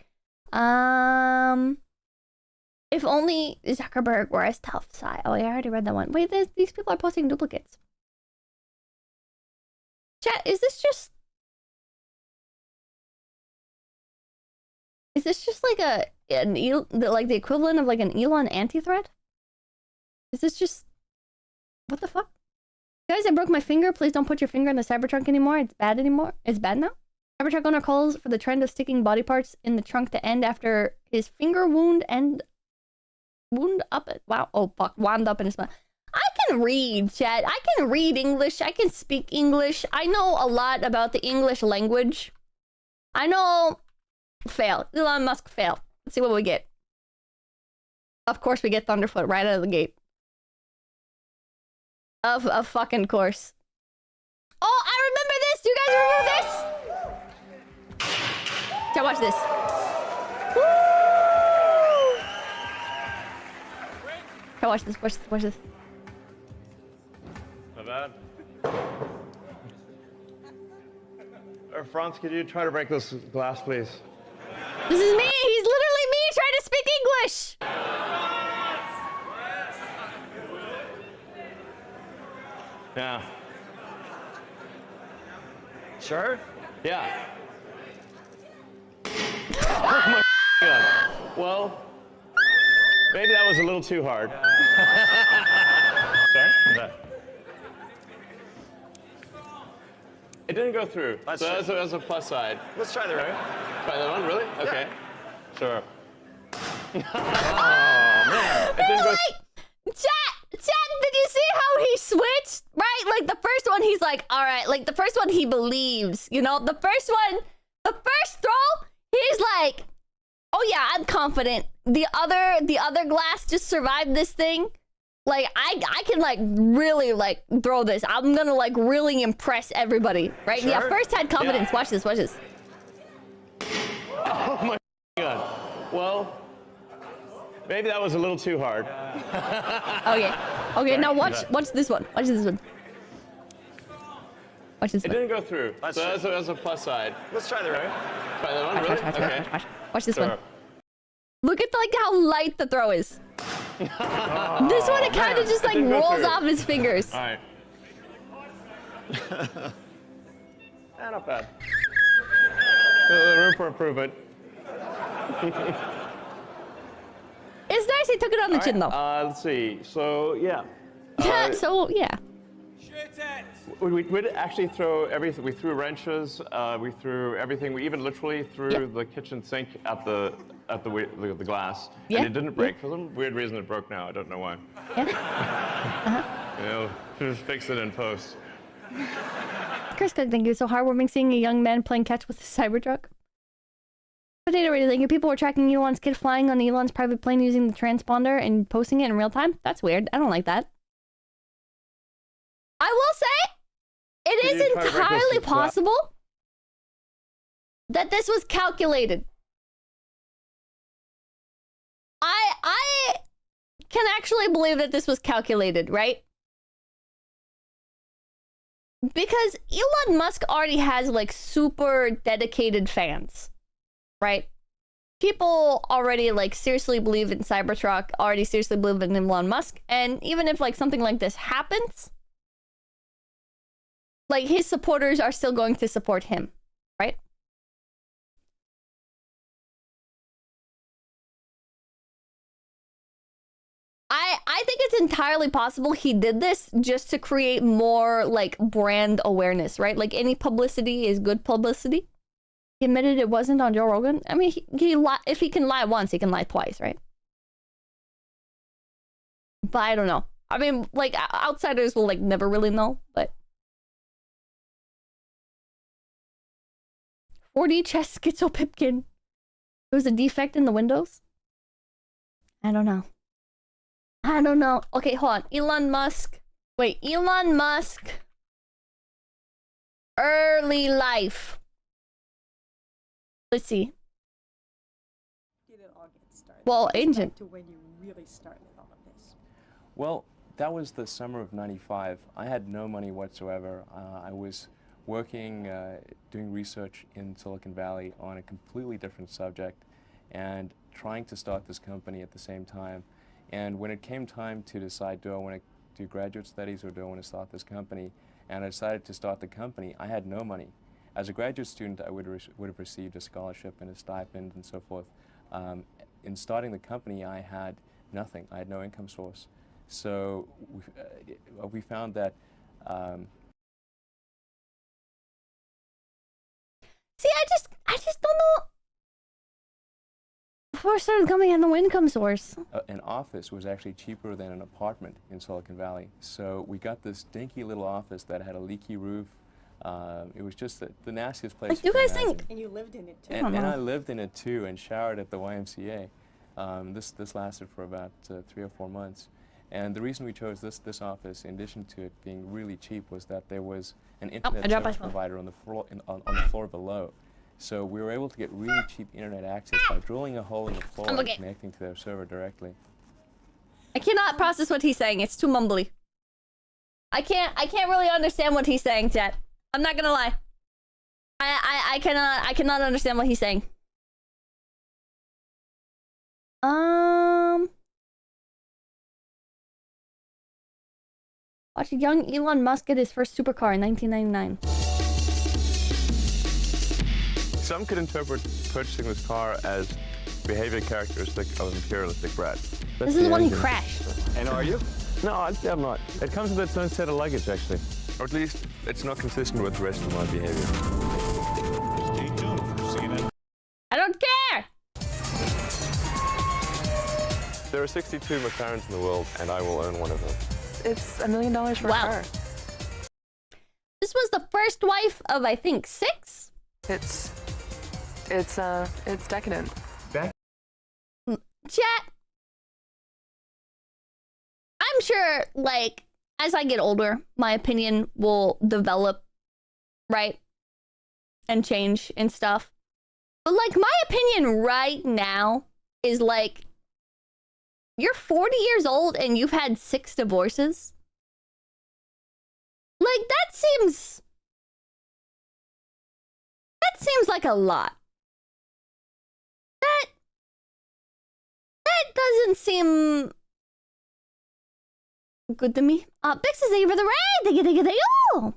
If only Zuckerberg were as tough side. Oh, yeah, I already read that one. Wait, these people are posting duplicates. Chat, is this just like like the equivalent of like an Elon anti-thread? Is this just what the fuck? Guys, I broke my finger. Please don't put your finger in the Cybertruck anymore. It's bad anymore. It's bad now. Cybertruck owner calls for the trend of sticking body parts in the trunk to end after his finger wound up. Wow. Oh fuck. Wound up in his mouth. I can read, chat. I can read English. I can speak English. I know a lot about the English language. I know. Fail. Elon Musk fail. Let's see what we get. Of course, we get Thunderfoot right out of the gate. Of a fucking course. Oh, I remember this! Do you guys remember this? Chat, watch this. Woo! Chat, watch this, watch this, watch this. Not bad. Franz, could you try to break this glass, please? This is me! He's literally me trying to speak English! Yeah. Sure? Yeah. Oh my God. Well, maybe that was a little too hard. Sorry? It didn't go through. So that's a plus side. Let's try the right. Try that one, really? Okay. Yeah. Sure. Oh, man. It didn't go Chat, did you see how he switched? Right? Like the first one, he's like, all right. Like the first one, he believes, you know? The first one, the first throw, he's like, oh yeah, I'm confident. The other glass just survived this thing. Like, I can like really like throw this. I'm gonna like really impress everybody, right? Sure. Yeah, first had confidence. Yeah. Watch this, watch this. Oh my God. Well, maybe that was a little too hard. Okay. Okay, now watch this one. Watch this one. Watch this one. It didn't go through. So that's a plus side. Let's try the right. Try that one, really? Watch this one. Look at like how light the throw is. This one, it kind of just like rolls off his fingers. All right. Not bad. Room for improvement. It's nice he took it on the chin, though. Let's see. So, yeah. So, yeah. We'd actually throw everything. We threw wrenches. We threw everything. We even literally threw the kitchen sink at the glass. Yeah. And it didn't break. For some weird reason, it broke now. I don't know why. Yeah. You know, just fix it in post. Chris Cook, thank you. So heartwarming seeing a young man playing catch with a Cybertruck. Potato Radio, thank you. People were tracking Elon's kid flying on Elon's private plane using the transponder and posting it in real time. That's weird. I don't like that. I will say, it is entirely possible that this was calculated. I can actually believe that this was calculated, right? Because Elon Musk already has like super dedicated fans. right? People already like seriously believe in Cybertruck, already seriously believe in Elon Musk, and even if like something like this happens, like his supporters are still going to support him, right? I think it's entirely possible he did this just to create more like brand awareness, right? Like any publicity is good publicity. He admitted it wasn't on Joe Rogan. I mean, if he can lie once, he can lie twice, right? But I don't know. I mean, like outsiders will like never really know, but 4D chess 𝐒𝐡𝐚𝐭. It was a defect in the windows? I don't know. I don't know. Okay, hold on. Elon Musk. Wait, Elon Musk. Early life. Let's see. Well, ancient. To when you really started all of this. Well, that was the summer of '95. I had no money whatsoever. I was working, doing research in Silicon Valley on a completely different subject and trying to start this company at the same time. And when it came time to decide, do I want to do graduate studies or do I want to start this company? And I decided to start the company. I had no money. As a graduate student, I would have received a scholarship and a stipend and so forth. In starting the company, I had nothing. I had no income source. So we found that. See, I just don't know. Before I started coming, I had no income source. An office was actually cheaper than an apartment in Silicon Valley. So we got this dinky little office that had a leaky roof. It was just the nastiest place. Like, you guys think? And you lived in it too. And I lived in it too, and showered at the YMCA. This lasted for about 3 or 4 months. And the reason we chose this office, in addition to it being really cheap, was that there was an internet service provider on the floor below. So we were able to get really cheap internet access by drilling a hole in the floor and connecting to their server directly. I cannot process what he's saying. It's too mumbly. I can't really understand what he's saying, chat. I'm not gonna lie. I cannot understand what he's saying. Watch young Elon Musk get his first supercar in 1999. Some could interpret purchasing this car as behavior characteristic of a materialistic brat. This is the one he crashed. And are you? No, I'm not. It comes with its own set of luggage, actually. Or at least, it's not consistent with the rest of my behavior. Stay tuned for CNN. I don't care! There are 62 McLarens in the world, and I will own one of them. It's $1 million for a car. This was the first wife of, I think, 6? It's decadent. Chat. I'm sure, like, as I get older, my opinion will develop, right? And change and stuff. But, like, my opinion right now is, like, you're 40 years old and you've had 6 divorces? Like, that seems like a lot. That doesn't seem good to me. Bix is here for the raid. Oh.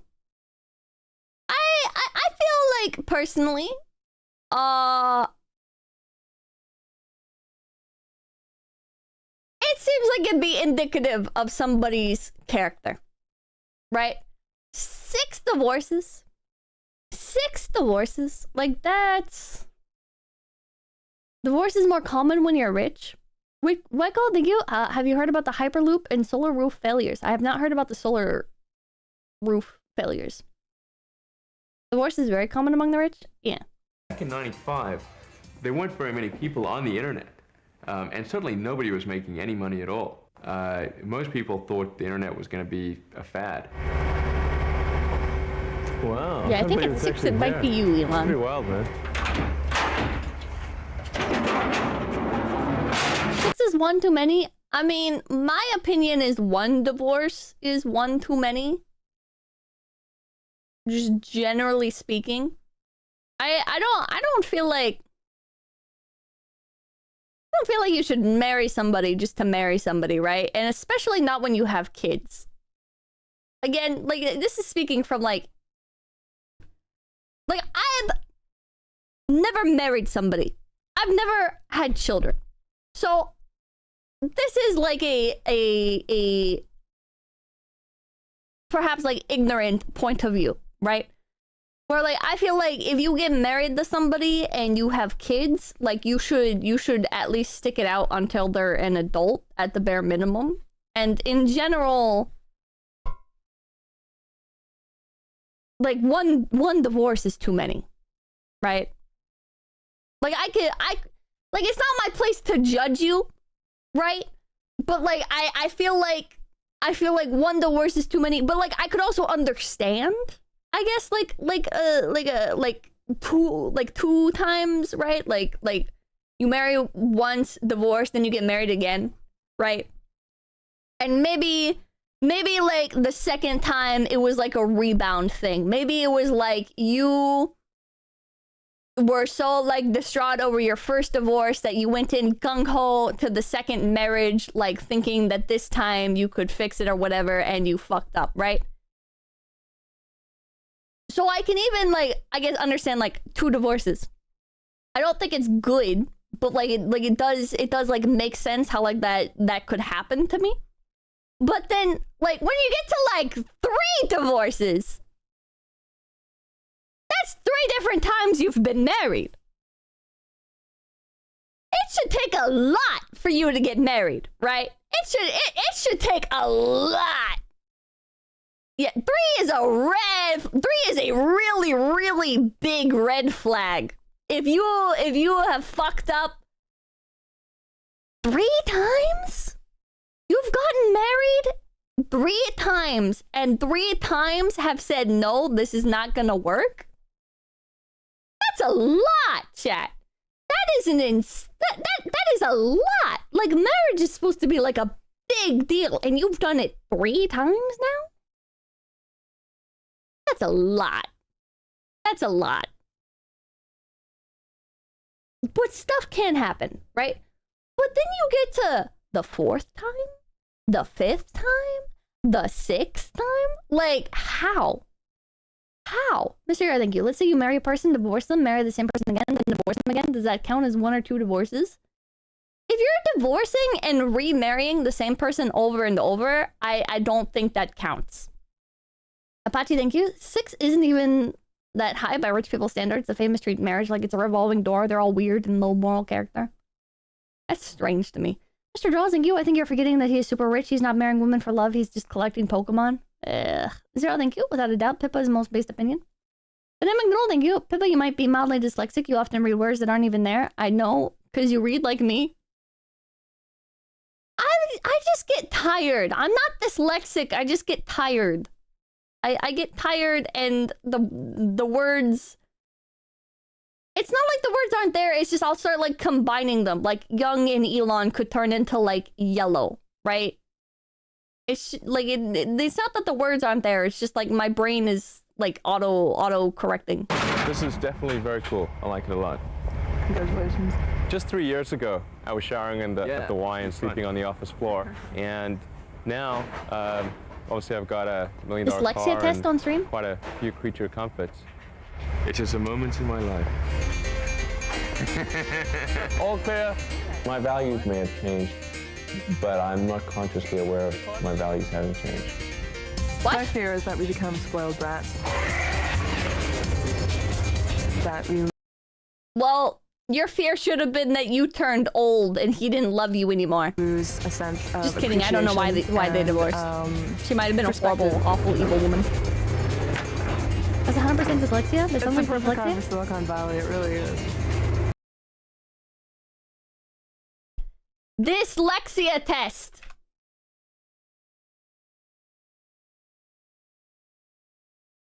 I feel like personally, it seems like it'd be indicative of somebody's character, right? 6 divorces. 6 divorces. Like, that's... Divorce is more common when you're rich. Wait, 𝐿𝐴𝐻𝐷𝐿, have you heard about the Hyperloop and solar roof failures? I have not heard about the solar roof failures. Divorce is very common among the rich? Yeah. Back in '95, there weren't very many people on the internet. And certainly nobody was making any money at all. Most people thought the internet was going to be a fad. Wow. Yeah, I think at 6 it might be you, Elon. Pretty wild, man. 6 is 1 too many. I mean, my opinion is 1 divorce is 1 too many. Just generally speaking. I don't feel like don't feel like you should marry somebody just to marry somebody, right? And especially not when you have kids. Again, like, this is speaking from, like, I've never married somebody. I've never had children. So, this is, like, a perhaps, like, ignorant point of view, right? Where, like, I feel like if you get married to somebody and you have kids, like, you should at least stick it out until they're an adult at the bare minimum. And in general, like, one divorce is too many, right? Like, like, it's not my place to judge you, right? But, like, I feel like one divorce is too many, but, like, I could also understand, I guess, like two times, right? Like you marry once, divorce, then you get married again, right? And maybe like the second time it was like a rebound thing. Maybe it was like you were so like distraught over your first divorce that you went in gung-ho to the second marriage, like thinking that this time you could fix it or whatever, and you fucked up, right? So I can even, like, I guess understand, like, 2 divorces. I don't think it's good, but, like, it does, like, make sense how, like, that could happen to me. But then, like, when you get to, like, 3 divorces, that's 3 different times you've been married. It should take a lot for you to get married, right? It should take a lot. Yeah, 3 is a really, really big red flag. If you have fucked up 3 times, you've gotten married 3 times, and 3 times have said no, this is not gonna work. That's a lot, chat. That is that is a lot. Like, marriage is supposed to be like a big deal, and you've done it 3 times now? That's a lot. That's a lot. But stuff can happen, right? But then you get to the 4th time, the 5th time, the 6th time? Like, how? How? Mr. Thank you. Let's say you marry a person, divorce them, marry the same person again, then divorce them again. Does that count as 1 or 2 divorces? If you're divorcing and remarrying the same person over and over, I don't think that counts. Apache, thank you. 6 isn't even that high by rich people standards. The famous treat marriage like it's a revolving door. They're all weird and low moral character. That's strange to me. Mr. Draws, thank you. I think you're forgetting that he is super rich. He's not marrying women for love. He's just collecting Pokemon. Zero, thank you. Without a doubt, Pippa is the most based opinion. But then McDonald, thank you. Pippa, you might be mildly dyslexic. You often read words that aren't even there. I know, because you read like me. I just get tired. I'm not dyslexic. I just get tired. I get tired, and the words... It's not like the words aren't there. It's just I'll start, like, combining them. Like, young and Elon could turn into, like, yellow, right? It's, like, it's not that the words aren't there. It's just, like, my brain is, like, auto-correcting. This is definitely very cool. I like it a lot. Congratulations. Just 3 years ago, I was showering at the Y and sleeping on the office floor. And now, obviously I've got a $1 million Dyslexia car test and on stream? quite a few creature comforts. It's just a moment in my life. All clear. My values may have changed, but I'm not consciously aware of my values having changed. My fear is that we become spoiled brats. That we... Well, your fear should have been that you turned old and he didn't love you anymore. Lose a sense of Just kidding. I don't know why they divorced. She might have been a horrible, awful, evil woman. That's 100% dyslexia? There's something for dyslexia? It's Silicon Valley. It really is. Dyslexia test.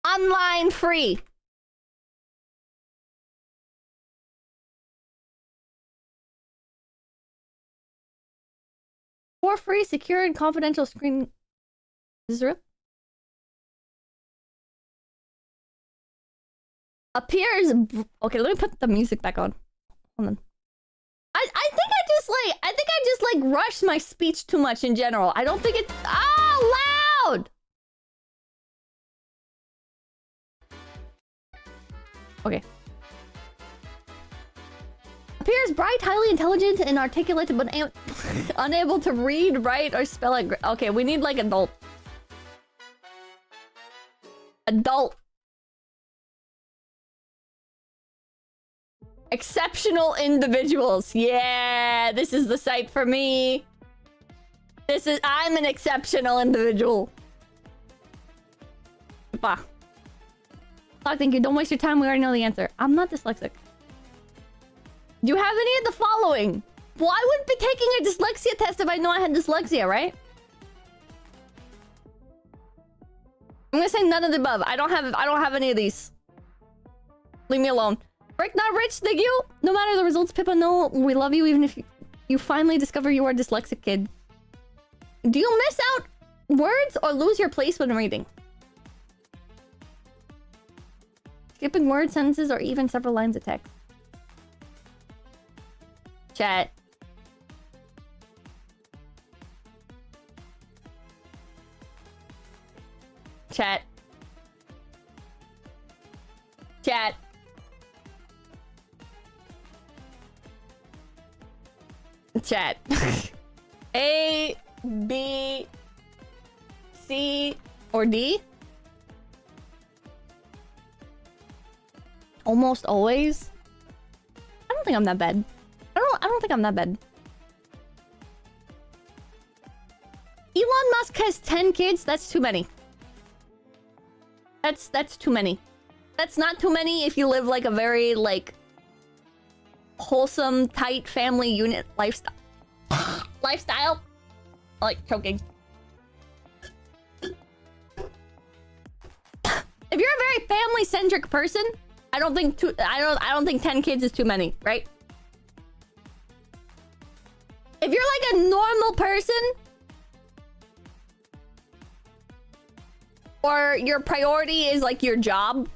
Online free. For free, secure and confidential screen. Is this real? Appears. Okay, let me put the music back on. Hold on. I think I I just like rush my speech too much in general. I don't think it's loud. Okay. Appears bright, highly intelligent, and articulate, but unable to read, write, or spell it. Okay, we need like adult. Adult. Exceptional individuals. Yeah, this is the site for me. I'm an exceptional individual. Bah. Thank you. Don't waste your time. We already know the answer. I'm not dyslexic. Do you have any of the following? Well, I wouldn't be taking a dyslexia test if I know I had dyslexia, right? I'm gonna say none of the above. I don't have any of these. Leave me alone. Brick not rich, thank you. No matter the results, Pippa, no, we love you even if you finally discover you are a dyslexic kid. Do you miss out words or lose your place when reading? Skipping words, sentences, or even several lines of text. Chat. Chat. Chat. Chat. A, B, C, or D? Almost always? I don't think I'm that bad. I don't think I'm that bad. Elon Musk has 10 kids. That's too many. That's too many. That's not too many if you live like a very like wholesome, tight family unit lifestyle. Lifestyle? I like choking. If you're a very family-centric person, I don't think 10 kids is too many, right? If you're like a normal person, or your priority is like your job,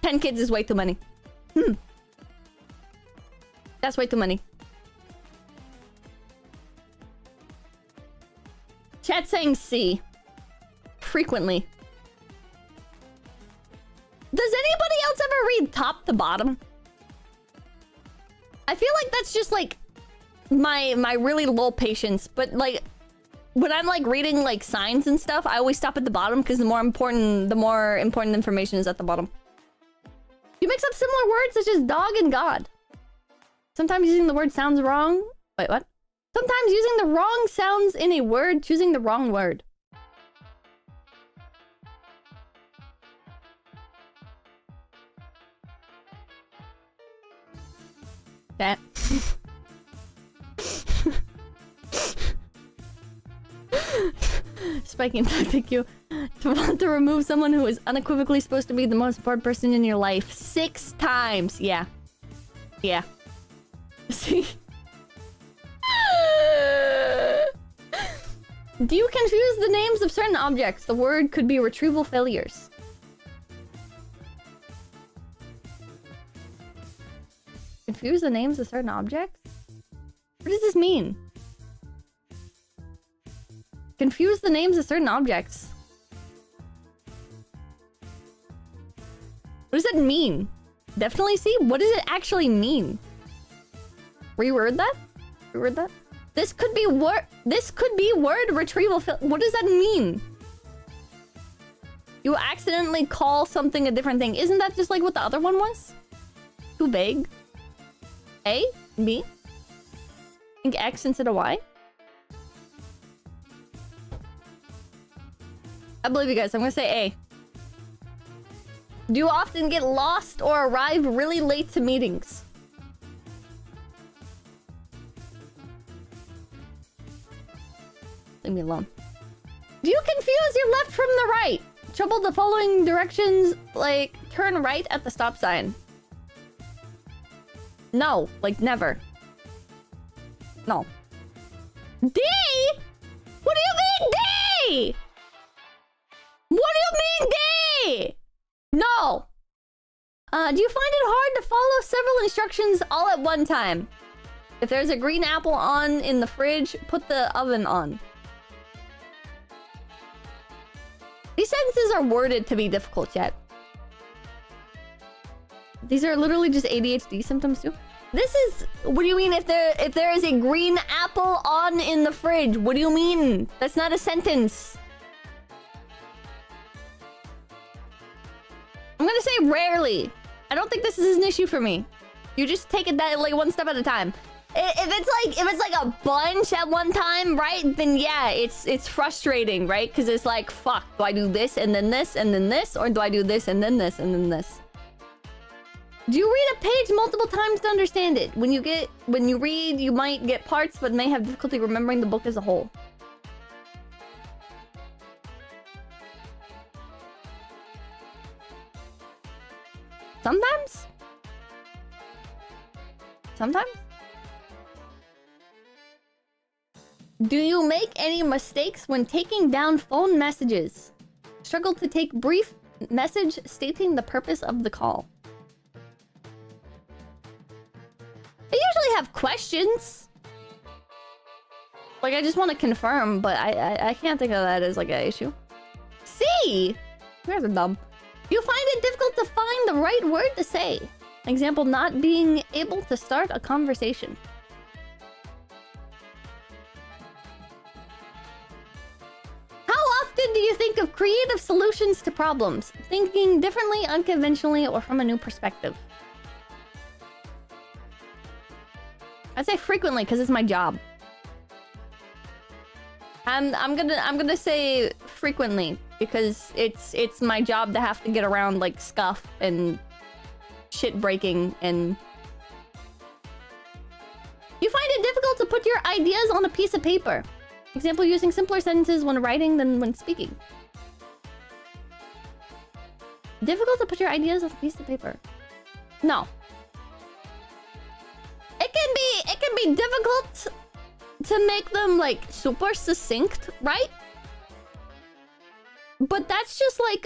10 kids is way too many. That's way too many. Chat saying C. Frequently. Does anybody else ever read top to bottom? I feel like that's just like my really low patience, but like when I'm like reading like signs and stuff, I always stop at the bottom because the more important information is at the bottom. You mix up similar words such as dog and God. Sometimes using the word sounds wrong. Wait, what? Sometimes using the wrong sounds in a word, choosing the wrong word. That. Spiking, thank you. To want to remove someone who is unequivocally supposed to be the most important person in your life 6 times. Yeah. Yeah. See? Do you confuse the names of certain objects? The word could be retrieval failures. Confuse the names of certain objects? What does this mean? Confuse the names of certain objects. What does that mean? Definitely see? What does it actually mean? Reword that? Reword that? This could be word retrieval. What does that mean? You accidentally call something a different thing. Isn't that just like what the other one was? Too vague. A? B? I think X instead of Y? I believe you guys. I'm gonna say A. Do you often get lost or arrive really late to meetings? Leave me alone. Do you confuse your left from the right? Trouble the following directions, like turn right at the stop sign. No, like never. No. D? What do you mean D? What do you mean D? No. Do you find it hard to follow several instructions all at one time? If there's a green apple on in the fridge, put the oven on. These sentences are worded to be difficult, chat. These are literally just ADHD symptoms too. This is... What do you mean if there is a green apple on in the fridge? What do you mean? That's not a sentence. I'm gonna say rarely. I don't think this is an issue for me. You just take it that like one step at a time. If it's like a bunch at one time, right? Then yeah, it's frustrating, right? Because it's like, fuck, do I do this and then this and then this, or do I do this and then this and then this? Do you read a page multiple times to understand it? When you read, you might get parts, but may have difficulty remembering the book as a whole. Sometimes? Sometimes? Do you make any mistakes when taking down phone messages? Struggle to take brief message stating the purpose of the call. I usually have questions. Like, I just want to confirm, but I can't think of that as like an issue. C! You guys are dumb. You find it difficult to find the right word to say. Example, not being able to start a conversation. How often do you think of creative solutions to problems? Thinking differently, unconventionally, or from a new perspective? I'd say frequently, because it's my job. I'm gonna say frequently, because it's my job to have to get around like scuff and shit breaking and... You find it difficult to put your ideas on a piece of paper. Example, using simpler sentences when writing than when speaking. Difficult to put your ideas on a piece of paper. No. It can be difficult to make them like super succinct, right? But that's just like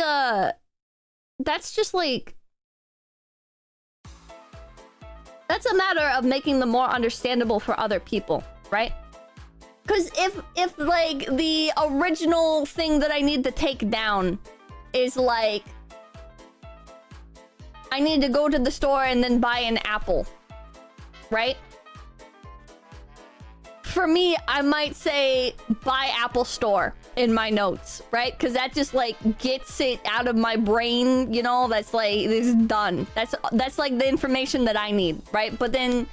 that's a matter of making them more understandable for other people, right? Because if like the original thing that I need to take down is like I need to go to the store and then buy an apple, right? For me, I might say buy Apple Store in my notes, right? Because that just like gets it out of my brain, you know? That's like, this is done. That's like the information that I need, right? But then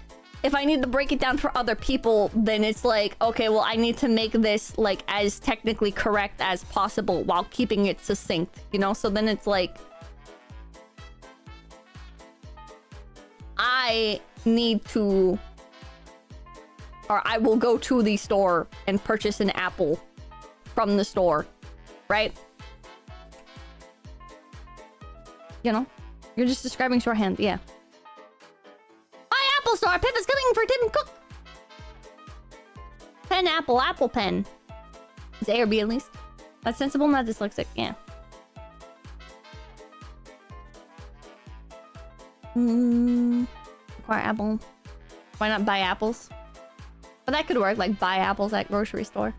if I need to break it down for other people, then it's like, okay, well, I need to make this like as technically correct as possible while keeping it succinct, you know? So then it's like, I need to, or I will go to the store and purchase an apple from the store, right? You know, you're just describing shorthand, yeah. Buy Apple Store, Pip is coming for Tim Cook. Pen, apple, apple pen. It's A or B at least. That's sensible, not dyslexic, yeah. Acquire apple. Why not buy apples? But that could work, like buy apples at grocery store.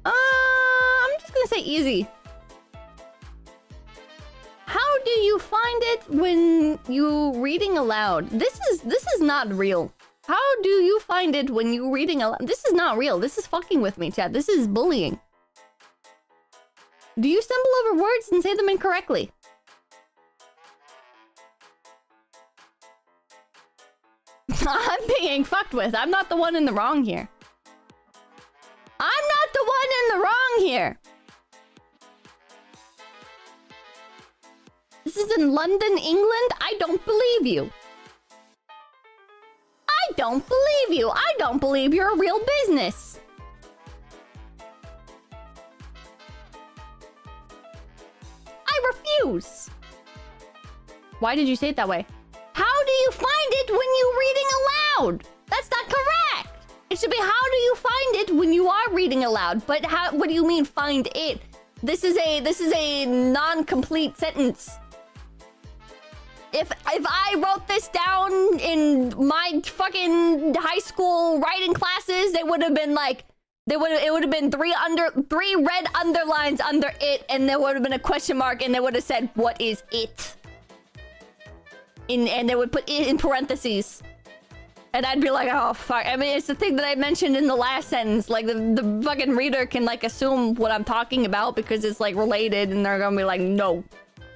I'm just gonna say easy. How do you find it when you reading aloud? This is not real. How do you find it when you reading aloud? This is not real. This is fucking with me, chat. This is bullying. Do you stumble over words and say them incorrectly? I'm being fucked with. I'm not the one in the wrong here. I'm not the one in the wrong here. This is in London, England? I don't believe you. I don't believe you. I don't believe you're a real business. I refuse. Why did you say it that way? How do you find it when you're reading aloud? That's not correct. It should be how do you find it when you are reading aloud? But how? What do you mean find it? This is a non-complete sentence. if I wrote this down in my fucking high school writing classes, they would have been like, it would have been three red underlines under it, and there would have been a question mark, and they would have said, "What is it?" And they would put it in parentheses. And I'd be like, oh, fuck. I mean, it's the thing that I mentioned in the last sentence. Like, the fucking reader can, like, assume what I'm talking about because it's, like, related. And they're gonna be like, no.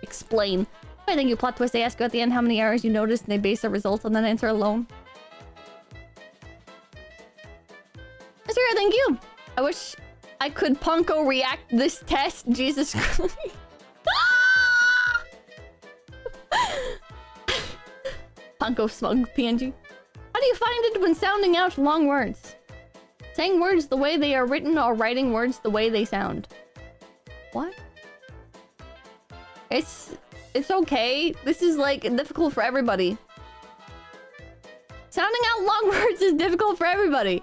Explain. I think you plot twist. They ask you at the end how many errors you noticed, and they base their results on that answer alone. Zero, thank you. I wish I could Punko react this test. Jesus Christ. Punko smug PNG. How do you find it when sounding out long words? Saying words the way they are written or writing words the way they sound? What? It's okay. This is like difficult for everybody. Sounding out long words is difficult for everybody.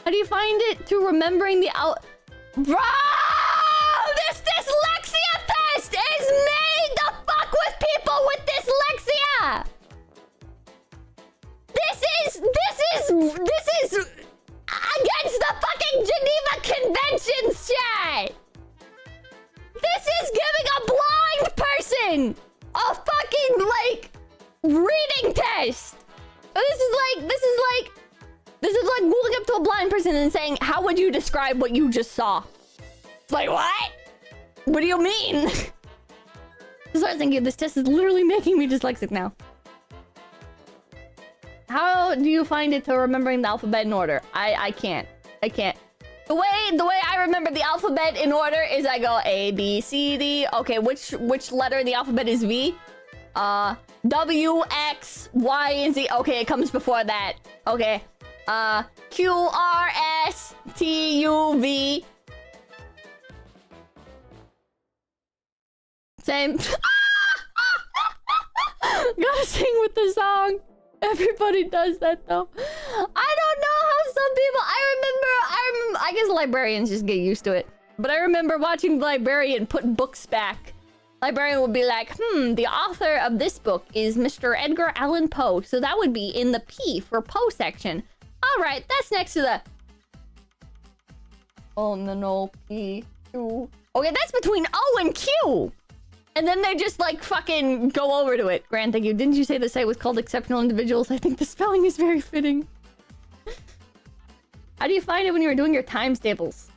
How do you find it to remembering the out... Bro! This dyslexia test is made to fuck with people with dyslexia! This is against the fucking Geneva Conventions, shit! This is giving a blind person a fucking, like, reading test! This is like going up to a blind person and saying, how would you describe what you just saw? It's like, what? What do you mean? So I was thinking, this test is literally making me dyslexic now. How do you find it to remembering the alphabet in order? I can't. I can't. The way I remember the alphabet in order is I go A, B, C, D. Okay, which letter in the alphabet is V? W, X, Y, and Z. Okay, it comes before that. Okay. Q, R, S, T, U, V. Same. Gotta sing with the song. Everybody does that though. I don't know how some people. I guess librarians just get used to it. But I remember watching the librarian put books back. Librarian would be like, the author of this book is Mr. Edgar Allan Poe. So that would be in the P for Poe section. All right, that's next to the... Oh, no, P, Q. Okay, that's between O and Q. And then they just, like, fucking go over to it. Grant, thank you. Didn't you say the site was called Exceptional Individuals? I think the spelling is very fitting. How do you find it when you were doing your times tables?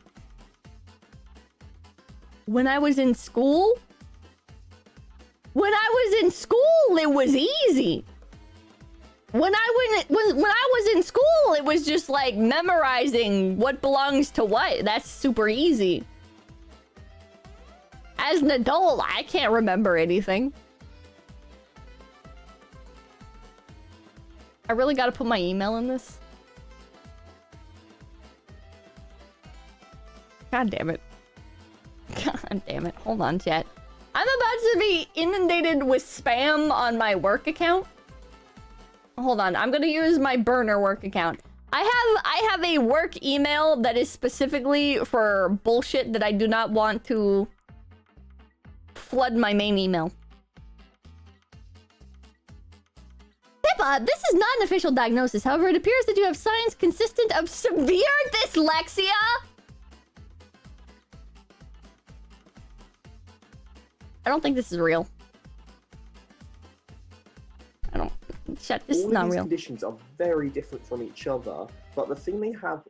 When I was in school? When I was in school, it was easy. When I was in school, it was just, like, memorizing what belongs to what. That's super easy. As an adult, I can't remember anything. I really gotta put my email in this. God damn it. God damn it. Hold on, chat. I'm about to be inundated with spam on my work account. Hold on. I'm gonna use my burner work account. I have a work email that is specifically for bullshit that I do not want to flood my main email. Pippa, this is not an official diagnosis. However, it appears that you have signs consistent of severe dyslexia. I don't think this is real. I don't... Shit, this is not real. All these conditions are very different from each other, but the thing they have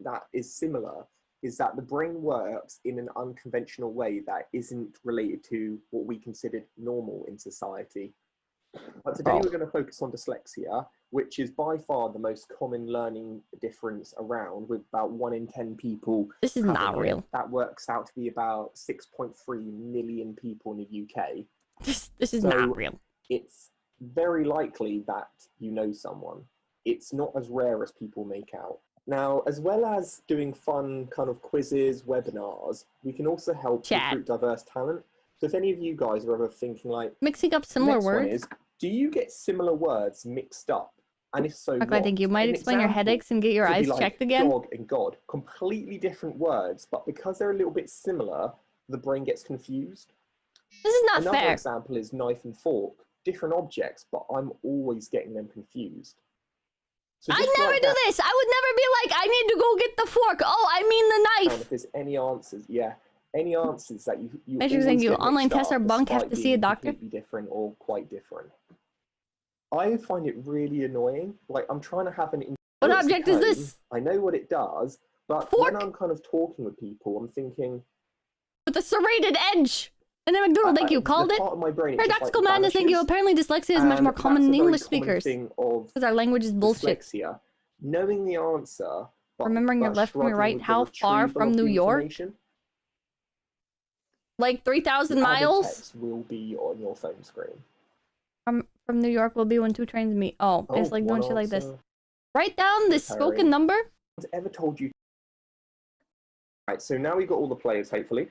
that is similar is that the brain works in an unconventional way that isn't related to what we considered normal in society. But today we're going to focus on dyslexia, which is by far the most common learning difference around, with about 1 in 10 people. This is not real. That works out to be about 6.3 million people in the UK. This is not real. It's very likely that you know someone. It's not as rare as people make out. Now, as well as doing fun kind of quizzes, webinars, we can also help recruit diverse talent. So if any of you guys are ever thinking like... Mixing up similar words? Do you get similar words mixed up? And if so, I think you might explain your headaches and get your eyes checked again. Dog and God, completely different words, but because they're a little bit similar, the brain gets confused. This is not fair. Another example is knife and fork. different objects, but I'm always getting them confused. So I just never write do down- this. I would never be like, I need to go get the fork. Oh, I mean the And knife. if there's any answers, any answers that you Measures always you get online mixed tests up are bunk. Have despite to see a being doctor. completely different or quite different. I find it really annoying. Like I'm trying to have an. What it's a object is cone, this? I know what it does, but Fork? when I'm kind of talking with people, I'm thinking. With the serrated edge. And then McDonald, thank you, called the it. part of my brain, it just, Paradoxical like, madness, thank you. vanishes. Apparently dyslexia is much And more common that's in a very English common speakers. thing of Because our language is bullshit. dyslexia. Knowing the answer, but, Remembering your left from your struggling right, with the how far retrieval from of New the York? information. Like 3,000 The added miles? text will be on your phone screen. From New York will be when 2 trains meet. Oh, it's like doing one shit like this. answer. Write down this spoken Harry. number. Has ever told you? Right, so now we got all the players, hopefully.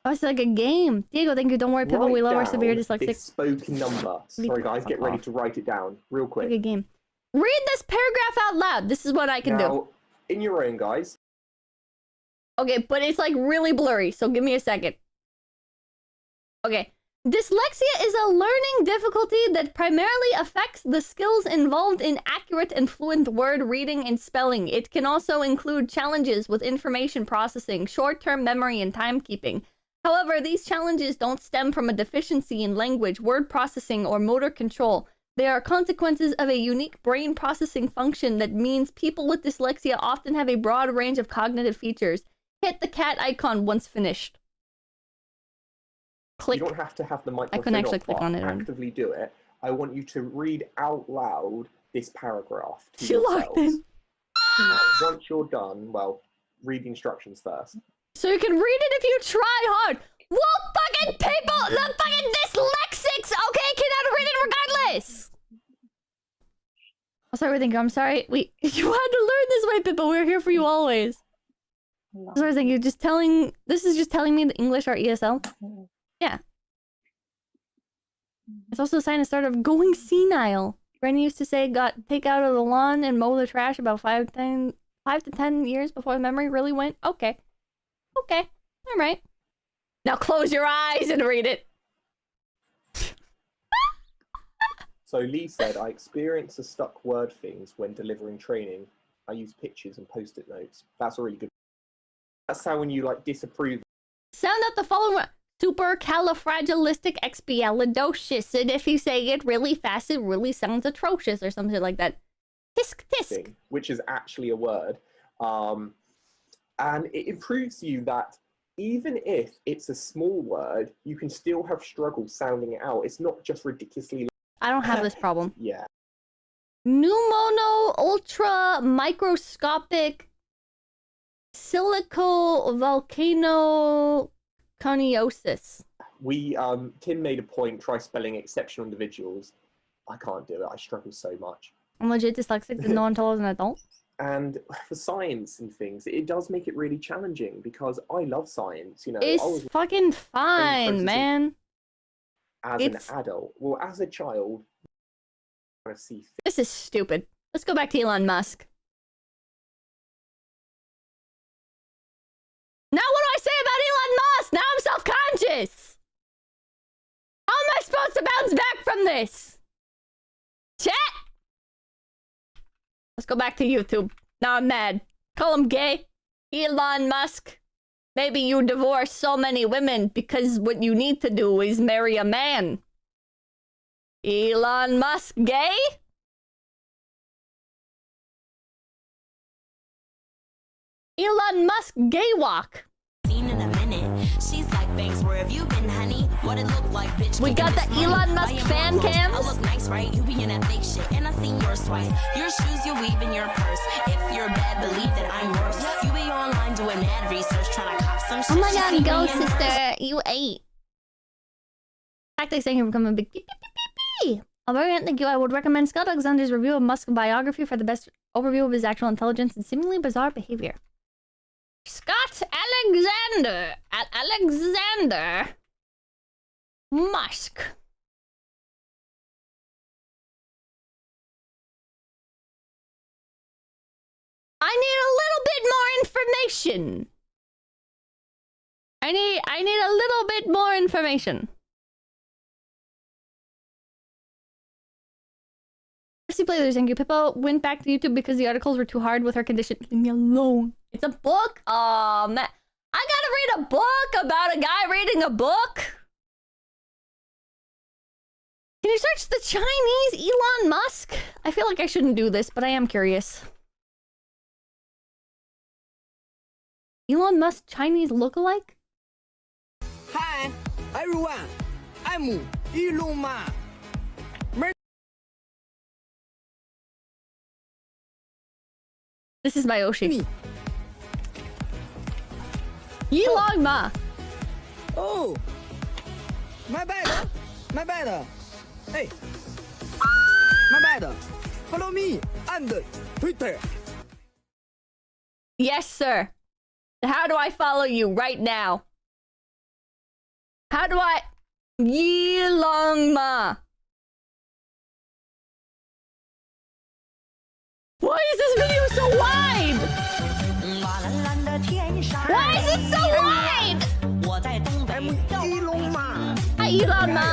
Oh, it's like a game. Diego, thank you. Don't worry, people. We love our severe This dyslexic. spoken number. Sorry, guys, get ready to write it down real quick. Like a game. Read this paragraph out loud. This is what I can do. Now, in your own, guys. Okay, but it's like really blurry, so give me a second. Okay. Dyslexia is a learning difficulty that primarily affects the skills involved in accurate and fluent word reading and spelling. It can also include challenges with information processing, short-term memory, and timekeeping. However, these challenges don't stem from a deficiency in language, word processing, or motor control. They are consequences of a unique brain processing function that means people with dyslexia often have a broad range of cognitive features. Hit the cat icon once finished. Click. You don't have to have the microphone I couldn't actually up, click but on it. actively do it. I want you to read out loud this paragraph to She locked yourselves. in. Once you're done, well, read the instructions first. So you can read it if you try hard. Well, fucking people, the fucking dyslexics, okay, cannot read it regardless. I'm sorry, thank you. I'm sorry. You had to learn this way, Pippa. We're here for you always. I'm sorry, thank you. This is just telling me the English or ESL. Yeah. It's also a sign of start of going senile. Granny used to say, take out of the lawn and mow the trash about 5 to 10 years before the memory really went. Okay. Okay. All right. Now close your eyes and read it. So Lee said, I experience the stuck word things when delivering training. I use pictures and post-it notes. That's a really good. That's how when you like disapprove. Sound out the following word. Supercalifragilisticexpialidocious. And if you say it really fast, it really sounds atrocious or something like that. Tisk tisk. Which is actually a word. And it improves you that even if it's a small word, you can still have struggle sounding it out. It's not just ridiculously. I don't have this problem. Yeah. Pneumono ultra microscopic 𝐂𝐡𝐚𝐬𝐞-𝐂𝐓. We, Tim made a point, try spelling exceptional individuals. I can't do it. I struggle so much. I'm legit dyslexic, didn't know until I was an adult. And for science and things, it does make it really challenging because I love science. You know, It's I was fucking fine, man. as an adult. Well, as a child, I see. This is stupid. Let's go back to Elon Musk. Now what do I say about Elon Musk? Now I'm self-conscious. How am I supposed to bounce back from this? Chat. Let's go back to YouTube. Now I'm mad. Call him gay. Elon Musk. Maybe you divorce so many women because what you need to do is marry a man. Elon Musk gay? Elon Musk gay walk. We got the Elon Musk fan cams. I look nice, right? You be in that fake shit, and I seen yours twice. Your shoes, you weave in your purse. If you're bad, believe that I'm worse. You be online doing mad research, trying to cop some shit. Oh my She god, see go me in her- sister, you ate. Tactics saying you're becoming a big Albarian, thank you. I would recommend Scott Alexander's review of Musk's biography for the best overview of his actual intelligence and seemingly bizarre behavior. Scott Alexander at Alexander Musk. I need a little bit more information. I need a little bit more information. Foxy Players, thank you. Pippa went back to YouTube because the articles were too hard with her condition. Leave me alone. It's a book. Man. I gotta read a book about a guy reading a book. Can you search the Chinese Elon Musk? I feel like I shouldn't do this, but I am curious. Elon Musk Chinese lookalike? Hi, everyone. I'm Elon Musk. This is my Oshi. Elon Ma. Oh, my bad. My bad. Hey, my bad. Follow me and Twitter. Yes, sir. How do I follow you right now? How do I... Elon Ma. Why is this video so wide? Why is it so wide? Elon Ma. Hi, Elon Ma.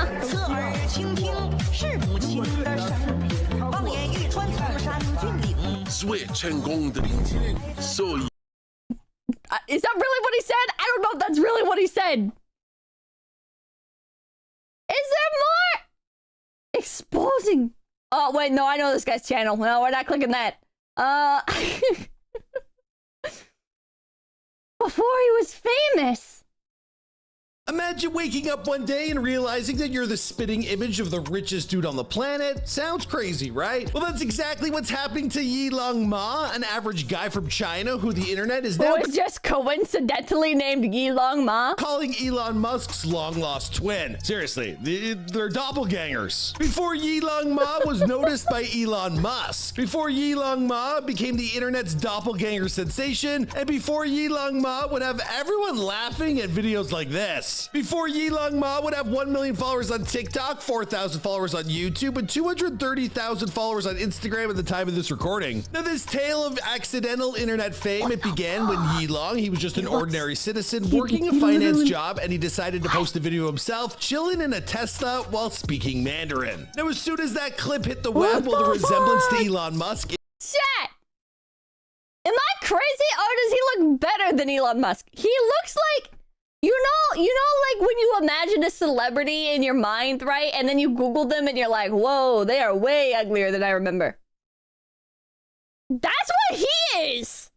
Is that really what he said? I don't know if that's really what he said. Is there more? Exposing. Oh, wait, no, I know this guy's channel. No, we're not clicking that. Before he was famous. Imagine waking up one day and realizing that you're the spitting image of the richest dude on the planet. Sounds crazy, right? Well, that's exactly what's happening to Elon Ma, an average guy from China who the internet is now... Who is just coincidentally named Elon Ma? ...calling Elon Musk's long-lost twin. Seriously, they're doppelgangers. Before Elon Ma was noticed by Elon Musk. Before Elon Ma became the internet's doppelganger sensation. And before Elon Ma would have everyone laughing at videos like this. Before Elon Ma would have 1 million followers on TikTok, 4,000 followers on YouTube, and 230,000 followers on Instagram at the time of this recording. Now, this tale of accidental internet fame, it began when Yilong, he was just an ordinary citizen working a finance job, and he decided to post a video of himself to in a Tesla while speaking Mandarin. Now, as soon as that clip hit the web, well, the resemblance to Elon Musk... Chat! Am I crazy, or does he look better than Elon Musk? He looks like... You know, like when you imagine a celebrity in your mind, right? And then you Google them and you're like, whoa, they are way uglier than I remember. That's what he is!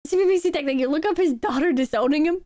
CBBC Tech, you look up his daughter disowning him.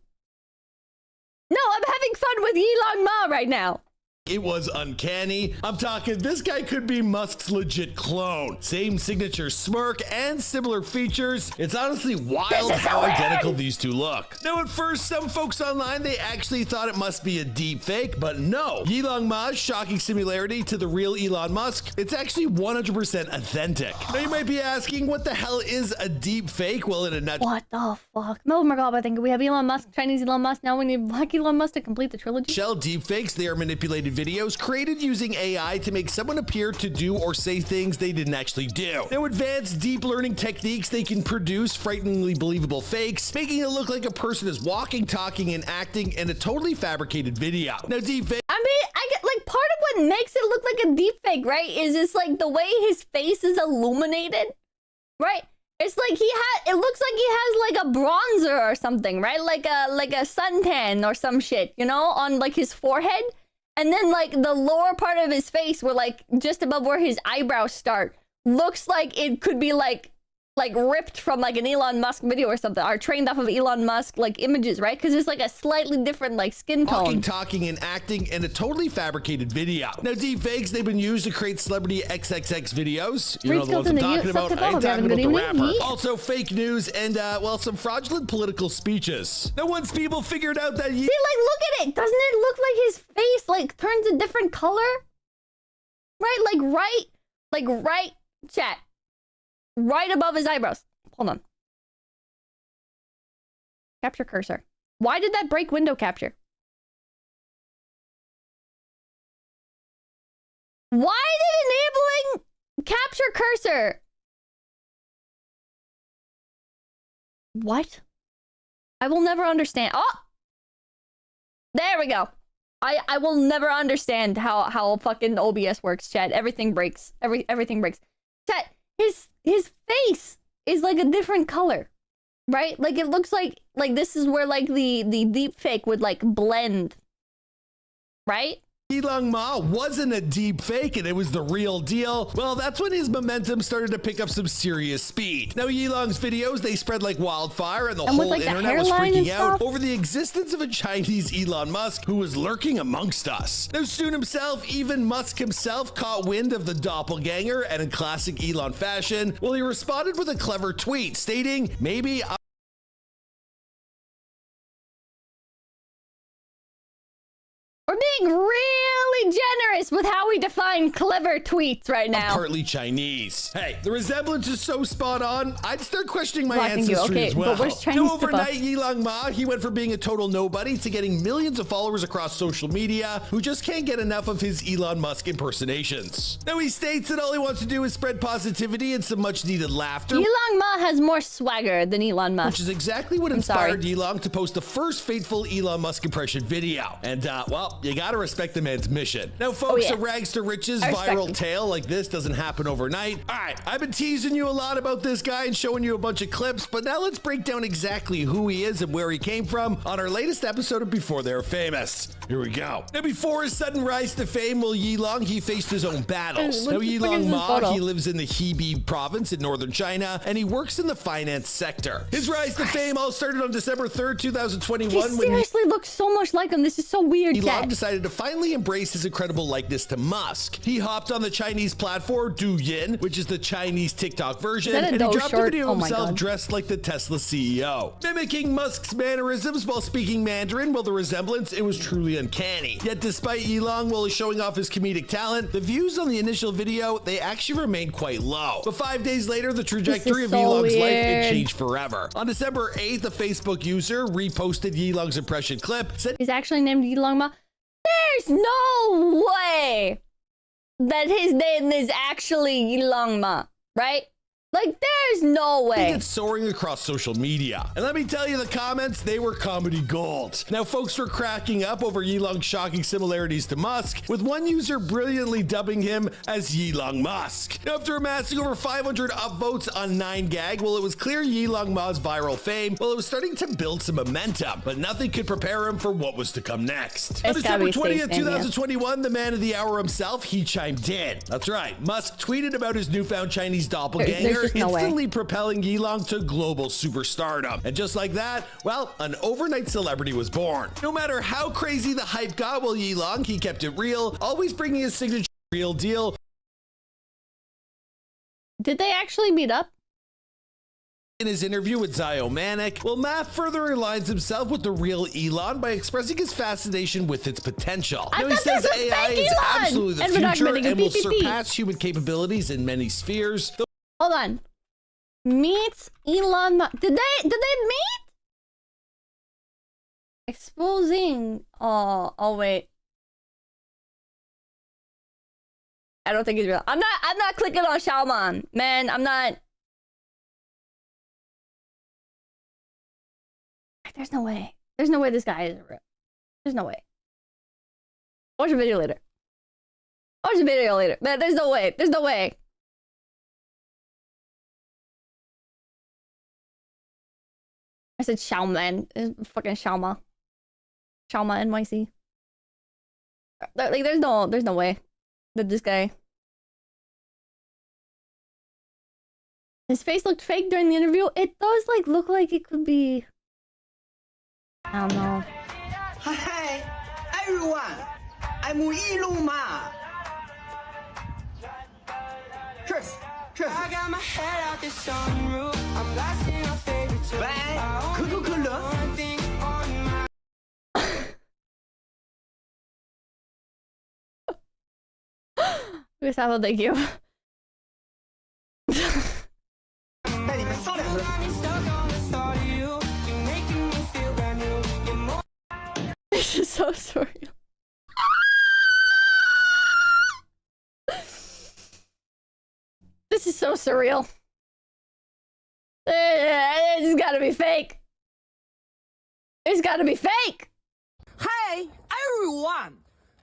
No, I'm having fun with Elon Ma right now. It was uncanny. I'm talking, this guy could be Musk's legit clone. Same signature smirk and similar features. It's honestly wild how identical these two look. Now, at first, some folks online, they actually thought it must be a deep fake, but no. Elon Ma's shocking similarity to the real Elon Musk, it's actually 100% authentic. Now, you might be asking, what the hell is a deep fake? Well, in a nutshell... What the fuck? No, my God, I think we have Elon Musk, Chinese Elon Musk. Now we need Black Elon Musk to complete the trilogy. Deep fakes, they are manipulated videos created using AI to make someone appear to do or say things they didn't actually do. Now, advanced deep learning techniques, they can produce frighteningly believable fakes, making it look like a person is walking, talking, and acting in a totally fabricated video. Now, deepfake... I mean, I get, like, part of what makes it look like a deepfake, right, is it's like the way his face is illuminated, right? It's like it looks like he has like a bronzer or something, right? Like a suntan or some shit, you know, on like his forehead. And then, like, the lower part of his face, where, like, just above where his eyebrows start, looks like it could be, like ripped from, like, an Elon Musk video or something, or trained off of Elon Musk, like, images, right? Because it's, like, a slightly different, like, skin tone. Talking, and acting in a totally fabricated video. Now, deepfakes, they've been used to create celebrity XXX videos. You know the ones I'm talking about. I ain't talking about the rapper. Also, fake news and, well, some fraudulent political speeches. Now, once people figured out that... See, like, look at it! Doesn't it look like his face, like, turns a different color? Right? Right, chat. Right above his eyebrows. Hold on. Capture cursor. Why did that break window capture? Why did enabling capture cursor? What? I will never understand. Oh! There we go. I will never understand how fucking OBS works, chat. Everything breaks. Everything breaks. Chat, his face is like a different color, right? Like it looks like this is where like the deep fake would like blend, right? 𝐒𝐿on wasn't a deep fake and it was the real deal. Well, that's when his momentum started to pick up some serious speed. Now, 𝐒𝐿on's videos, they spread like wildfire and the whole like, internet was freaking out over the existence of a Chinese Elon Musk who was lurking amongst us. Now, soon himself, even Musk himself caught wind of the doppelganger, and in classic Elon fashion, well, he responded with a clever tweet stating, maybe We're being really generous with how we define clever tweets right now. partly Chinese. Hey, the resemblance is so spot on, I'd start questioning my Blocking you. ancestry Okay, as well. but where's Chinese Now, stuff? overnight, 𝐒𝐿on, he went from being a total nobody to getting millions of followers across social media who just can't get enough of his Elon Musk impersonations. Now, he states that all he wants to do is spread positivity and some much needed laughter. Elon Musk has more swagger than Elon Musk. Which is exactly what inspired Elon to post the first fateful Elon Musk impression video. And, well, you gotta respect the man's mission. Now, folks, a rags to riches viral tale like this doesn't happen overnight. All right, I've been teasing you a lot about this guy and showing you a bunch of clips, but now let's break down exactly who he is and where he came from on our latest episode of Before They're Famous. Here we go. Now, before his sudden rise to fame, 𝐒𝐿on, he faced his own battles. Now, 𝐒𝐿on, he lives in the Hebei province in northern China, and he works in the finance sector. His rise to fame all started on December 3rd, 2021. He seriously looks so much like him. This is so weird, Elon decided to finally embrace his incredible likeness to Musk. He hopped on the Chinese platform Douyin, which is the Chinese TikTok version, and he dropped a video of himself dressed like the Tesla CEO. Mimicking Musk's mannerisms while speaking Mandarin, well, the resemblance, it was truly uncanny. Yet despite 𝐒𝐿on, while he's showing off his comedic talent, the views on the initial video, they actually remained quite low. But 5 days later, the trajectory of 𝐒𝐿on's life, it changed forever. On December 8th, a Facebook user reposted 𝐒𝐿on's impression clip, said he's actually named 𝐒𝐿on Musk. There's no way that his name is actually 𝐒𝐿on Musk, right? Like, there's no way. It's soaring across social media. And let me tell you, the comments, they were comedy gold. Now, folks were cracking up over 𝐒𝐿on's shocking similarities to Musk, with one user brilliantly dubbing him as 𝐒𝐿on Musk. Now, after amassing over 500 upvotes on 9gag, well, it was clear 𝐒𝐿on Musk's viral fame, well, it was starting to build some momentum, but nothing could prepare him for what was to come next. On December 20th, 2021, the man of the hour himself, he chimed in. That's right, Musk tweeted about his newfound Chinese doppelganger, instantly propelling 𝐒𝐿on to global superstardom. And just like that, well, an overnight celebrity was born. No matter how crazy the hype got, well, 𝐒𝐿on, he kept it real, always bringing his signature real deal. Did they actually meet up? In his interview with 𝐒𝐡𝐚𝐬𝐞, well, Matt further aligns himself with the real 𝐒𝐿on by expressing his fascination with its potential. Now, he says AI is absolutely the future and will surpass human capabilities in many spheres. Hold on. Meets Elon Musk. Did they meet? Exposing. Oh wait. I don't think he's real. I'm not clicking on 𝐿𝐴𝐿, man. I'm not. There's no way. There's no way this guy is real. There's no way. Watch the video later. Watch the video later. Man, there's no way. There's no way. I said 𝐿𝐴𝐿. It's fucking 𝐿𝐴𝐿. 𝐿𝐴𝐿 NYC. Like, there's no way that this guy. His face looked fake during the interview. It does like look like it could be. I don't know. Hi, everyone. I'm 𝐒𝐿on Musk. Cheers. Cheers. I got my head out the sunroof. I'm blasting my favorite tune. 𝐒𝐡𝐚𝐭 Gustavo, thank you. This is so surreal. This is so surreal. This has got to be fake. It's got to be fake. Hey, everyone!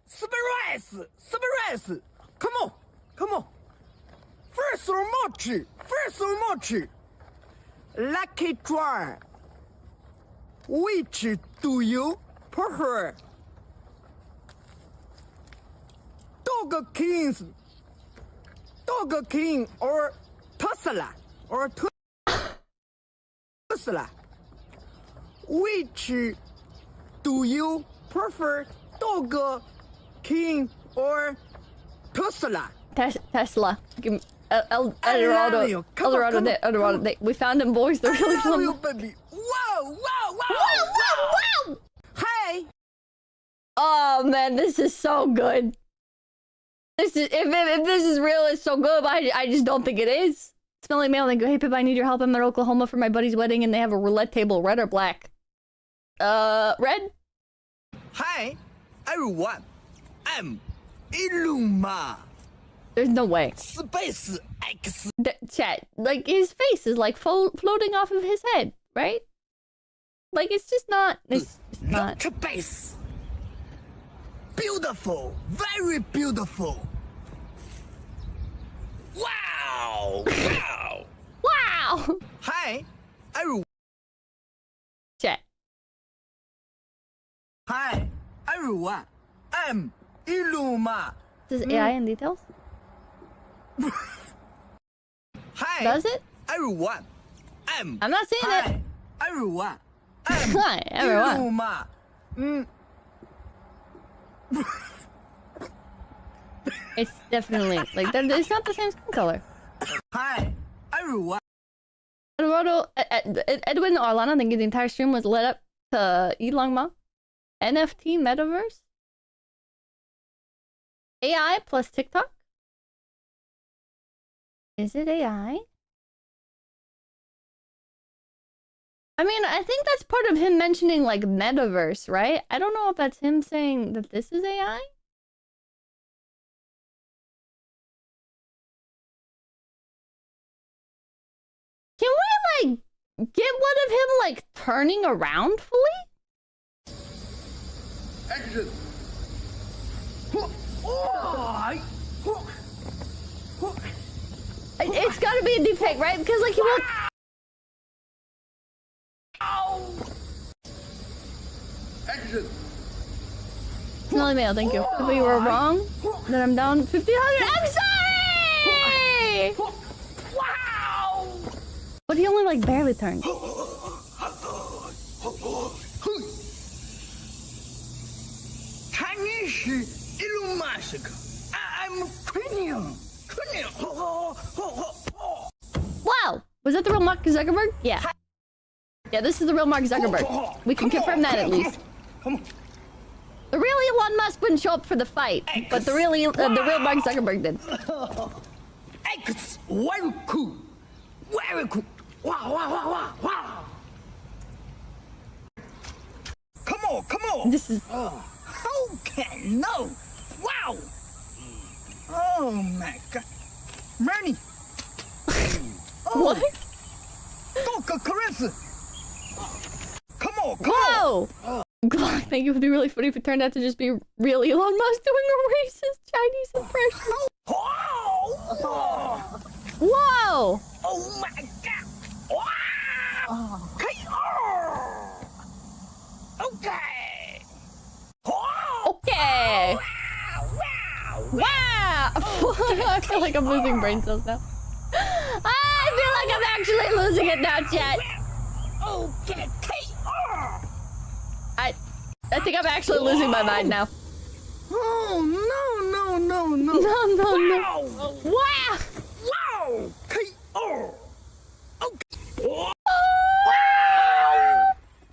Surprise! Surprise! Come on! Come on! First much! Lucky draw. Which do you prefer? Dog King or Tesla? Tesla. Which do you prefer? Dog King or Tesla? Tesla. Give me Eldorado. We found him, boys. They're really fun. Baby. Whoa! Hey! Oh man, this is so good. This is if this is real, it's so good. But I just don't think it is. Smelly mail. They go, hey Pip, I need your help. I'm in Oklahoma for my buddy's wedding, and they have a roulette table. Red or black? Red. Hi, everyone. I'm Elon. There's no way. SpaceX. Chat. Like his face is like floating off of his head, right? Like it's just not. It's not. Space. Beautiful. Very beautiful. Wow. Wow. Hi, everyone. Chat. Hi, everyone. I'm Elon. Does AI in details? Hi. Does it? Everyone. I'm not seeing it. Everyone. Hi, everyone. It's definitely like that. It's not the same skin color. Hi, everyone. Eduardo, Edwin or Alana, thinking the entire stream was led up to 𝐿 NFT metaverse. AI plus TikTok. Is it AI? I mean, I think that's part of him mentioning like metaverse, right? I don't know if that's him saying that this is AI. Can we like get one of him like turning around fully? Action. It's gotta be a deepfake, right? Because like he won't. Action. Smelly mail, thank you. If you were wrong, then I'm down 1,500. I'm sorry! Wow! But he only like barely turned. Chinese Elon Musk. I'm premium. Wow! Was that the real Mark Zuckerberg? Yeah. Yeah, this is the real Mark Zuckerberg. We can confirm that at least. The real Elon Musk wouldn't show up for the fight, but the real Mark Zuckerberg did. X, very cool. Very cool. Wow. Come on. This is... Okay, no. Wow. Oh my god. Bernie. What? Dr. Chris. Come on. Whoa! Glock, thank you. Would be really funny if it turned out to just be real Elon Musk doing a racist Chinese impression. Whoa! Oh my god. Wow. Okay. Okay. Wow! I feel like I'm losing brain cells now. I feel like I'm actually losing it now, chat. Okay. I think I'm actually losing my mind now. Oh no. No. Wow! Wow! K.O. Okay. Wow!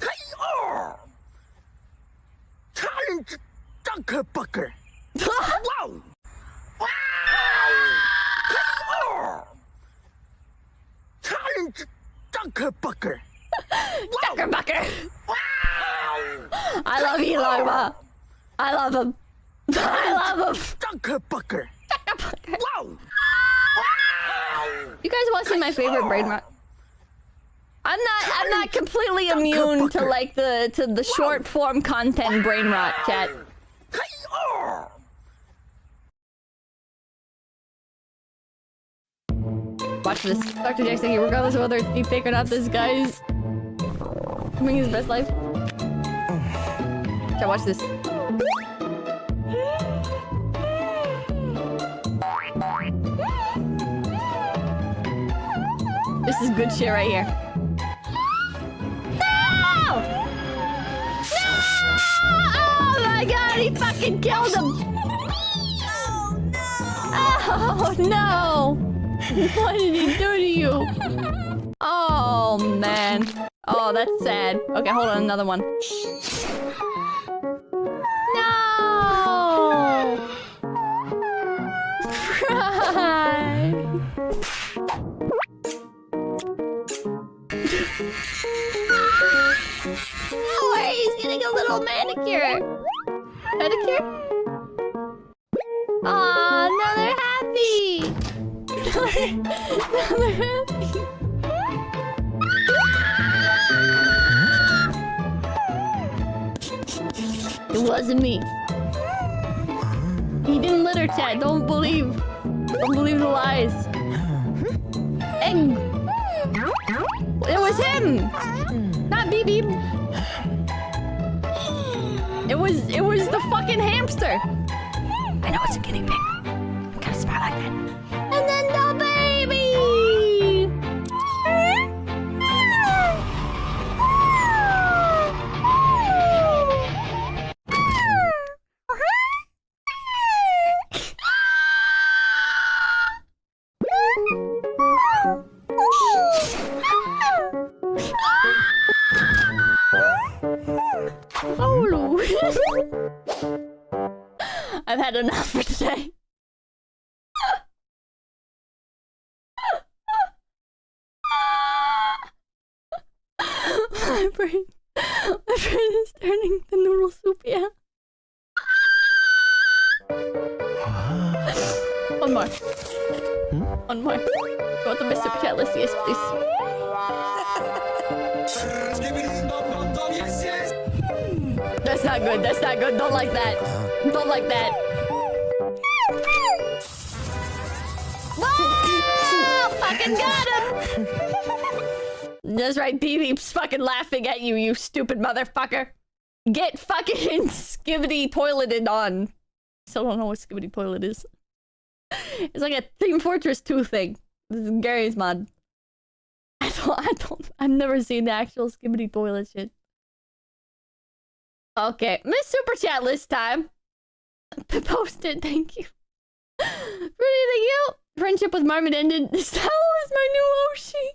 K.O. Challenge 𝐿𝐴𝐻𝐵𝐴𝐻𝐵𝐴𝐻. Wow! K.O. Challenge 𝐿𝐴𝐻𝐵𝐴𝐻. Zuckerbucker! I love Elon Musk. I love him. 𝐿𝐴𝐻𝐵𝐴𝐻. Wow! You guys want to see my favorite brain rot? I'm not completely immune to like the short form content brain rot, chat. Watch this. Dr. Jackson, regardless of whether it's deepfake or not, this guy is living his best life. Okay, watch this. This is good shit right here. No! No! Oh my god, he fucking killed him! Oh no! What did he do to you? Oh man. Oh, that's sad. Okay, hold on, another one. No! Right. Oh, he's getting a little manicure. Pedicure? Aw, now they're happy. Now they're happy. It wasn't me. He didn't litter, chat. Don't believe the lies. Egg. It was him, not BB. It was the fucking hamster. I know it's a guinea pig. I'm kind of smart like that. And then the baby. Oh, I've had enough for today. My brain is turning to noodle soup, yeah. One more. One more. Go to my super chat list, yes, please. That's not good. That's not good. Don't like that. Don't like that. Whoa! Fucking got him! That's right, BB's fucking laughing at you, you stupid motherfucker. Get fucking skibbity toileted on. Still don't know what skibbity toilet is. It's like a Team Fortress 2 thing. This is Gary's mod. I've never seen the actual skibbity toilet shit. Okay, Miss Super Chat list time. Posted, thank you. Pretty, thank you. Friendship with Marmot ended. This towel is my new Oshi.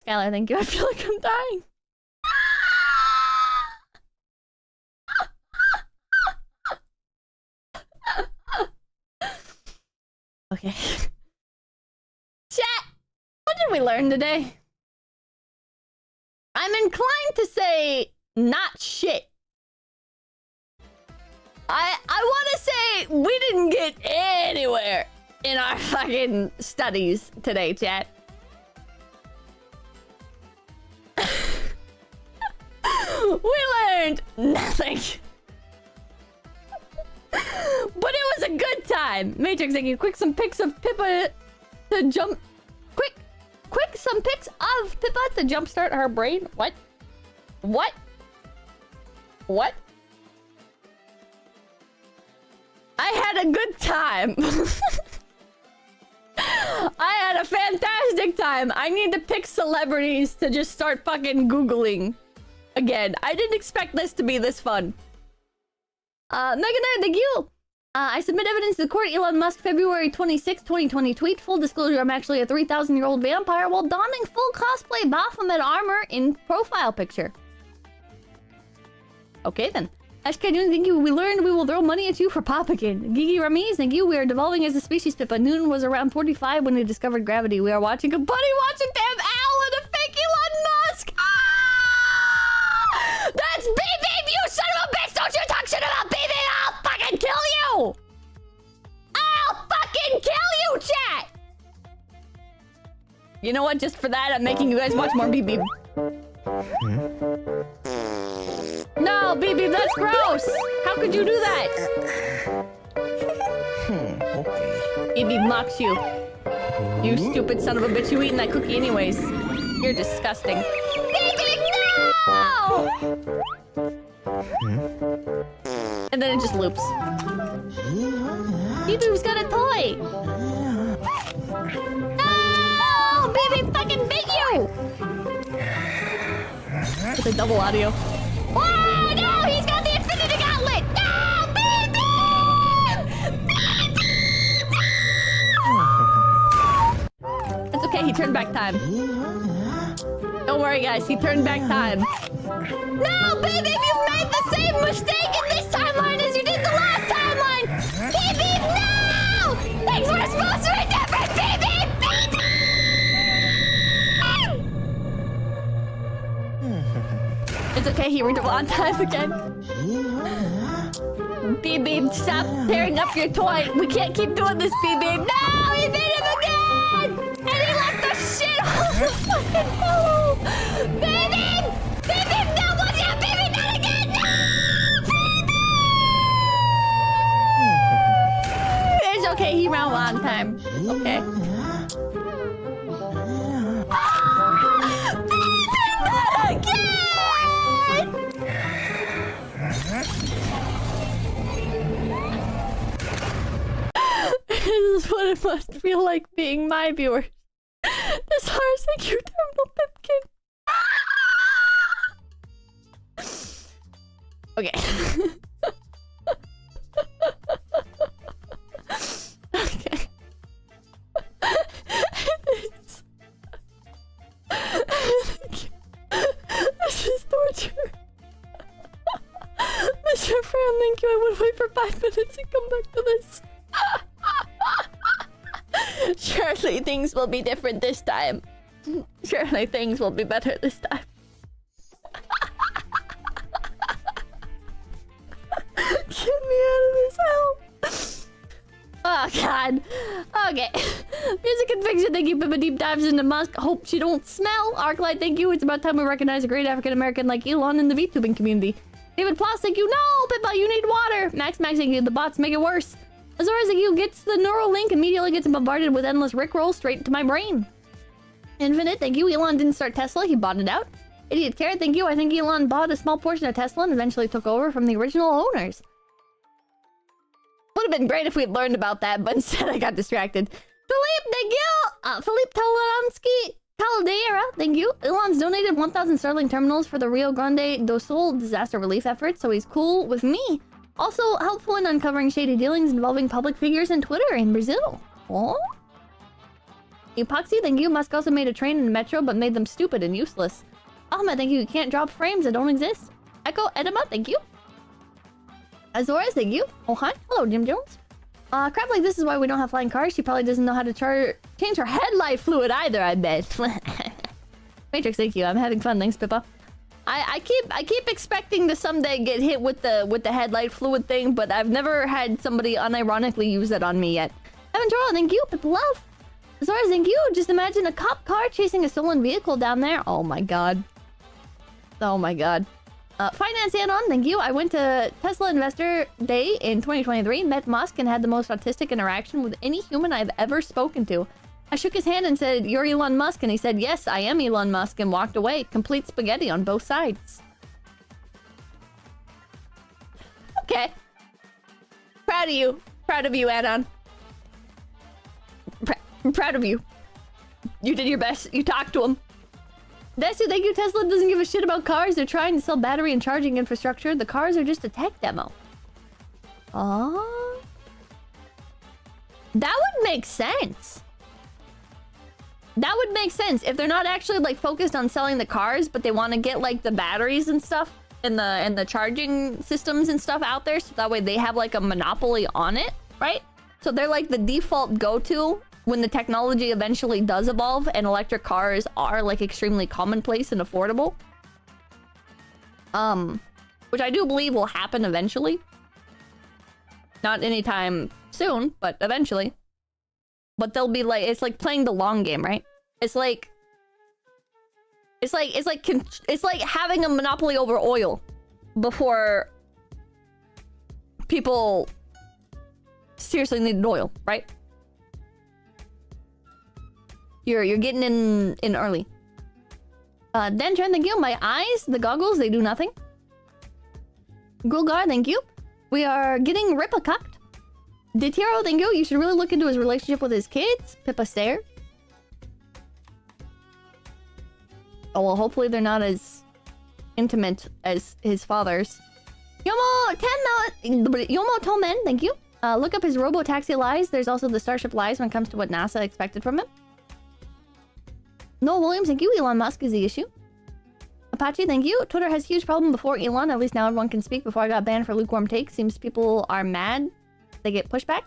Skylar, thank you. I feel like I'm dying. Okay. Chat! What did we learn today? I'm inclined to say not shit. I want to say we didn't get anywhere in our fucking studies today, chat. We learned nothing. But it was a good time. Matrix, thank you. Quick, some pics of Pippa to jump. Quick, some pics of Pippa to jumpstart her brain. What? What? What? I had a good time. I had a fantastic time. I need to pick celebrities to just start fucking Googling again. I didn't expect this to be this fun. Meganar, thank you. I submit evidence to the court. Elon Musk, February 26, 2020 tweet. Full disclosure, I'm actually a 3,000-year-old vampire while donning full cosplay Baphomet armor in profile picture. Okay then. Ashkadun, thank you. We learned we will throw money at you for Papakin. Gigi Ramiz, thank you. We are devolving as a species. Pippa Noon was around 45 when he discovered gravity. We are watching a buddy watching damn owl and a fake Elon Musk. Ah! That's BB, you son of a bitch! Don't you talk shit about BB! I'll fucking kill you! I'll fucking kill you, chat! You know what? Just for that, I'm making you guys watch more BB. No, BB, that's gross! How could you do that? Okay. BB mocks you. You stupid son of a bitch, you eating that cookie anyways. You're disgusting. BB, no! And then it just loops. BB's got a toy! No! BB fucking bit you! It's a double audio. Oh no! He's got the infinity gauntlet! No! BB! It's okay, he turned back time. Don't worry guys, he turned back time. No, baby, you made the same mistake in this timeline as you did the last timeline! Baby, no! Things were supposed to be different, baby! It's okay, he reached on time again. BB, stop tearing up your toy. We can't keep doing this, BB. No, he did it again! And he left the shit on the fucking pillow! Baby! Baby, no, watch out, baby, not again! No! Baby! It's okay, he ran on time. Okay. Baby, not again! This is what it must feel like being my viewer. This horse, thank you, Terminal Pipkin. Okay. Okay. This is torture. Mr. Fran, thank you. I would wait for 5 minutes and come back to this. Surely things will be different this time. Surely things will be better this time. Get me out of this hell. Oh god. Okay. Music and fiction, thank you. Pippa deep dives into Musk. Hope she don't smell. Arclight, thank you. It's about time we recognize a great African American like Elon in the VTubing community. David Ploss, thank you. No, Pippa, you need water. Max, thank you. The bots make it worse. Azora, thank you. Gets the neural link, immediately gets bombarded with endless rickrolls straight to my brain. Infinite, thank you. Elon didn't start Tesla, he bought it out. Idiot Carrot, thank you. I think Elon bought a small portion of Tesla and eventually took over from the original owners. Would have been great if we'd learned about that, but instead I got distracted. Philippe, thank you! Philippe 𝐒𝐡𝐚𝐭 thank you. Elon's donated 1,000 Starlink terminals for the Rio Grande do Sul disaster relief effort, so he's cool with me. Also helpful in uncovering shady dealings involving public figures in Twitter in Brazil. Oh? Epoxy, thank you. Musk also made a train and a metro, but made them stupid and useless. Ahmed, thank you. You can't drop frames that don't exist. Echo Edema, thank you. Azora, thank you. Oh, hi. Hello, Jim Jones. Crap like this is why we don't have flying cars. She probably doesn't know how to change her headlight fluid either, I bet. Matrix, thank you. I'm having fun. Thanks, Pippa. I keep expecting to someday get hit with the headlight fluid thing, but I've never had somebody unironically use it on me yet. Evan Charles, thank you. Pippa Love. Zora, thank you. Just imagine a cop car chasing a stolen vehicle down there. Oh my god. Oh my god. Finance Anon, thank you. I went to Tesla Investor Day in 2023, met Musk, and had the most autistic interaction with any human I've ever spoken to. I shook his hand and said, "You're Elon Musk," and he said, "Yes, I am Elon Musk," and walked away. Complete spaghetti on both sides. Okay. Proud of you. Proud of you, Anon. Proud of you. You did your best. You talked to him. Desu, thank you. Tesla doesn't give a shit about cars. They're trying to sell battery and charging infrastructure. The cars are just a tech demo. Oh. That would make sense. That would make sense if they're not actually like focused on selling the cars, but they want to get like the batteries and stuff and the charging systems and stuff out there, so that way they have like a monopoly on it, right? So they're like the default go-to when the technology eventually does evolve and electric cars are like extremely commonplace and affordable. Which I do believe will happen eventually. Not anytime soon, but eventually. But they'll be like, it's like playing the long game, right? It's like It's like having a monopoly over oil before people seriously needed oil, right? You're getting in early. Dendron, thank you. My eyes, the goggles, they do nothing. Gulgar, thank you. We are getting Rippa cucked. Ditiro, thank you. You should really look into his relationship with his kids. Pippa stare. Oh, well, hopefully they're not as intimate as his father's. Yomo Tomen, thank you. Look up his robo-taxi lies. There's also the Starship lies when it comes to what NASA expected from him. Noah Williams, thank you. Elon Musk is the issue. Apache, thank you. Twitter has huge problem before Elon. At least now everyone can speak. Before I got banned for lukewarm takes. Seems people are mad. They get pushback.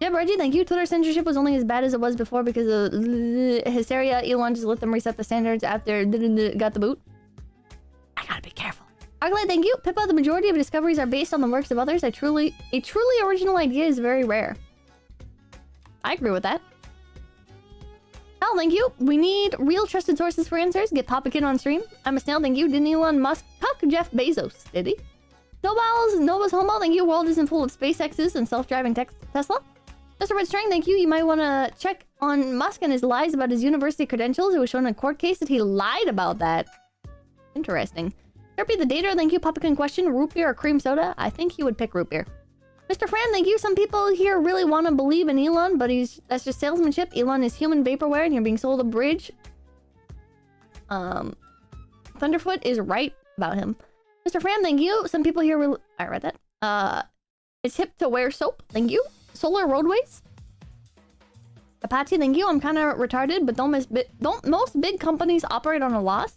Jeb Reggie, thank you. Twitter censorship was only as bad as it was before because of hysteria. Elon just let them reset the standards after got the boot. I gotta be careful. Arclight, thank you. Pippa, the majority of discoveries are based on the works of others. A truly original idea is very rare. I agree with that. Hell, thank you. We need real trusted sources for answers. Get Papakin on stream. I'm a snail, thank you. Didn't Elon Musk cuck Jeff Bezos? Did he? Nova's Homo, thank you. World isn't full of SpaceX's and self-driving Tesla. Mr. Red String, thank you. You might want to check on Musk and his lies about his university credentials. It was shown in a court case that he lied about that. Interesting. Therapy the Data, thank you. Papakin question, root beer or cream soda? I think he would pick root beer. Mr. Fran, thank you. Some people here really want to believe in Elon, but that's just salesmanship. Elon is human vaporware and you're being sold a bridge. Thunderfoot is right about him. Mr. Fran, thank you. Some people here really... I read that. It's hip to wear soap. Thank you. Solar roadways. Apache, thank you. I'm kind of retarded, but don't most big companies operate on a loss?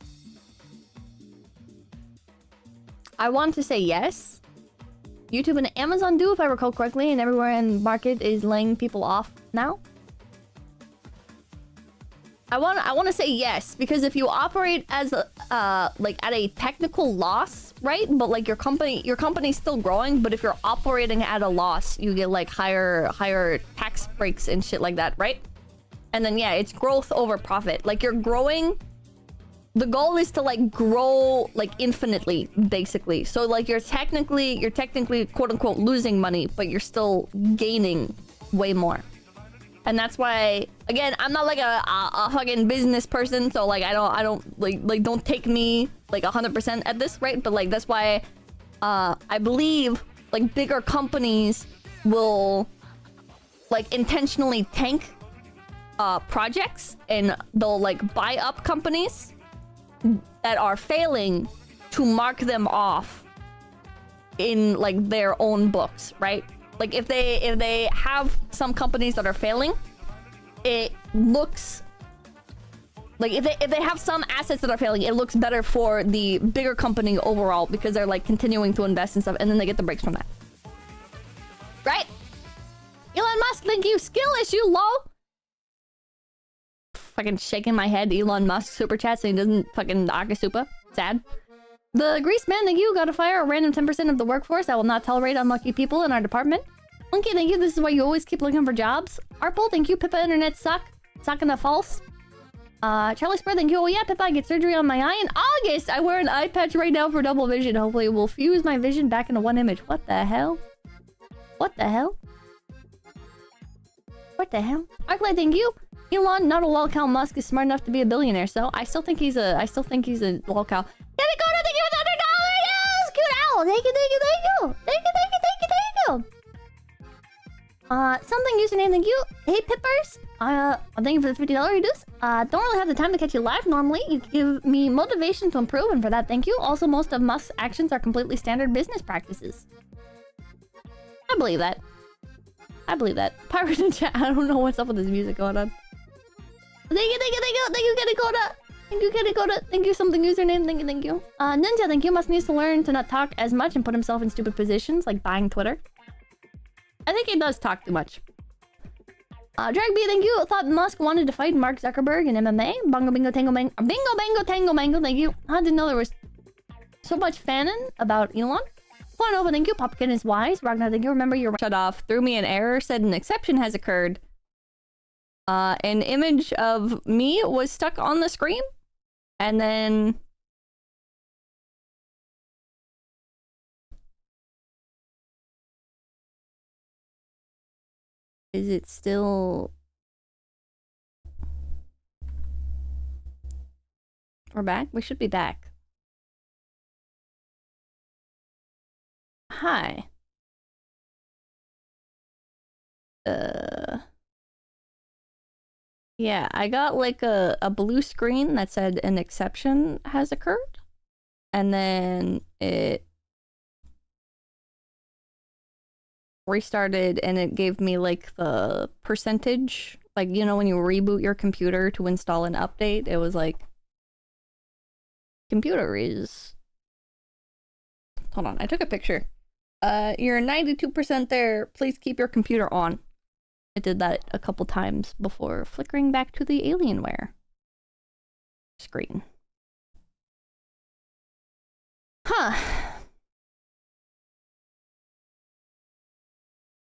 I want to say yes. YouTube and Amazon do, if I recall correctly, and everywhere in the market is laying people off now. I want to say yes, because if you operate as a like at a technical loss, right? But like your company's still growing, but if you're operating at a loss, you get like higher tax breaks and shit like that, right? And then yeah, it's growth over profit. Like you're growing. The goal is to like grow like infinitely, basically. So like you're technically quote unquote losing money, but you're still gaining way more. And that's why, again, I'm not like a fucking business person, so like I don't like don't take me like 100% at this, right? But like that's why I believe like bigger companies will like intentionally tank projects, and they'll like buy up companies that are failing to mark them off in like their own books, right? Like if they have some companies that are failing, it looks like if they have some assets that are failing, it looks better for the bigger company overall because they're like continuing to invest in stuff, and then they get the breaks from that. Right? Elon Musk, thank you. Skill issue, lol. Fucking shaking my head. Elon Musk super chat saying he doesn't fucking Akasupa. Sad. The Grease Man, thank you. Gotta fire a random 10% of the workforce. I will not tolerate unlucky people in our department. Monkey, thank you. This is why you always keep looking for jobs. Arple, thank you. Pippa, internet suck. Sucking the false. Charlie Spur, thank you. Oh yeah, Pippa, I get surgery on my eye in August. I wear an eye patch right now for double vision. Hopefully it will fuse my vision back into one image. What the hell? What the hell? What the hell? Arclight, thank you. Elon, not a lolcow. Musk is smart enough to be a billionaire, so I still think he's a lolcow. Thank you for the $100. Yes, cute owl. Thank you. Something username, thank you. Hey Pippers. Thank you for the $50 reduce. Don't really have the time to catch you live normally. You give me motivation to improve, and for that, thank you. Also, most of Musk's actions are completely standard business practices. I believe that. Pirate in chat. I don't know what's up with this music going on. Thank you, 𝐒𝐴𝐡𝐚𝐭. Thank you, something username. Thank you. Ninja, thank you. Musk needs to learn to not talk as much and put himself in stupid positions, like buying Twitter. I think he does talk too much. Drag B, thank you. Thought Musk wanted to fight Mark Zuckerberg in MMA. Bongo Bingo Tango Mango. Bingo Bango Tango Mango, thank you. I didn't know there was so much fanning about Elon. Nova, thank you. Popkin is wise. Ragnar, thank you. Remember your shut off. Threw me an error. Said an exception has occurred. An image of me was stuck on the screen. And then is it still... We're back? We should be back. Hi. Yeah, I got like a blue screen that said an exception has occurred. And then it restarted and it gave me like the percentage. Like, you know, when you reboot your computer to install an update, it was like, computer is... Hold on, I took a picture. You're 92% there. Please keep your computer on. I did that a couple times before flickering back to the Alienware screen. Huh.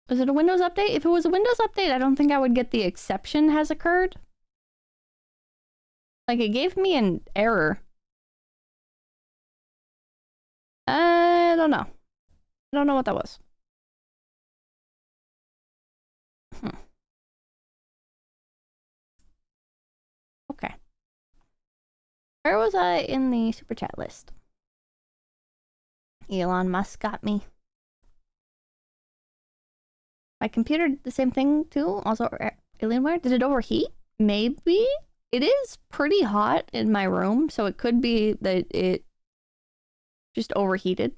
Was it a Windows update? If it was a Windows update, I don't think I would get the exception has occurred. Like, it gave me an error. I don't know. I don't know what that was. Okay. Where was I in the super chat list? Elon Musk got me. My computer did the same thing too. Also, Alienware. Did it overheat? Maybe. It is pretty hot in my room, so it could be that it just overheated.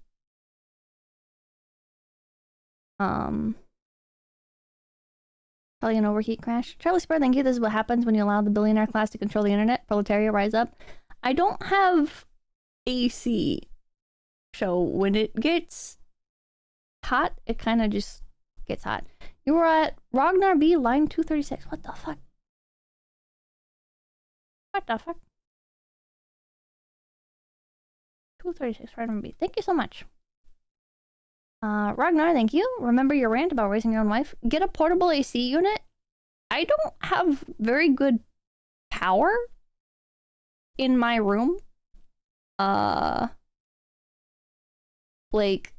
Probably an overheat crash. Charlie Spur, thank you. This is what happens when you allow the billionaire class to control the internet. Proletariat, rise up. I don't have AC. So when it gets hot, it kind of just gets hot. You were at Ragnar B, line 236. What the fuck? What the fuck? 236, Ragnar B. Thank you so much. Ragnar, thank you. Remember your rant about raising your own wife? Get a portable AC unit. I don't have very good power in my room. Like,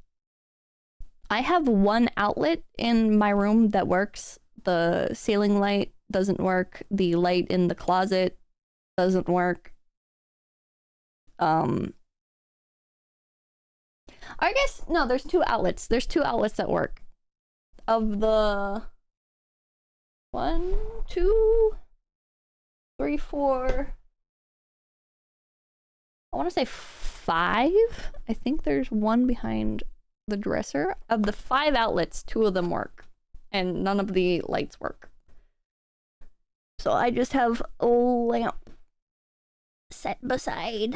I have one outlet in my room that works. The ceiling light doesn't work. The light in the closet doesn't work. I guess, no, there's two outlets. There's two outlets that work. Of the 1, 2, 3, 4, I want to say 5. I think there's one behind the dresser. Of the 5 outlets, 2 of them work. And none of the lights work. So I just have a lamp set beside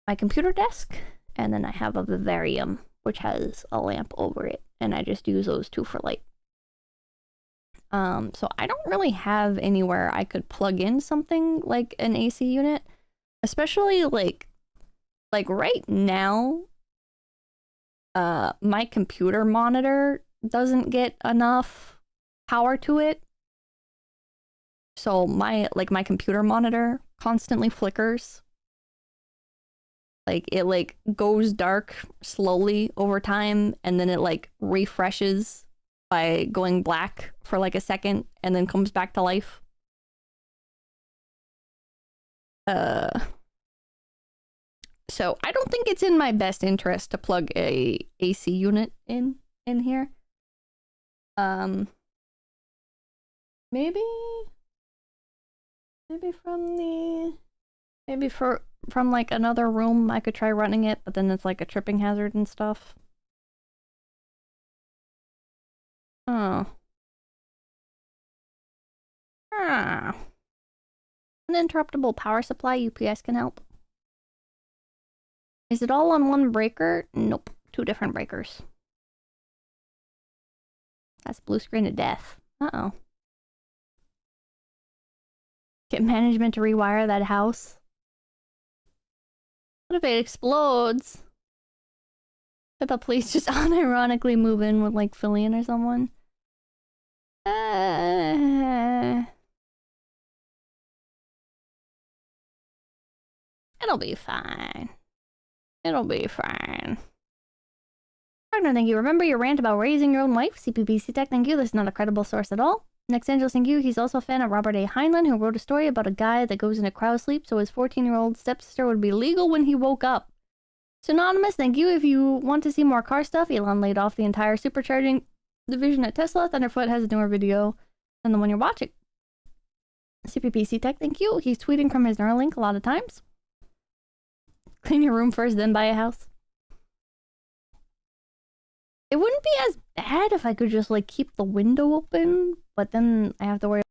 my computer desk. And then I have a vivarium, which has a lamp over it. And I just use those 2 for light. So I don't really have anywhere I could plug in something like an AC unit. Especially like right now, my computer monitor doesn't get enough power to it. So my computer monitor constantly flickers. Like, it like goes dark slowly over time, and then it like refreshes by going black for like a second and then comes back to life. So I don't think it's in my best interest to plug a AC unit in here. Maybe from like another room I could try running it, but then it's like a tripping hazard and stuff. Oh. Uninterruptible power supply, UPS can help. Is it all on one breaker? Nope. 2 different breakers. That's blue screen of death. Uh-oh. Get management to rewire that house. What if it explodes? If the police just unironically move in with like Fillion or someone? It'll be fine. It'll be fine. Wagner, thank you. Remember your rant about raising your own wife? CPBC Tech, thank you. This is not a credible source at all. Next Angeles, thank you. He's also a fan of Robert A. Heinlein, who wrote a story about a guy that goes into cryo sleep so his 14-year-old stepsister would be legal when he woke up. Synonymous, thank you. If you want to see more car stuff, Elon laid off the entire supercharging division at Tesla. Thunderfoot has a newer video than the one you're watching. CPPC Tech, thank you. He's tweeting from his Neuralink a lot of times. Clean your room first, then buy a house. It wouldn't be as bad if I could just, like, keep the window open, but then I have to worry.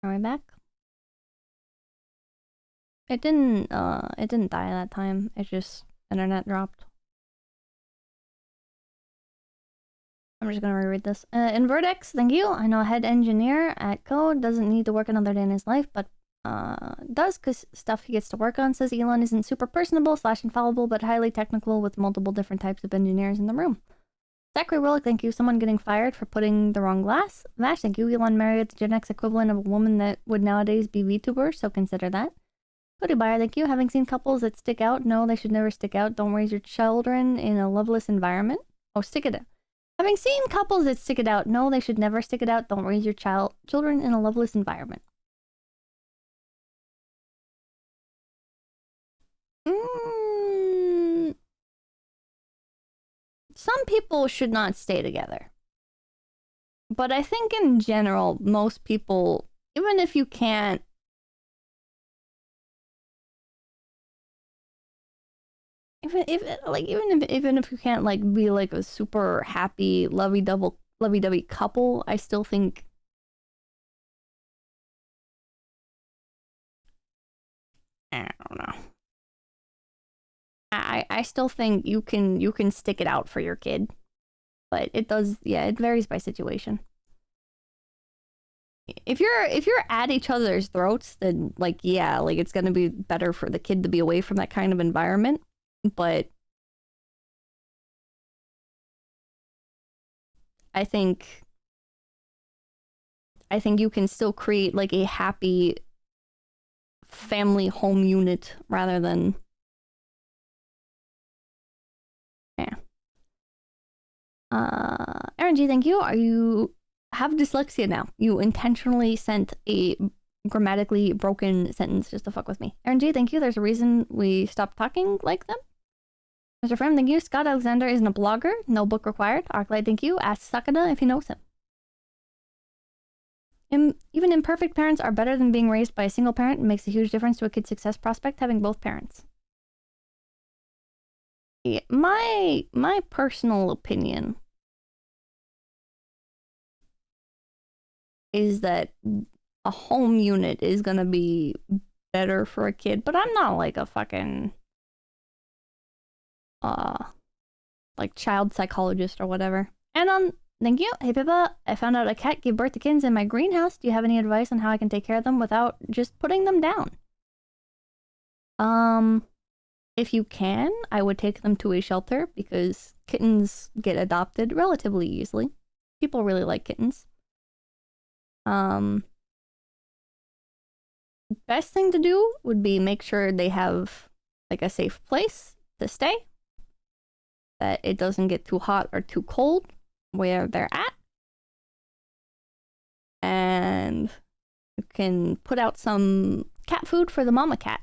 Are we back? It didn't die that time. It just, internet dropped. I'm just gonna reread this. Invertex, thank you. I know a head engineer at 𝐂𝐡𝐚𝐭 doesn't need to work another day in his life, but does, because stuff he gets to work on. Says Elon isn't super personable / infallible, but highly technical with multiple different types of engineers in the room. Zachary Willick, thank you. Someone getting fired for putting the wrong glass. Vash, thank you. Elon married the Gen X equivalent of a woman that would nowadays be VTuber, so consider that. Cody Buyer, thank you. Having seen couples that stick out, no, they should never stick out. Don't raise your children in a loveless environment. Oh, stick it out. Having seen couples that stick it out, no, they should never stick it out. Don't raise your children in a loveless environment. Some people should not stay together. But I think in general, most people, even if you can't, even if you can't like be like a super happy lovey-dovey couple, I still think I don't know. I still think you can stick it out for your kid, but it does, yeah, it varies by situation. If you're at each other's throats, then like, yeah, like it's gonna be better for the kid to be away from that kind of environment, but I think you can still create like a happy family home unit rather than Aaron G, thank you. You have dyslexia now. You intentionally sent a grammatically broken sentence just to fuck with me. Aaron G, thank you. There's a reason we stopped talking like them. Mr. Frem, thank you. Scott Alexander isn't a blogger. No book required. Arclight, thank you. Ask Sakada if he knows him. Even imperfect parents are better than being raised by a single parent. It makes a huge difference to a kid's success prospect having both parents. Yeah, my personal opinion is that a home unit is gonna be better for a kid, but I'm not like a fucking like child psychologist or whatever. And thank you. Hey Pippa, I found out a cat gave birth to kittens in my greenhouse. Do you have any advice on how I can take care of them without just putting them down? If you can, I would take them to a shelter because kittens get adopted relatively easily. People really like kittens. Best thing to do would be make sure they have like a safe place to stay, that it doesn't get too hot or too cold where they're at, and you can put out some cat food for the mama cat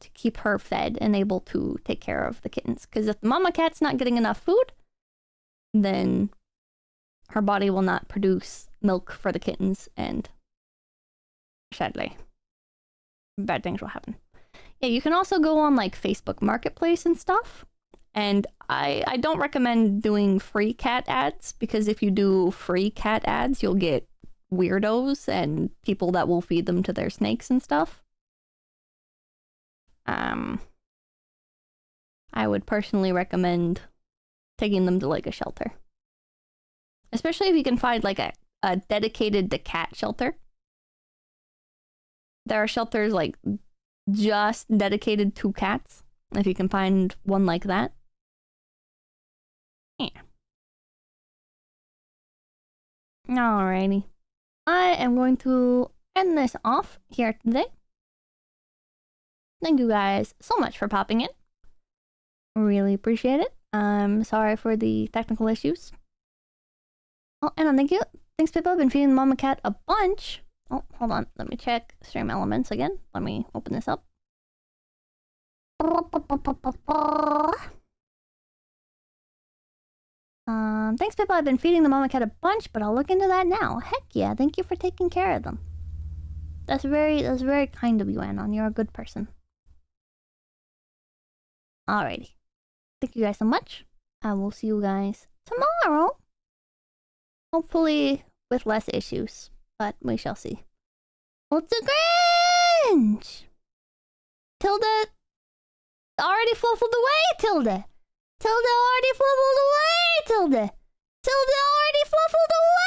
to keep her fed and able to take care of the kittens. Because if the mama cat's not getting enough food, then her body will not produce milk for the kittens, and sadly, bad things will happen. Yeah, you can also go on like Facebook Marketplace and stuff. And I don't recommend doing free cat ads, because if you do free cat ads, you'll get weirdos and people that will feed them to their snakes and stuff. I would personally recommend taking them to like a shelter. Especially if you can find like a dedicated to cat shelter. There are shelters like just dedicated to cats. If you can find one like that. Yeah. Alrighty. I am going to end this off here today. Thank you guys so much for popping in. Really appreciate it. I'm sorry for the technical issues. Oh, and thank you. Thanks, people. I've been feeding Mama Cat a bunch. Oh, hold on. Let me check Stream Elements again. Let me open this up. Thanks, people. I've been feeding the Mama Cat a bunch, but I'll look into that now. Heck yeah. Thank you for taking care of them. That's very kind of you, Anon. You're a good person. Alrighty. Thank you guys so much. I will see you guys tomorrow. Hopefully with less issues, but we shall see. 𝐂𝐡𝐚𝐭 Tilda already fluffled away, Tilda. Tilda already fluffled away, Tilda. Tilda already fluffled away.